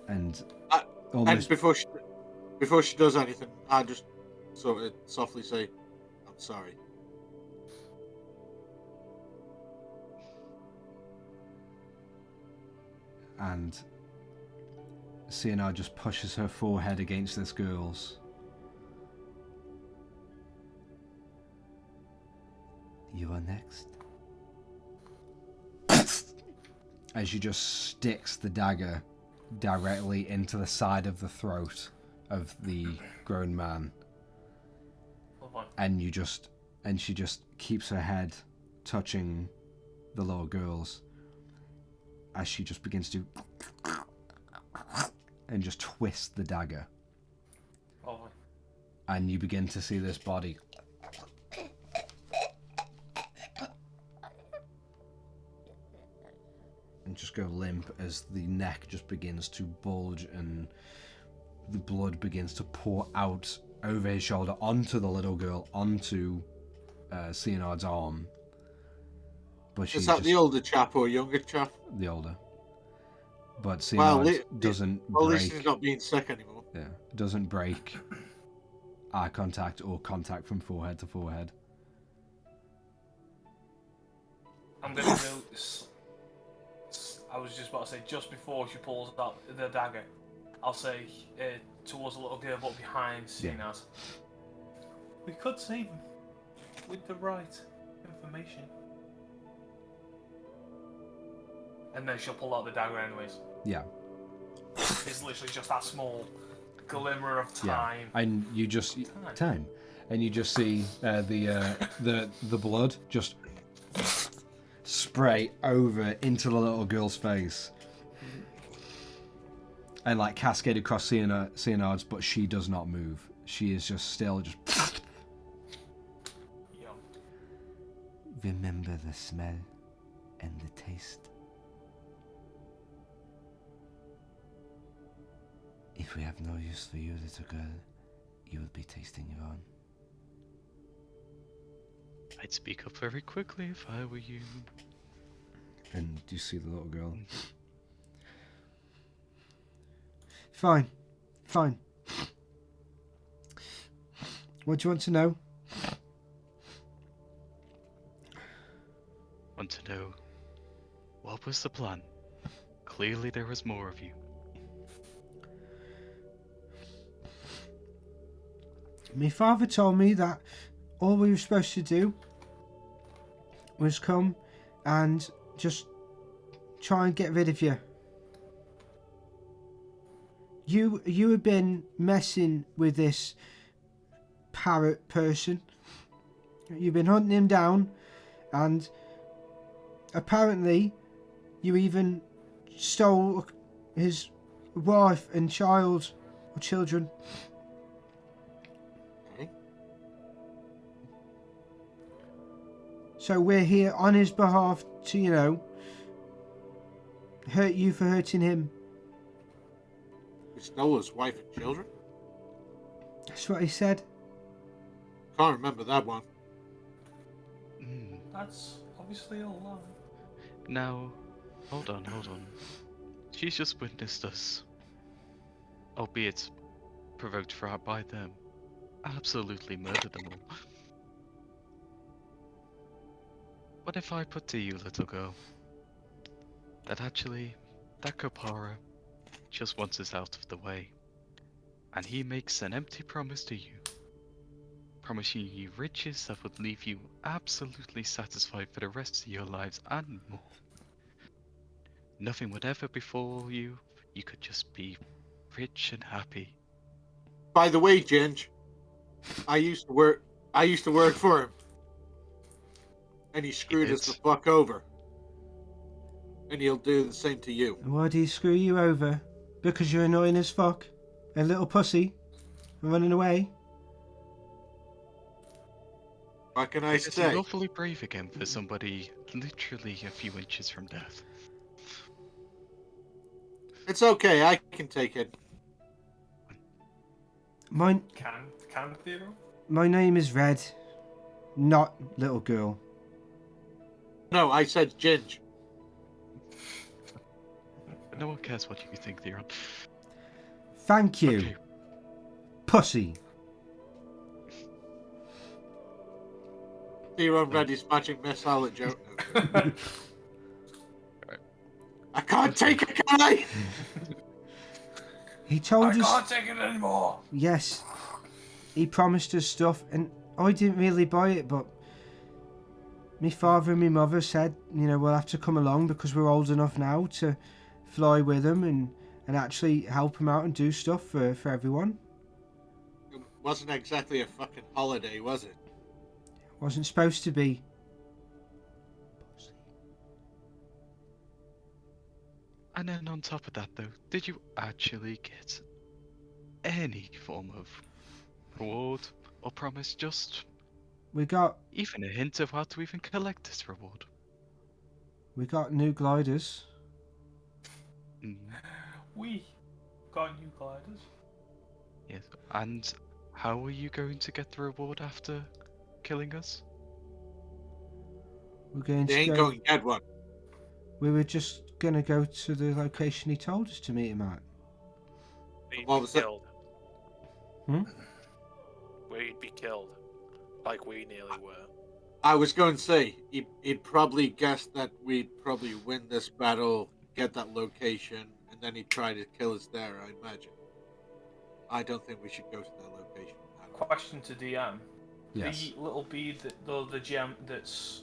and and almost before she does anything, I just sort of softly say, "I'm sorry." and Cyanide just pushes her forehead against this girl's. You are next. As she just sticks the dagger directly into the side of the throat of the grown man, and she just keeps her head touching the little girl's as she just begins to and just twist the dagger, and you begin to see this body and just go limp as the neck just begins to bulge and the blood begins to pour out over his shoulder onto the little girl, onto Cyanide's arm. But Is that the older chap or younger chap? The older. But Well, Cyanide doesn't at least break. he's not being sick anymore. Yeah, doesn't break eye contact or contact from forehead to forehead. I'm gonna go. I was just about to say, just before she pulls out the dagger, I'll say towards the little girl, but behind Cyanide. We could save him with the right information. And then she'll pull out the dagger anyways. Yeah. It's literally just that small glimmer of Yeah. time. And you just time, and you just see the blood just spray over into the little girl's face, and like cascade across Cyanide's, but she does not move. She is just still, just. Yeah. Remember the smell and the taste. If we have no use for you, little girl, you will be tasting your own. I'd speak up very quickly if I were you. And you see the little girl. Fine. Fine. What do you want to know? Want to know what was the plan? Clearly there was more of you. My father told me that all we were supposed to do was come and just try and get rid of you. You have been messing with this parrot person. You've been hunting him down, and apparently you even stole his wife and child or children. So we're here on his behalf to, hurt you for hurting him. He stole his wife and children? That's what he said. Can't remember that one. That's obviously a lie. Now, hold on. She's just witnessed us, albeit provoked by them, absolutely murder them all. What if I put to you, little girl, that actually, that Kopara just wants us out of the way, and he makes an empty promise to you, promising you riches that would leave you absolutely satisfied for the rest of your lives and more. Nothing would ever befall you, you could just be rich and happy. By the way, Ginge, I used to work for him, and he screwed us the did? fuck over. And he'll do the same to you. Why do you screw you over? Because you're annoying as fuck? A little pussy? And running away? What can I Because he's say? awfully brave again for somebody literally a few inches from death. It's okay, I can take it. My Can Theodore? name is Red, not little girl. No, I said Ginge. But no one cares what you think, Theron. Thank you, Okay, pussy. Zero Ready's matching missile at Joe. I can't take it, can I? He told I us. can't take it anymore. Yes, he promised us stuff, and I didn't really buy it. But my father and my mother said, we'll have to come along because we're old enough now to fly with him and actually help him out and do stuff for everyone. It wasn't exactly a fucking holiday, was it? Wasn't supposed to be. and then on top of that though, did you actually get any form of reward or promise? Just We got even a hint of how to even collect this reward? new gliders. Mm, We got new gliders. yes. And how are you going to get the reward after killing us? We're going They to ain't go. going to get one. We were just gonna go to the location he told us to meet him at. We'd What be was it? killed. Hmm? We'd be killed. Like we nearly were. I was going to say, he'd probably guess that we'd probably win this battle, get that location, and then he'd try to kill us there, I imagine. I don't think we should go to that location. Question to DM. Yes. The little bead, the gem that's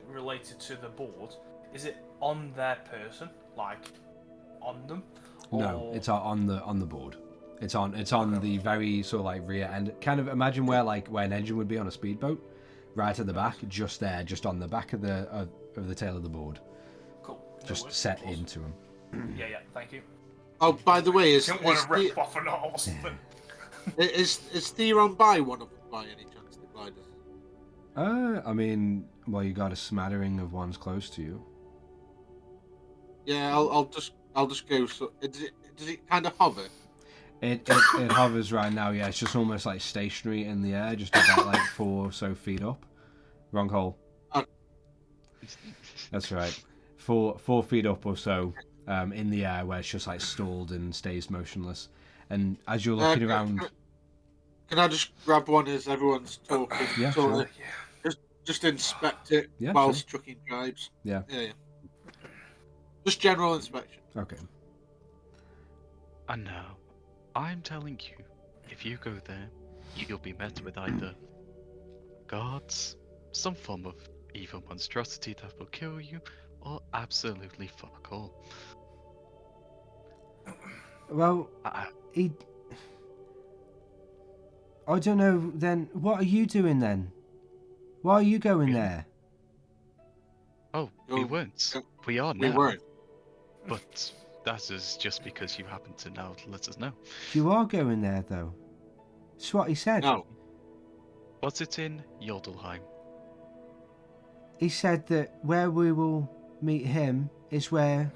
related to the board, is it on their person, like on them? No, Or- it's on the board. It's on Okay. the very sort of like rear end. Kind of imagine where an engine would be on a speedboat, right at the back, just there, just on the back of the tail of the board, Cool. No just worries. set Awesome. into them. Yeah, thank you. Oh, by the way, is Didn't want to rip off or not or something. Theron by one of them by any chance, the gliders? I mean, well, you got a smattering of ones close to you. Yeah, I'll just go. So, does it kind of hover? It hovers right now. Yeah, it's just almost like stationary in the air, just about like 4 or so feet up. Wrong hole. Oh. That's right. 4 feet up or so in the air, where it's just like stalled and stays motionless. And as you're looking around, Can I just grab one as everyone's talking? Yeah, sort sure. of just inspect it Yeah, whilst trucking drives. Yeah. Yeah. Just general inspection. okay. And now, I'm telling you, if you go there, you'll be met with either guards, some form of evil monstrosity that will kill you, or absolutely fuck all. Well, I don't know. Then what are you doing then? Why are you going there? Oh, we Oh, weren't. yeah. We are We now. weren't. But that is just because you happen to now let us know. You are going there though. That's what he said. No. Was it in Jodelheim? He said that where we will meet him is where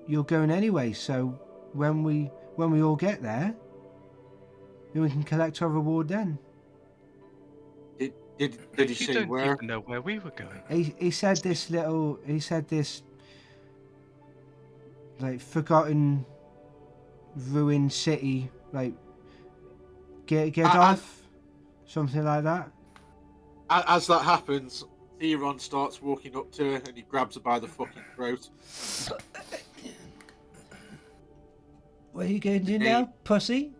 you're going anyway. So when we all get there, then we can collect our reward then. Did he You say don't where? even know where we were going. He said this like forgotten ruined city, like Gedolf, something like that. As that happens, Theron starts walking up to her and he grabs her by the fucking throat. What are you going to do Hey. now, pussy?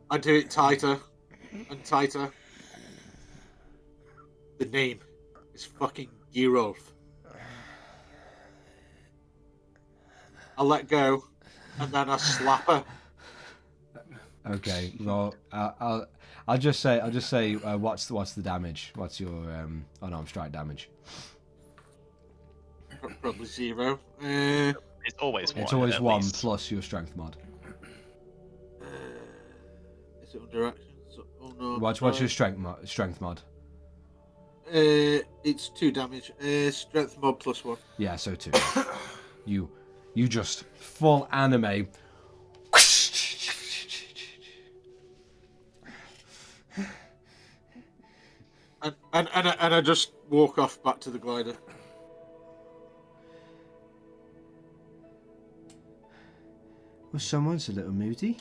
I do it tighter and tighter. The name is fucking Gerolf. I let go, and then I slap her. Okay, well, I'll just say, what's the damage? What's your unarmed strike damage? Probably 0. It's always one. It's always at 1 least. plus your strength mod. Is it under actions? Oh no. What's your strength mod? It's 2 damage. Strength mod plus 1. Yeah, so 2. You just full anime. And I just walk off back to the glider. Well, someone's a little moody.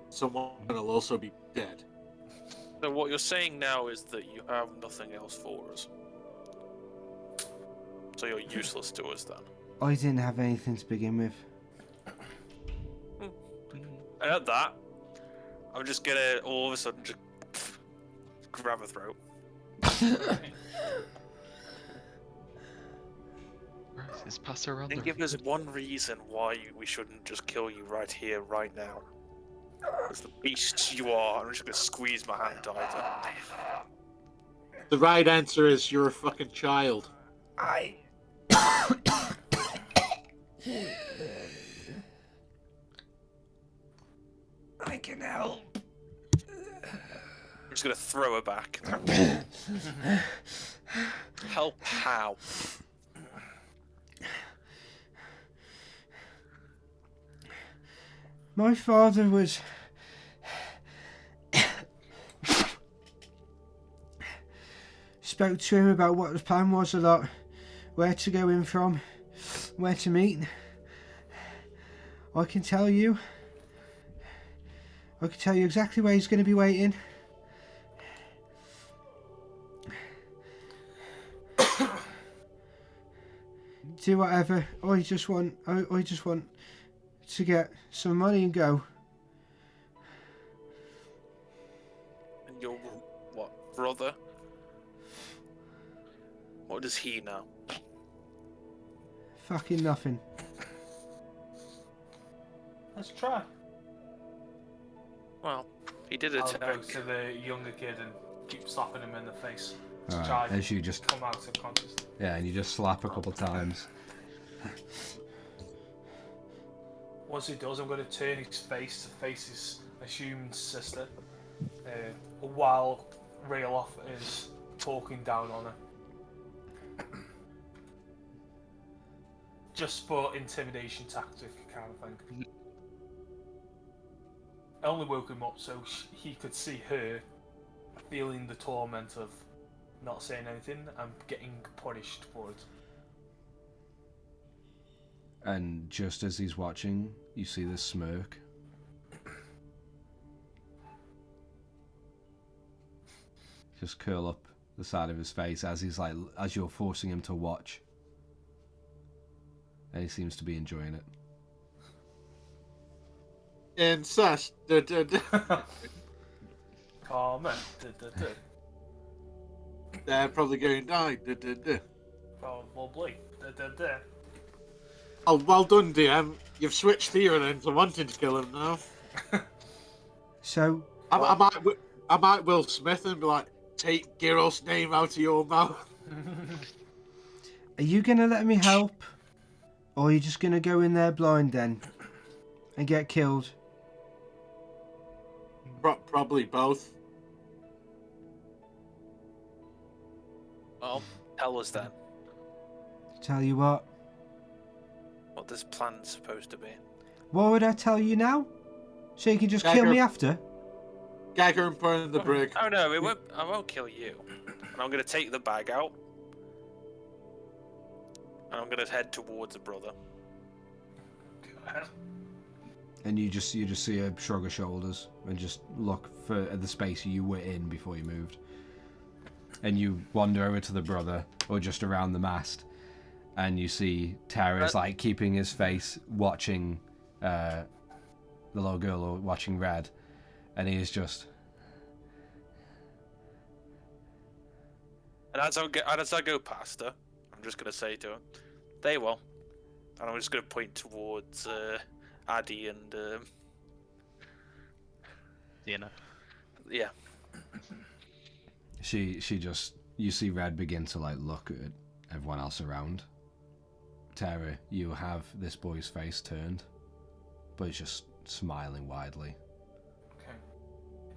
Someone will also be dead. So what you're saying now is that you have nothing else for us. So you're useless to us then. I didn't have anything to begin with. And at that, I'm just gonna all of a sudden just grab her throat. Right, just pass her around And the give us one reason why we shouldn't just kill you right here, right now. As the beast you are, I'm just gonna squeeze my hand tighter. The right answer is you're a fucking child. I can help. I'm just gonna throw her back. Help how? My father was spoke to him about what the plan was a lot, where to go in from, where to meet. I can tell you exactly where he's going to be waiting. Do whatever. I just want to get some money and go. And your what, brother? What does he know? Fucking nothing. Let's try. Well, he did I'll attack. go to the younger kid and keep slapping him in the face. To Alright, try as you just come out of consciousness. yeah, and you just slap a couple times. Once he does, I'm going to turn his face to face his assumed sister, while Rayloff is talking down on her. Just for intimidation tactic kind of thing. I only woke him up so he could see her feeling the torment of not saying anything and getting punished for it. And just as he's watching, you see this smirk. Just curl up the side of his face as as you're forcing him to watch. And he seems to be enjoying it. Incest. Comment. They're probably going to die. Probably. Oh, well done, DM. You've switched Theron into wanting to kill him now. So I might Will Smith and be like, take Geralt's name out of your mouth. are you gonna let me help? Or are you just gonna go in there blind then? And get killed? Probably both. Well, tell us then Tell you what. what this plan's supposed to be. What would I tell you now? So you can just kill Dagger. me after? Gag her and put her in the brig. Oh no, I won't kill you. And I'm gonna take the bag out. And I'm gonna head towards the brother. And you just see a shrug of shoulders and just look at the space you were in before you moved. And you wander over to the brother, or just around the mast, and you see Tara's like keeping his face, watching the little girl, or watching Red, and he is just. And as I go past her, I'm just gonna say to her, "There you are," and I'm just gonna point towards Addy and Dina. yeah. She just, you see Red begin to like look at everyone else around. Tara, you have this boy's face turned, but he's just smiling widely. Okay.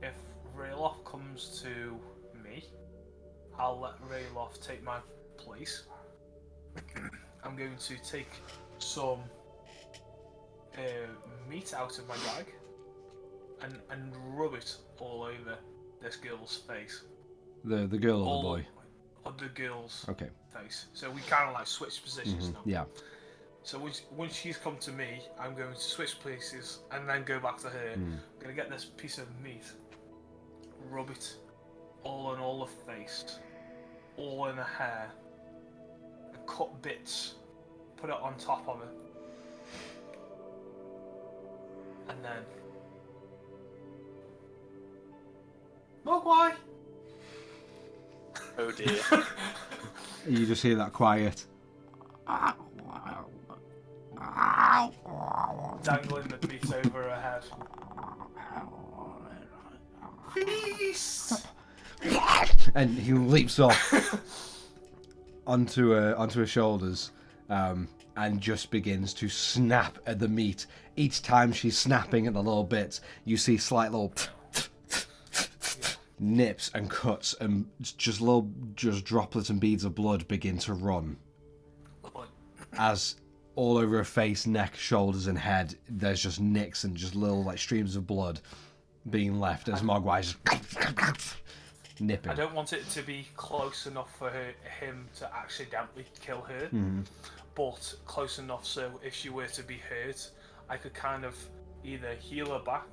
If Rayloff comes to me, I'll let Rayloff take my place. I'm going to take some meat out of my bag and rub it all over this girl's face. The girl or the boy? Of the girl's Okay. face. So we kind of like switch positions now. Yeah. So once she's come to me, I'm going to switch places and then go back to her. I'm going to get this piece of meat, rub it all on all the face, all in the hair, and cut bits, put it on top of it. And then... Mogwai! Oh dear. You just hear that quiet. Dangling the meat over her head. Feast! And he leaps off onto her shoulders, and just begins to snap at the meat. Each time she's snapping at the little bits, you see slight little nips and cuts, and just droplets and beads of blood begin to run. As all over her face, neck, shoulders, and head, there's just nicks and just little like streams of blood being left as Mogwai's nipping. I don't want it to be close enough for him to accidentally kill her, but close enough so if she were to be hurt, I could kind of either heal her back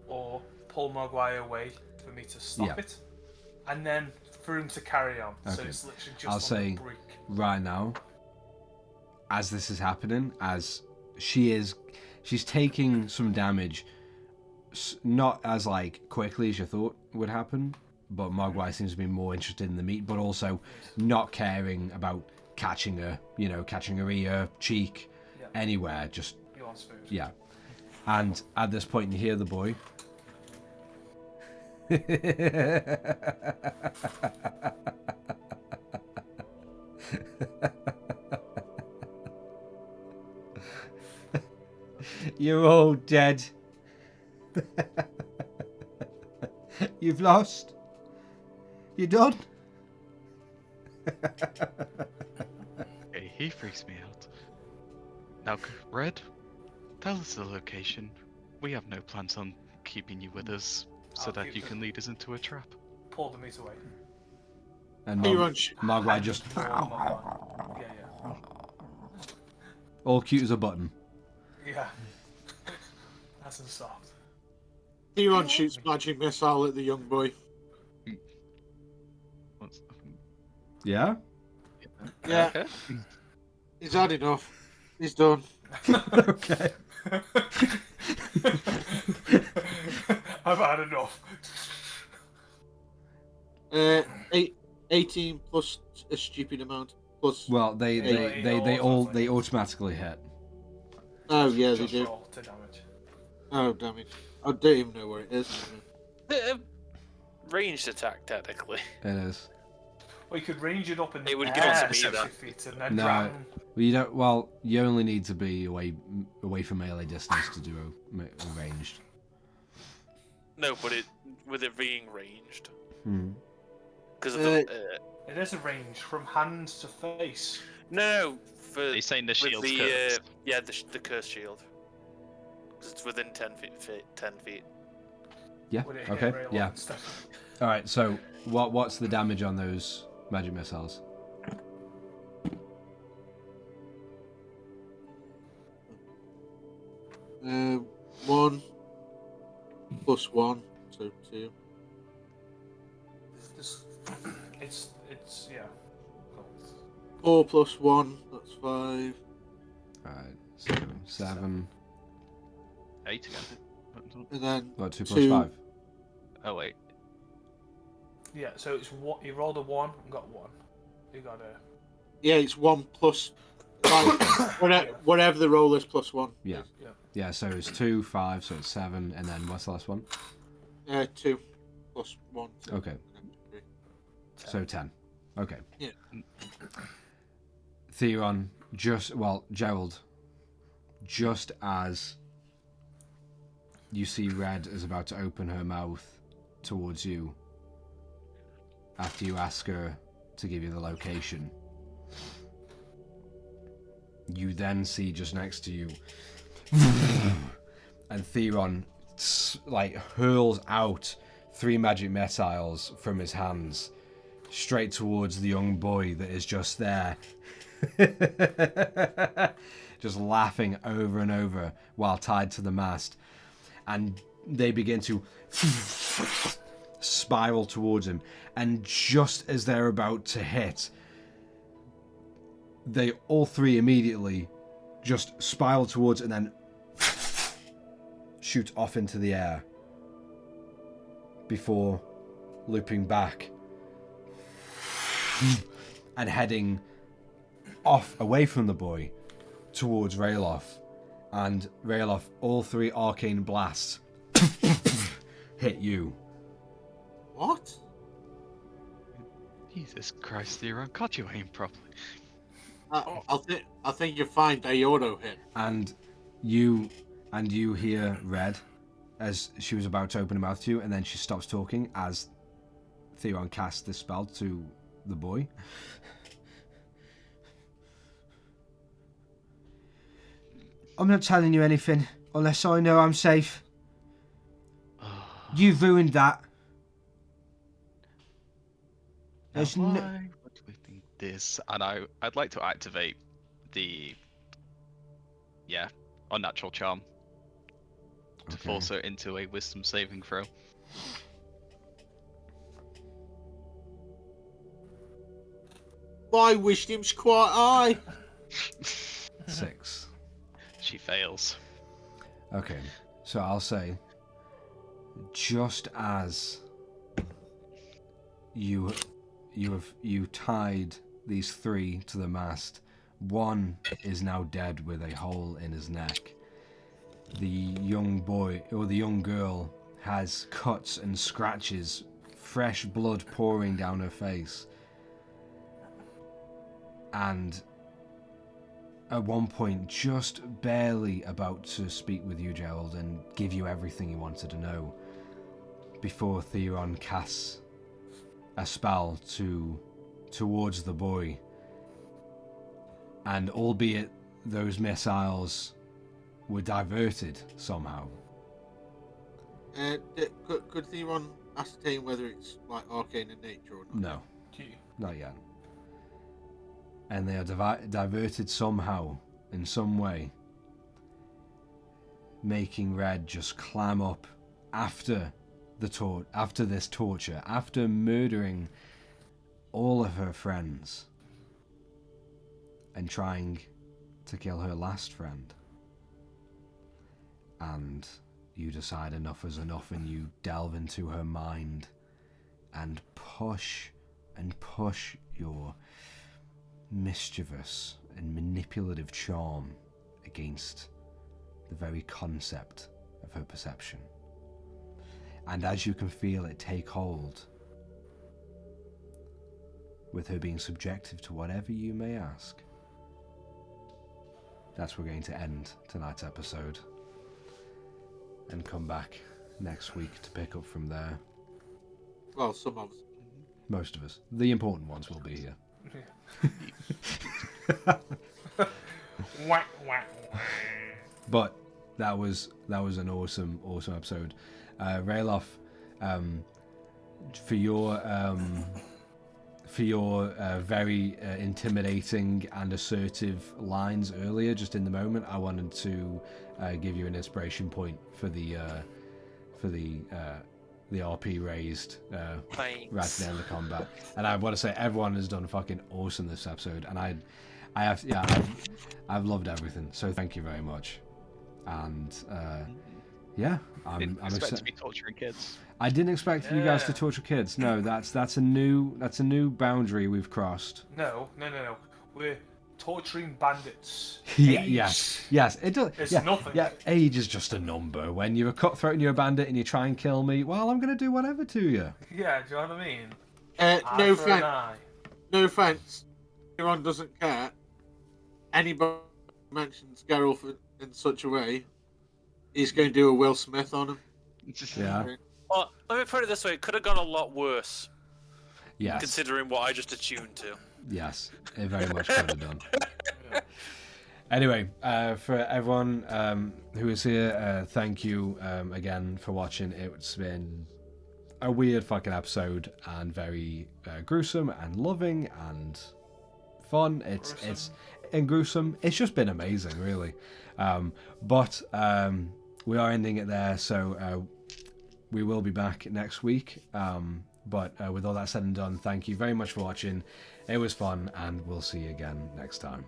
or pull Mogwai away for me to stop it, and then for him to carry on. Okay. So it's literally just I'll say the brink. Right now, as this is happening, as she's taking some damage, not as like quickly as you thought would happen, but Mogwai seems to be more interested in the meat, but also not caring about catching her ear, cheek, anywhere, just He wants food. yeah. And at this point you hear the boy. You're all dead. You've lost. You done? Okay, he freaks me out. Now, Red, tell us the location. We have no plans on keeping you with us, so I'll that keep you them. can lead us into a trap. Pull the meat away. And Mogwai just Yeah. all cute as a button. Yeah. Nice and soft. Theron shoots magic missile at the young boy. Yeah? Yeah. Okay. He's had enough. He's done. Okay. I've had enough. 18 plus a stupid amount. Plus. Well, they automatically hit. Oh yeah, they Just do. roll to damage. Oh damn it! I don't even know where it is. Ranged attack, technically. It is. Well, you could range it up in the It would air go to me 60 then. feet and then No. drown. Well, you don't. Well, you only need to be away from melee distance to do a ranged. No, but with it being ranged. Because It is a range from hand to face. no, for He's saying the with shield's the cursed. the curse shield. Because it's within 10 feet. 10 feet. Yeah. Would it hit Okay. Raylock Yeah. instead? All right. So, what's the damage on those magic missiles? One plus 1, so 2. It's yeah. 4 plus 1, that's 5. Alright, so 7. 8 again. And then What, 2 plus 2. 5? Oh wait. Yeah, so it's what you rolled a 1 and got 1. You got a Yeah, it's 1 plus. Like, whatever the roll is, plus 1. Yeah. Yeah, so it's 2, 5, so it's 7, and then what's the last one? 2 plus 1. So Okay. So 10. Okay. Yeah. Theron, Gerald, just as you see Red is about to open her mouth towards you, after you ask her to give you the location, you then see just next to you, and Theron hurls out 3 magic missiles from his hands straight towards the young boy that is just there, just laughing over and over while tied to the mast, and they begin to spiral towards him, and just as they're about to hit, they all 3 immediately just spiral towards and then shoot off into the air before looping back and heading off away from the boy towards Rayloff. And Rayloff, all 3 arcane blasts hit you. What? Jesus Christ, Theron, God, you aim properly. I think you're fine. They auto hit. And you hear Red as she was about to open her mouth to you, and then she stops talking as Theron casts this spell to the boy. I'm not telling you anything unless I know I'm safe. You've ruined that. There's Now, no... why would we think this? And I'd like to activate the unnatural charm to Okay. force her into a wisdom saving throw. My wisdom's quite high. 6. She fails. Okay, so I'll say, just as you tied these 3 to the mast, one is now dead with a hole in his neck. The young boy or the young girl has cuts and scratches, fresh blood pouring down her face, and at one point, just barely about to speak with you, Gerald, and give you everything you wanted to know, before Theron casts a spell towards the boy. And albeit those were diverted somehow. Could Theron ascertain whether it's like arcane in nature or not? No, not yet. And they are diverted somehow, in some way, making Red just climb up after this torture, after murdering all of her friends and trying to kill her last friend. And you decide enough is enough, and you delve into her mind and push your mischievous and manipulative charm against the very concept of her perception. And as you can feel it take hold, with her being subjective to whatever you may ask, that's where we're going to end tonight's episode and come back next week to pick up from there. Well, some of us. Most of us. The important ones will be here. Whack, whack. But that was an awesome episode. Rayloff, for your very intimidating and assertive lines earlier, just in the moment, I wanted to give you an inspiration point for for the RP raised right at Thanks. the end of the combat. And I want to say everyone has done fucking awesome this episode, and I've loved everything. So thank you very much. And yeah, I'm Didn't expect to excited. be torturing kids. I didn't expect you guys to Yeah. torture kids. No, that's a new boundary we've crossed. No. We're torturing bandits. Yeah, Age yes. It does. It's yeah, nothing. Yeah, age is just a number. When you're a cutthroat and you're a bandit and you try and kill me, well, I'm gonna do whatever to you. Yeah, do you know what I mean? No Eye for an offense. eye. No offense. Everyone doesn't care. Anybody mentions Geralt in such a way, he's going to do a Will Smith on him. Yeah. Well, let me put it this way: it could have gone a lot worse, Yes. considering what I just attuned to. Yes, it very much could have done. Anyway, for everyone who is here, thank you again for watching. It's been a weird fucking episode and very gruesome and loving and fun. It's gruesome. It's just been amazing, really. But we are ending it there, so we will be back next week. But with all that said and done, thank you very much for watching. It was fun, and we'll see you again next time.